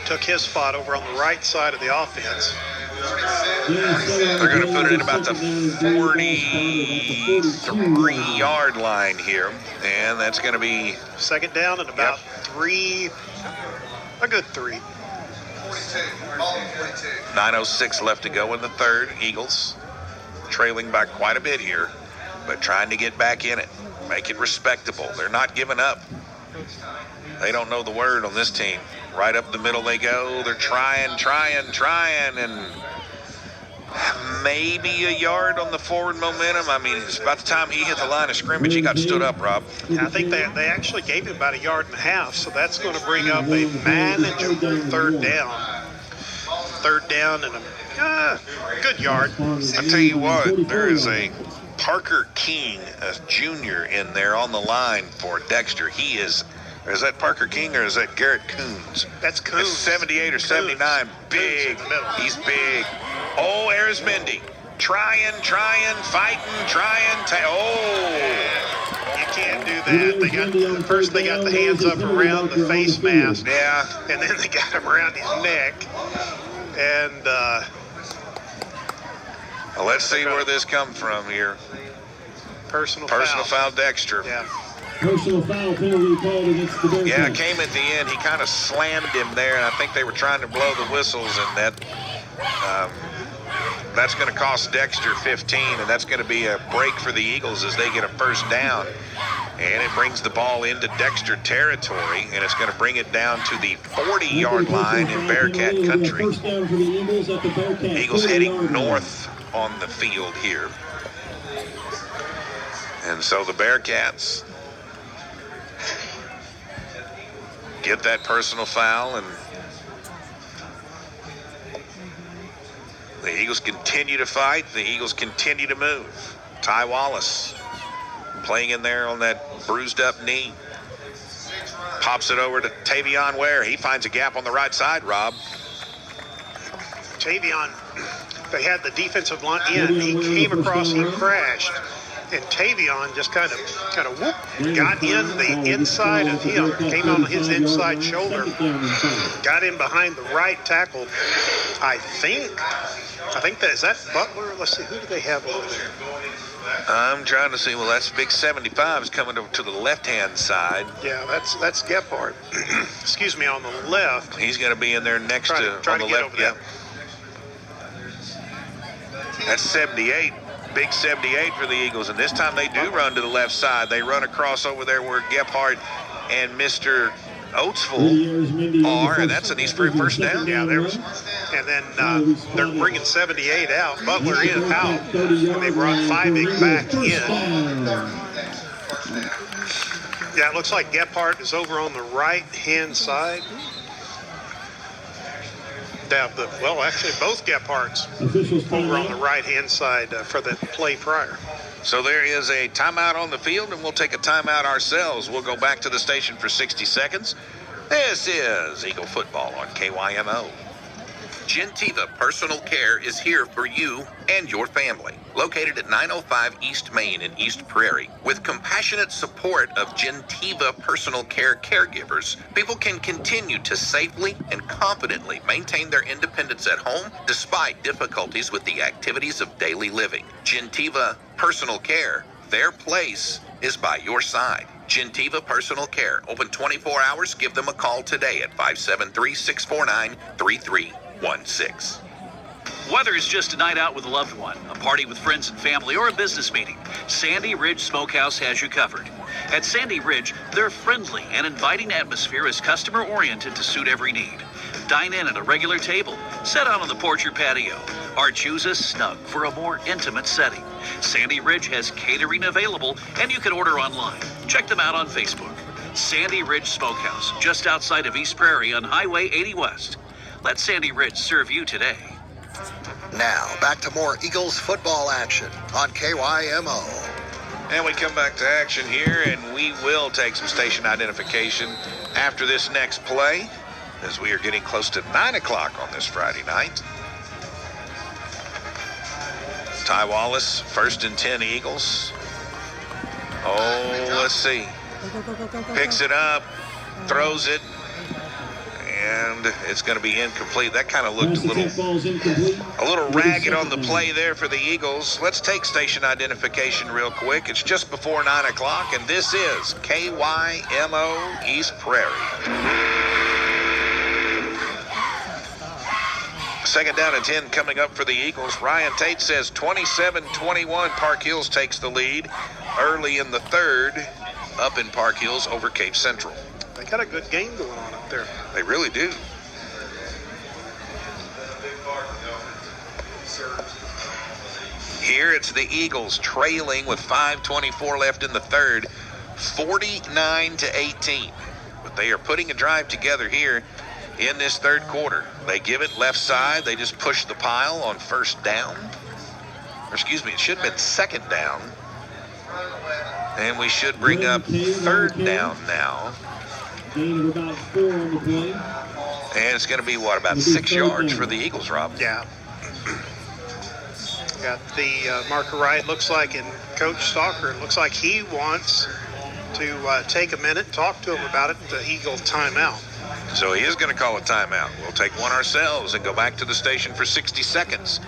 took his spot over on the right side of the offense. They're going to put it in about the 43-yard line here, and that's going to be second down and about a good three. 9:06 left to go in the third. Eagles trailing by quite a bit here, but trying to get back in it, make it respectable. They're not giving up. They don't know the word on this team. Right up the middle they go. They're trying, and maybe a yard on the forward momentum. I mean, it's about the time he hit the line of scrimmage, he got stood up, Rob. Yeah, I think they actually gave him about a yard and a half, so that's going to bring up a manageable third down. Third down and a good yard. I tell you what, there is a Parker King, a junior, in there on the line for Dexter. He is that Parker King or is that Garrett Coons? That's Coons. It's 78 or 79. Big. He's big. Oh, Arizmendi. Trying, fighting, You can't do that. They got the hands up around the face mask. Yeah. And then they got him around his neck. And well, let's see where this comes from here. Personal foul Dexter. Yeah. Personal foul penalty called against the Bearcats. Yeah, it came at the end. He kind of slammed him there, and I think they were trying to blow the whistles, and that's going to cost Dexter 15, and that's going to be a break for the Eagles as they get a first down. And it brings the ball into Dexter territory, and it's going to bring it down to the 40-yard line in Bearcat country. First down for the Eagles at the Bearcat. Eagles heading north on the field here. And so the Bearcats get that personal foul, and the Eagles continue to fight. The Eagles continue to move. Ty Wallace playing in there on that bruised up knee. Pops it over to Tavion Ware. He finds a gap on the right side, Rob. Tavion, they had the defensive line in. He came across, he crashed. And Tavion just kind of whoop, got in the inside of him, came on his inside shoulder, got in behind the right tackle. I think is that Butler? Let's see, who do they have over there? I'm trying to see. Well, that's big 75 is coming to the left-hand side. Yeah, that's Gephardt. Excuse me, on the left. He's going to be in there next try on to the get left. over there. That's 78. Big 78 for the Eagles, and this time they do run to the left side. They run across over there where Gephardt and Mr. Oatsville are, and that's an East Prairie first down. Yeah, and then they're bringing 78 out. Butler out, and they brought Fivig back in. Yeah, it looks like Gephardt is over on the right-hand side. Actually, both Gephardts over on the right-hand side for the play prior. So there is a timeout on the field, and we'll take a timeout ourselves. We'll go back to the station for 60 seconds. This is Eagle Football on KYMO. Gentiva Personal Care is here for you and your family. Located at 905 East Main in East Prairie. With compassionate support of Gentiva Personal Care caregivers, people can continue to safely and confidently maintain their independence at home despite difficulties with the activities of daily living. Gentiva Personal Care, their place is by your side. Gentiva Personal Care, open 24 hours. Give them a call today at 573-649-3316. Whether it's just a night out with a loved one, a party with friends and family, or a business meeting, Sandy Ridge Smokehouse has you covered. At Sandy Ridge, their friendly and inviting atmosphere is customer-oriented to suit every need. Dine in at a regular table, sit out on the porch or patio, or choose a snug for a more intimate setting. Sandy Ridge has catering available, and you can order online. Check them out on Facebook. Sandy Ridge Smokehouse, just outside of East Prairie on Highway 80 West. Let Sandy Ridge serve you today. Now, back to more Eagles football action on KYMO. And we come back to action here, and we will take some station identification after this next play, as we are getting close to 9 o'clock on this Friday night. Ty Wallace, 1st and 10 Eagles. Oh, let's see. Picks it up, throws it, and it's going to be incomplete. That kind of looked a little ragged on the play there for the Eagles. Let's take station identification real quick. It's just before 9 o'clock, and this is KYMO East Prairie. 2nd down and 10 coming up for the Eagles. Ryan Tate says 27-21. Park Hills takes the lead early in the 3rd up in Park Hills over Cape Central. They got a good game going on up there. They really do. Here it's the Eagles trailing with 5:24 left in the 3rd, 49-18. But they are putting a drive together here in this 3rd quarter. They give it left side. They just push the pile on 1st down. Or excuse me, it should have been 2nd down. And we should bring up 3rd down now. Gain of about 4 on the play. And it's going to be, what, about 6 yards for the Eagles, Rob? Yeah. Got the marker right. Looks like, in Coach Stalker, it looks like he wants to take a minute, talk to him about it, the Eagle timeout. So he is going to call a timeout. We'll take one ourselves and go back to the station for 60 seconds.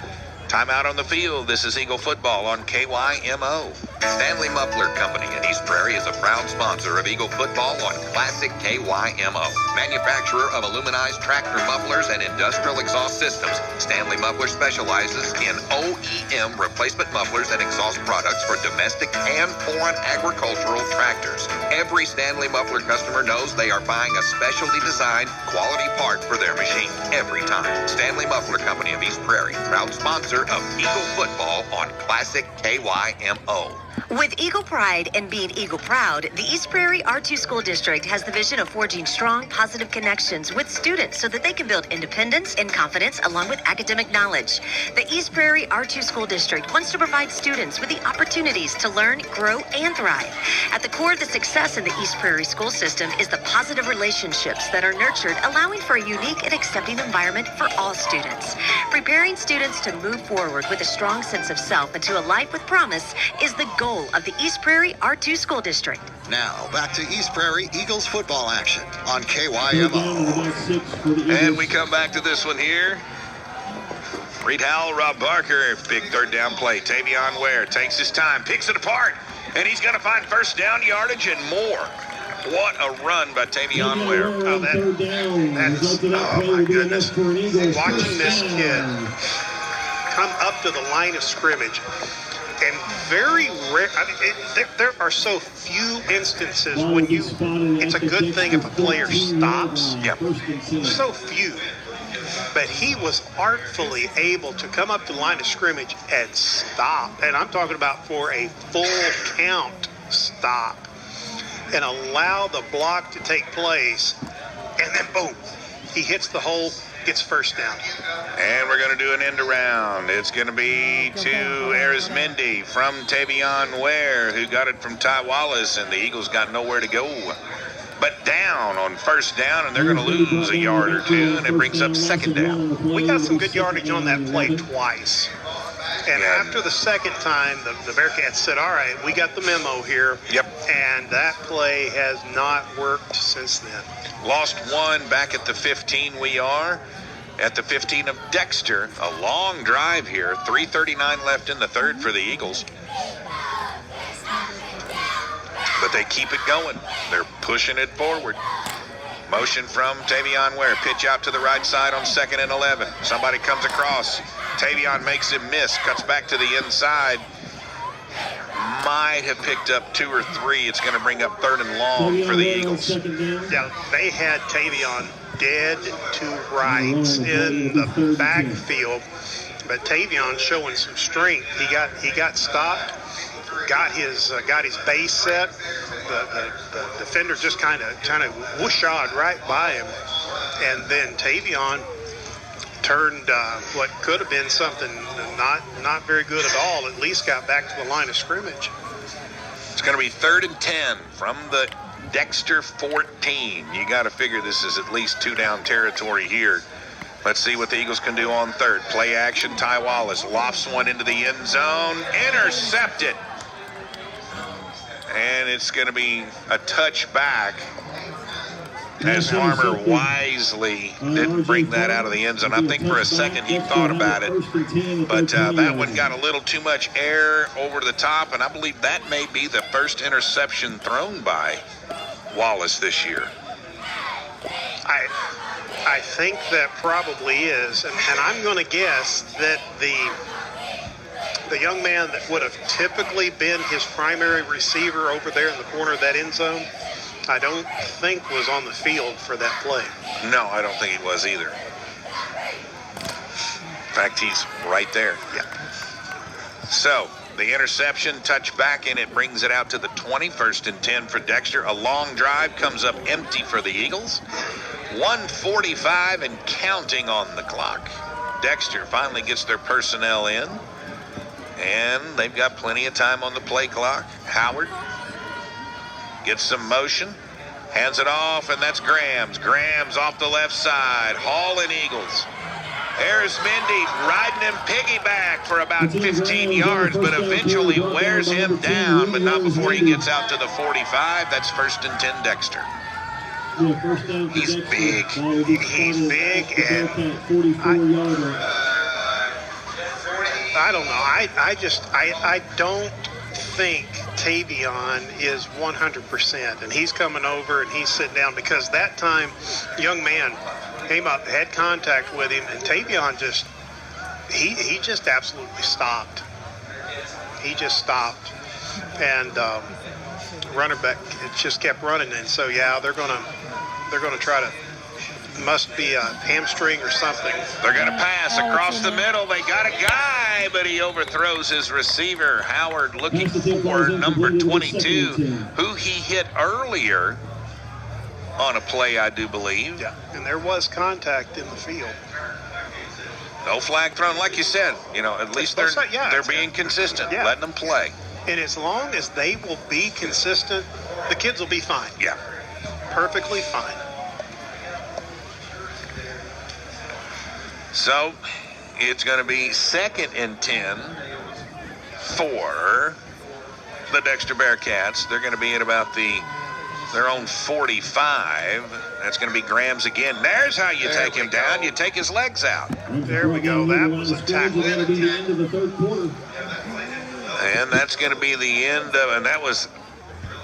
Timeout on the field. This is Eagle football on KYMO. Stanley Muffler Company in East Prairie is a proud sponsor of Eagle football on Classic KYMO. Manufacturer of aluminized tractor mufflers and industrial exhaust systems, Stanley Muffler specializes in OEM replacement mufflers and exhaust products for domestic and foreign agricultural tractors. Every Stanley Muffler customer knows they are buying a specially designed quality part for their machine every time. Stanley Muffler Company of East Prairie, proud sponsor of Eagle football on Classic KYMO. With Eagle Pride and being Eagle Proud, the East Prairie R2 School District has the vision of forging strong, positive connections with students so that they can build independence and confidence along with academic knowledge. The East Prairie R2 School District wants to provide students with the opportunities to learn, grow, and thrive. At the core of the success in the East Prairie school system is the positive relationships that are nurtured, allowing for a unique and accepting environment for all students. Preparing students to move forward with a strong sense of self into a life with promise is the goal of the East Prairie R2 School District. Now, back to East Prairie Eagles football action on KYMO. And we come back to this one here. Reed Howell, Rob Barker, big 3rd down play. Tavion Ware takes his time, picks it apart, and he's going to find 1st down yardage and more. What a run by Tavion Ware. Oh, my goodness. Watching this kid come up to the line of scrimmage, and very rare, there are so few instances when it's a good thing if a player stops. Yep. So few. But he was artfully able to come up to the line of scrimmage and stop. And I'm talking about for a full count stop. And allow the block to take place. And then boom, he hits the hole, gets 1st down. And we're going to do an end around. It's going to be to Arizmendi from Tavion Ware, who got it from Ty Wallace, and the Eagles got nowhere to go. But down on 1st down, and they're going to lose a yard or two, and it brings up 2nd down. We got some good yardage on that play twice. And after the 2nd time, the Bearcats said, all right, we got the memo here. Yep. And that play has not worked since then. Lost 1 back at the 15 we are. At the 15 of Dexter, a long drive here. 3:39 left in the 3rd for the Eagles. But they keep it going. They're pushing it forward. Motion from Tavion Ware. Pitch out to the right side on 2nd and 11. Somebody comes across. Tavion makes him miss, cuts back to the inside. Might have picked up 2 or 3. It's going to bring up 3rd and long for the Eagles. Yeah, they had Tavion dead to rights in the backfield, but Tavion showing some strength. He got stopped, got his base set. The defender just kind of whooshawed right by him, and then Tavion turned what could have been something not very good at all. At least got back to the line of scrimmage. It's going to be 3rd and 10 from the Dexter 14. You got to figure this is at least 2 down territory here. Let's see what the Eagles can do on 3rd. Play action. Ty Wallace lofts one into the end zone. Intercepted. And it's going to be a touchback, as Farmer wisely didn't bring that out of the end zone. I think for a second he thought about it, but that one got a little too much air over the top, and I believe that may be the first interception thrown by Wallace this year. I think that probably is, and I'm going to guess that the young man that would have typically been his primary receiver over there in the corner of that end zone, I don't think was on the field for that play. No, I don't think he was either. In fact, he's right there. Yeah. So, the interception, touchback, and it brings it out to the 20, 1st and 10 for Dexter. A long drive comes up empty for the Eagles. 1:45 and counting on the clock. Dexter finally gets their personnel in, and they've got plenty of time on the play clock. Howard gets some motion, hands it off, and that's Grams. Grams off the left side, hauling Eagles. There's Mindy riding him piggyback for about 15 yards, but eventually wears him down, but not before he gets out to the 45. That's 1st and 10 Dexter. He's big. He's big, and I don't know. I don't think Tavion is 100%, and he's coming over and he's sitting down, because that time young man came up, had contact with him, and Tavion just he just absolutely stopped. He just stopped, and running back, it just kept running, and so yeah, they're gonna try to. Must be a hamstring or something. They're going to pass across the middle. They got a guy, but he overthrows his receiver. Howard looking for number 22, who he hit earlier on a play, I do believe. Yeah, and there was contact in the field. No flag thrown, like you said. You know, at least they're being consistent, letting them play. And as long as they will be consistent, the kids will be fine. Yeah. Perfectly fine. So, it's going to be 2nd and 10 for the Dexter Bearcats. They're going to be at about their own 45. That's going to be Grams again. There's how you take him down. You take his legs out. There we go. That was a tackle. And that's going to be the end of, and that was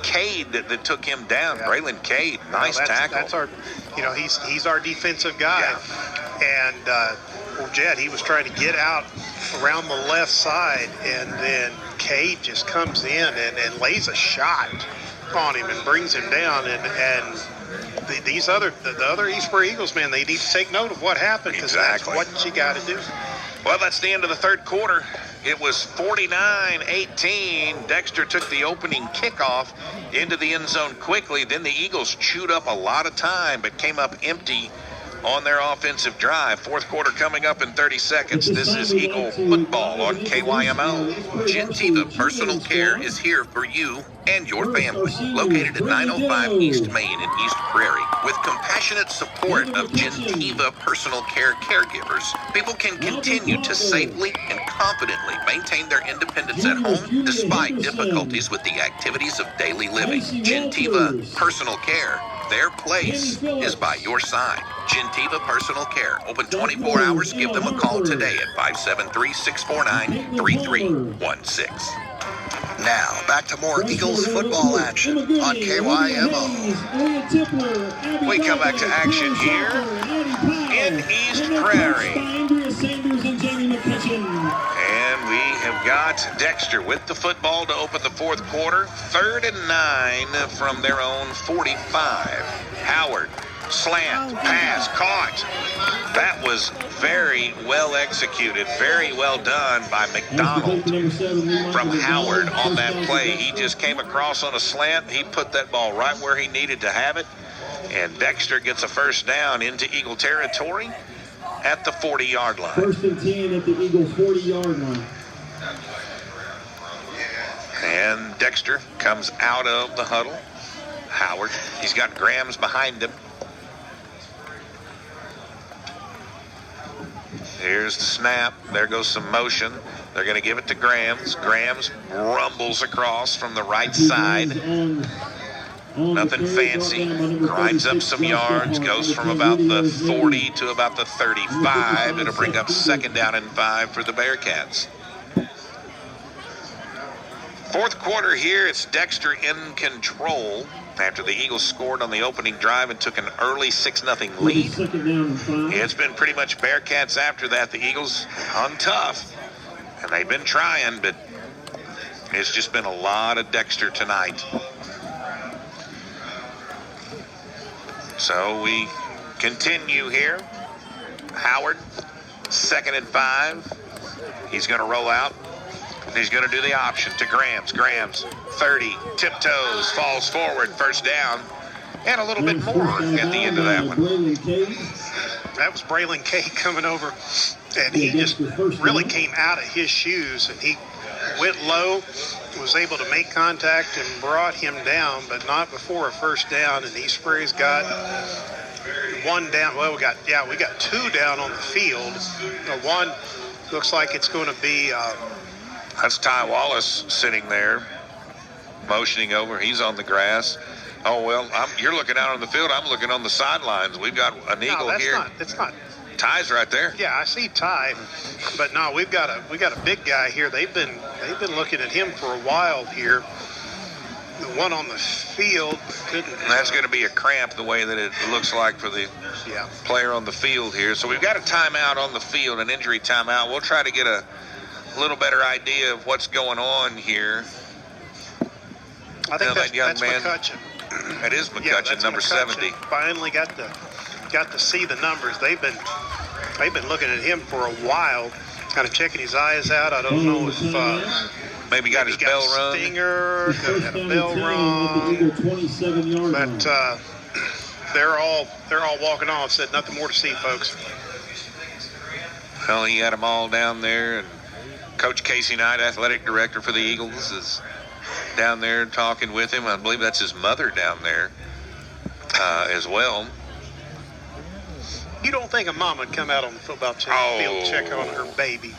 Cade that took him down. Yeah. Braylon Cade, nice tackle. That's our, he's our defensive guy. Yeah. And Jed, he was trying to get out around the left side, and then Cade just comes in and lays a shot on him and brings him down. And the other East Prairie Eagles, man, they need to take note of what happened, because that's what you got to do. Well, that's the end of the 3rd quarter. It was 49-18. Dexter took the opening kickoff into the end zone quickly. Then the Eagles chewed up a lot of time, but came up empty on their offensive drive. 4th quarter coming up in 30 seconds. This is Eagle football on KYMO. Gentiva Personal Care is here for you and your family. Located at 905 East Main in East Prairie. With compassionate support of Gentiva Personal Care caregivers, people can continue to safely and confidently maintain their independence at home despite difficulties with the activities of daily living. Gentiva Personal Care. Their place is by your side. Gentiva Personal Care. Open 24 hours. Give them a call today at 573-649-3316. Now, back to more Eagles football action on KYMO. We come back to action here in East Prairie. got Dexter with the football to open the fourth quarter. 3rd and 9 from their own 45. Howard, slant, pass, caught. That was very well executed, very well done by McDonald from Howard on that play. He just came across on a slant. He put that ball right where he needed to have it. And Dexter gets a first down into Eagle territory at the 40-yard line. 1st and 10 at the Eagle 40-yard line. And Dexter comes out of the huddle. Howard, he's got Grams behind him. Here's the snap. There goes some motion. They're going to give it to Grams. Grams rumbles across from the right side. Nothing fancy. Grinds up some yards. Goes from about the 40 to about the 35. It'll bring up 2nd down and 5 for the Bearcats. Fourth quarter here, it's Dexter in control after the Eagles scored on the opening drive and took an early 6-0 lead. It's been pretty much Bearcats after that. The Eagles hung tough, and they've been trying, but it's just been a lot of Dexter tonight. So we continue here. Howard, 2nd and 5. He's going to roll out. He's going to do the option to Grams. Grams, 30, tiptoes, falls forward, first down, and a little bit more at the end of that one. That was Braylon Kay coming over, and he just really came out of his shoes, and he went low, was able to make contact and brought him down, but not before a first down. And East Prairie's got one down. Well, we got 2 down on the field. One looks like it's going to be. That's Ty Wallace sitting there, motioning over. He's on the grass. Oh, well, you're looking out on the field. I'm looking on the sidelines. We've got an Eagle here. It's not. Ty's right there. Yeah, I see Ty, but no, we got a big guy here. They've been looking at him for a while here. The one on the field couldn't. That's going to be a cramp the way that it looks like for the player on the field here. So we've got a timeout on the field, an injury timeout. We'll try to get a little better idea of what's going on here. I think that's man. McCutcheon. It is McCutcheon, number McCutcheon. 70. Finally got to see the numbers. They've been looking at him for a while, kind of checking his eyes out. I don't know if maybe got his bell rung. Stinger, got a bell rung. But they're all walking off. Said nothing more to see, folks. Well, he had them all down there, and Coach Casey Knight, athletic director for the Eagles, is down there talking with him. I believe that's his mother down there as well. You don't think a mom would come out on the football field to check on her baby?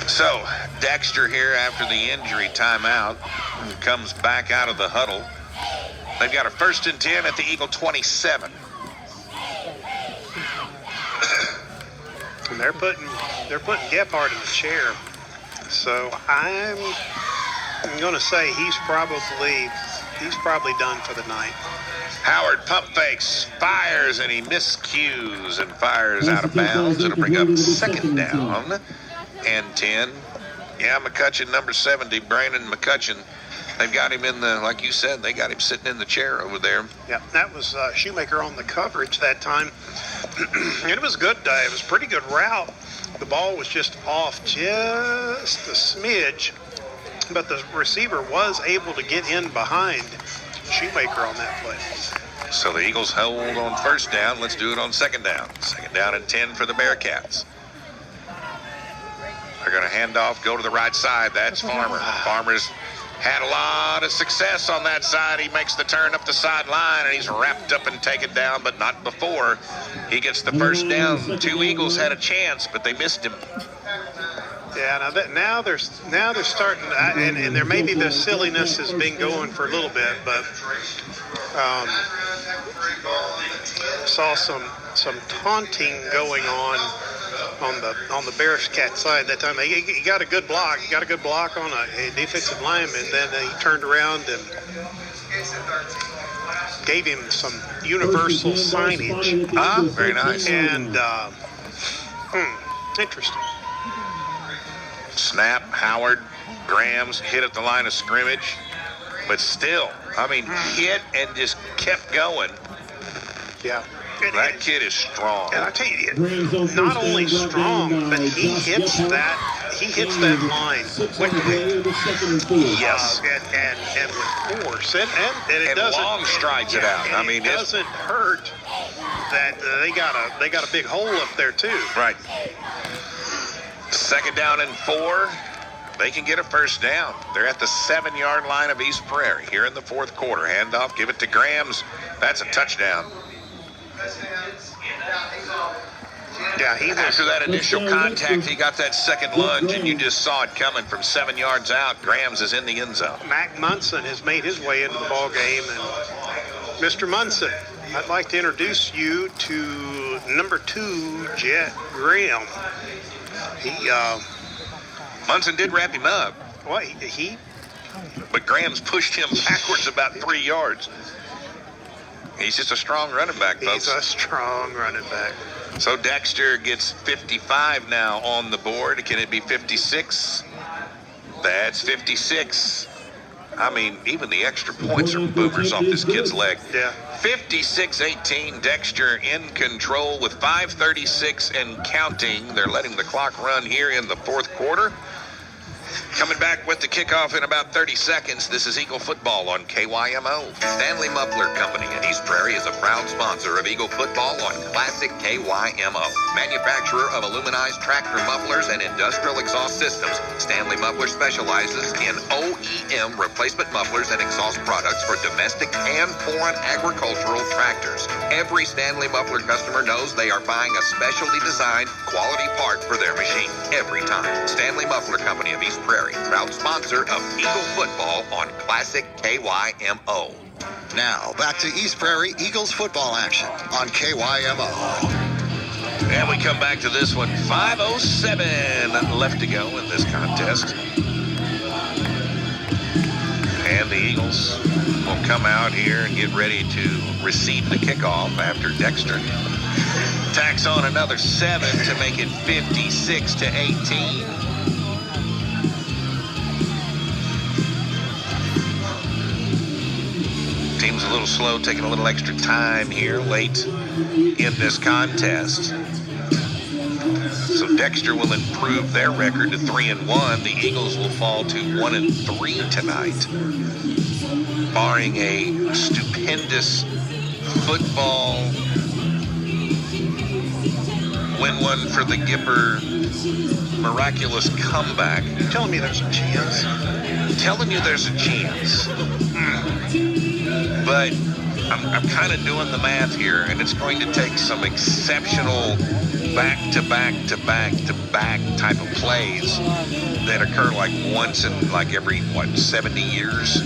So, Dexter here after the injury timeout comes back out of the huddle. They've got a 1st and 10 at the Eagle 27. And they're putting Gephardt in the chair. So I'm going to say he's probably done for the night. Howard pump fakes, fires, and he miscues and fires out of bounds. It'll bring up 2nd down and 10. Yeah, McCutcheon, number 70, Brandon McCutcheon. They've got him in the, like you said, they got him sitting in the chair over there. Yeah, that was Shoemaker on the coverage that time. And it was good. It was a pretty good route. The ball was just off just a smidge, but the receiver was able to get in behind Shoemaker on that play. So the Eagles hold on 1st down. Let's do it on 2nd down. 2nd down and 10 for the Bearcats. They're going to hand off, go to the right side. That's Farmer. Farmer's had a lot of success on that side. He makes the turn up the sideline, and he's wrapped up and taken down, but not before he gets the first down. 2 Eagles had a chance, but they missed him. Yeah, now they're starting, and there maybe the silliness has been going for a little bit, but saw some taunting going on the Bearcat side that time. He got a good block. He got a good block on a defensive lineman. Then he turned around and gave him some universal signage. Very nice. And, interesting. Snap, Howard, Grams hit at the line of scrimmage. But still, I mean, hit and just kept going. Yeah. That kid is strong. And I tell you, not only strong, but he hits that line quickly. Yes. And with force. And it doesn't. Long strides it out. I mean, it doesn't hurt that they got a big hole up there too. Right. 2nd down and 4. They can get a first down. They're at the 7-yard line of East Prairie here in the 4th quarter. Handoff, give it to Grams. That's a touchdown. Yeah, after that initial contact, he got that second lunge, and you just saw it coming from 7 yards out. Grams is in the end zone. Mac Munson has made his way into the ball game, and Mr. Munson, I'd like to introduce you to number 2, Jet Graham. Munson did wrap him up. What, But Grams pushed him backwards about 3 yards. He's just a strong running back, folks. He's a strong running back. So Dexter gets 55 now on the board. Can it be 56? That's 56. I mean, even the extra points are boomers off this kid's leg. Yeah. 56-18, Dexter in control with 5:36 and counting. They're letting the clock run here in the 4th quarter. Coming back with the kickoff in about 30 seconds, this is Eagle Football on KYMO. Stanley Muffler Company in East Prairie is a proud sponsor of Eagle Football on Classic KYMO. Manufacturer of aluminized tractor mufflers and industrial exhaust systems, Stanley Muffler specializes in OEM replacement mufflers and exhaust products for domestic and foreign agricultural tractors. Every Stanley Muffler customer knows they are buying a specially designed quality part for their machine every time. Stanley Muffler Company of East Prairie, proud sponsor of Eagle Football on Classic KYMO. Now, back to East Prairie Eagles football action on KYMO. And we come back to this one. 5:07 left to go in this contest. And the Eagles will come out here and get ready to receive the kickoff after Dexter tacks on another 7 to make it 56-18. Team's a little slow, taking a little extra time here late in this contest. So Dexter will improve their record to 3-1. The Eagles will fall to 1-3 tonight, barring a stupendous football win one for the Gipper miraculous comeback. You're telling me there's a chance? Telling you there's a chance. But I'm kind of doing the math here, and it's going to take some exceptional back-to-back-to-back-to-back type of plays that occur like once in like every, 70 years?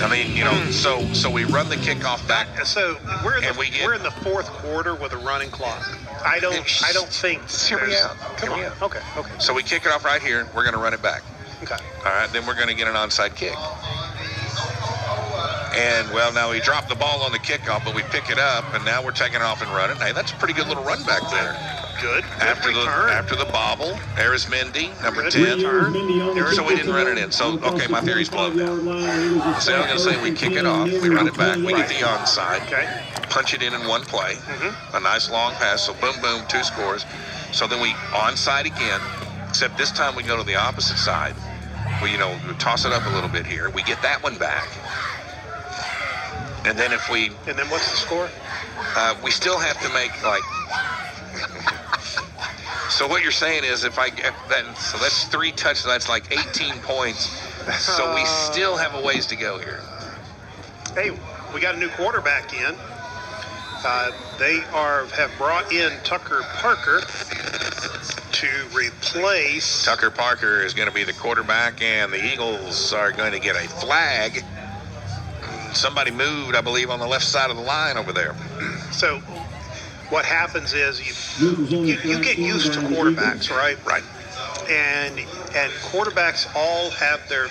I mean, so we run the kickoff back. So we're in the 4th quarter with a running clock. I don't think. Hear me out. Come on. Okay. So we kick it off right here. We're going to run it back. Okay. All right, then we're going to get an onside kick. And, now we dropped the ball on the kickoff, but we pick it up, and now we're taking it off and running. Hey, that's a pretty good little run back there. Good. After the bobble, Arismendi, number 10. So we didn't run it in. So, okay, my theory's blown down. So I'm going to say we kick it off, we run it back, we get the onside, punch it in one play, a nice long pass, so boom, boom, 2 scores. So then we onside again, except this time we go to the opposite side. We, we toss it up a little bit here. We get that one back. And then And then what's the score? We still have to make, So what you're saying is if I get that, so that's 3 touchdowns, that's like 18 points. So we still have a ways to go here. Hey, we got a new quarterback in. They have brought in Tucker Parker to replace. Tucker Parker is going to be the quarterback, and the Eagles are going to get a flag. Somebody moved, I believe, on the left side of the line over there. So what happens is you get used to quarterbacks, right? Right. and quarterbacks all have their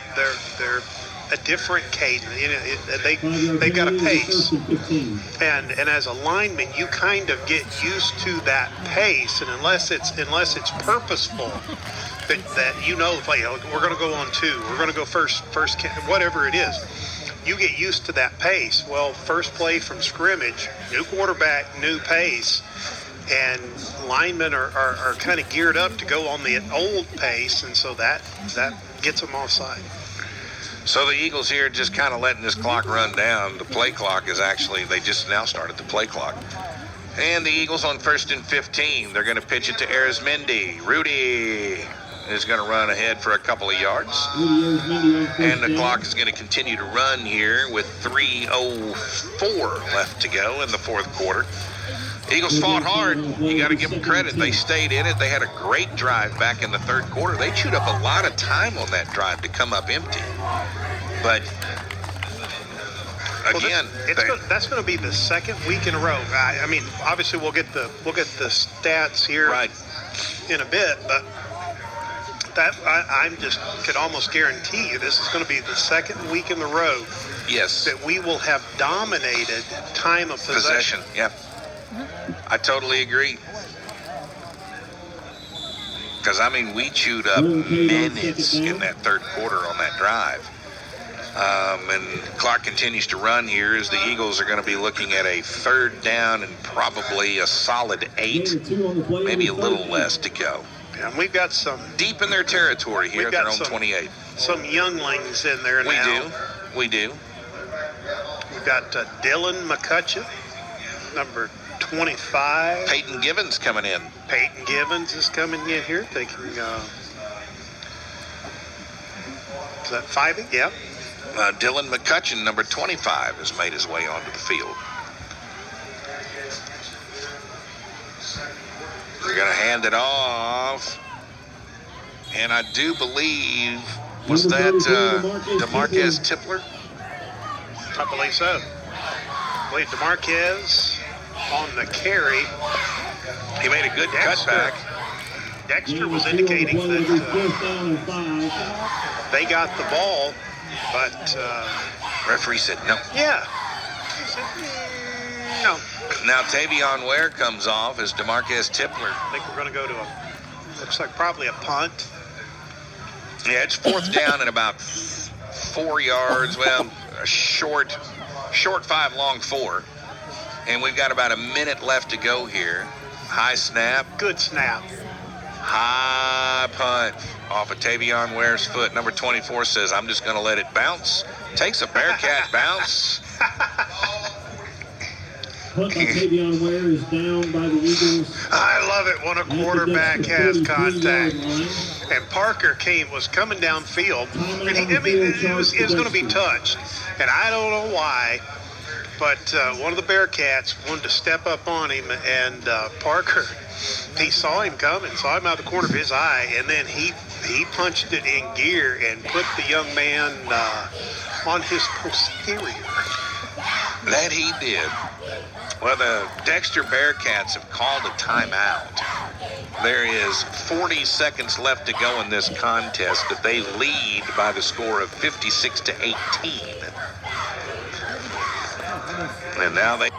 a different cadence. You know, they've got a pace, and as a lineman, you kind of get used to that pace, and unless it's purposeful, that you know, like, we're going to go on 2, we're going to go first, whatever it is, you get used to that pace. Well, first play from scrimmage, new quarterback, new pace, and linemen are kind of geared up to go on the old pace, and so that gets them offside. So the Eagles here just kind of letting this clock run down. The play clock is actually, they just now started the play clock. And the Eagles on 1st and 15. They're going to pitch it to Arizmendi. Rudy is going to run ahead for a couple of yards. And the clock is going to continue to run here with 3:04 left to go in the 4th quarter. Eagles fought hard. You got to give them credit. They stayed in it. They had a great drive back in the 3rd quarter. They chewed up a lot of time on that drive to come up empty. But again, that's going to be the 2nd week in a row. I mean, obviously we'll get the stats here in a bit, but I could almost guarantee you this is going to be the 2nd week in the row. Yes, that we will have dominated time of possession. Yeah. I totally agree. Because, I mean, we chewed up minutes in that 3rd quarter on that drive. And clock continues to run here as the Eagles are going to be looking at a 3rd down and probably a solid 8, maybe a little less to go. And we've got some deep in their territory here at their own 28. Some younglings in there now. We do. We've got Dylan McCutcheon, number 25. Peyton Givens coming in. Peyton Givens is coming in here, taking, is that 5? Yeah. Dylan McCutcheon, number 25, has made his way onto the field. They're going to hand it off. And I do believe, was that DeMarquez Tipler? I believe so. I believe DeMarquez on the carry. He made a good cutback. Dexter was indicating that they got the ball, but referee said no. Yeah. He said no. Now Tavion Ware comes off as DeMarquez Tipler. I think we're going to go to looks like probably a punt. Yeah, it's 4th down and about 4 yards. Well, a short 5, long 4. And we've got about a minute left to go here. High snap. Good snap. High punt off of Tavion Ware's foot. Number 24 says, I'm just going to let it bounce. Takes a Bearcat bounce. Punt by Tavion Ware is down by the Eagles. I love it when a quarterback has contact. And Parker was coming downfield. And it was going to be touched. And I don't know why, but one of the Bearcats wanted to step up on him, and Parker, he saw him coming, saw him out of the corner of his eye, and then he punched it in gear and put the young man on his posterior. That he did. Well, the Dexter Bearcats have called a timeout. There is 40 seconds left to go in this contest, but they lead by the score of 56-18. And now they...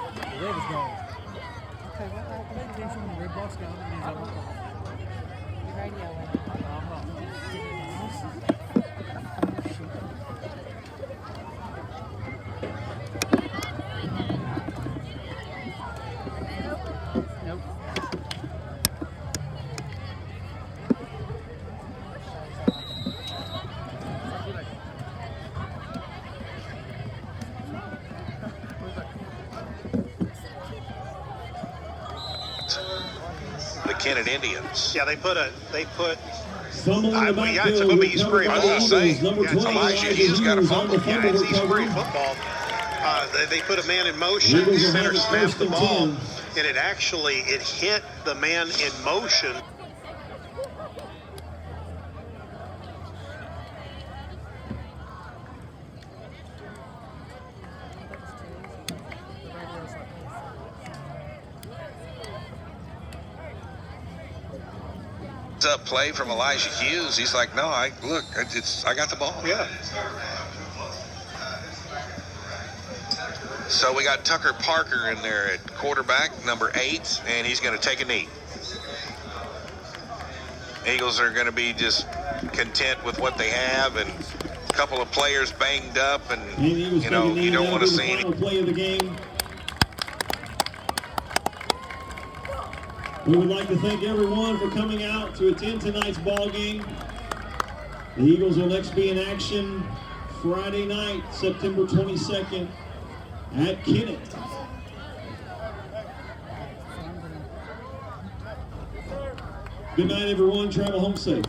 Kennett Indians. Yeah, they put Someone in the backfield. It's going to be East Prairie football. I was going to say, Elijah Hughes got a fumble. Yeah, it's East Prairie football. They put a man in motion, center snapped the ball, and it hit the man in motion. Up play from Elijah Hughes. He's like, no, I got the ball. Yeah. So we got Tucker Parker in there at quarterback, number 8, and he's going to take a knee. Eagles are going to be just content with what they have, and a couple of players banged up, and you don't want to see any. Play of the game. We would like to thank everyone for coming out to attend tonight's ball game. The Eagles will next be in action Friday night, September 22nd at Kennett. Good night, everyone. Travel home safe.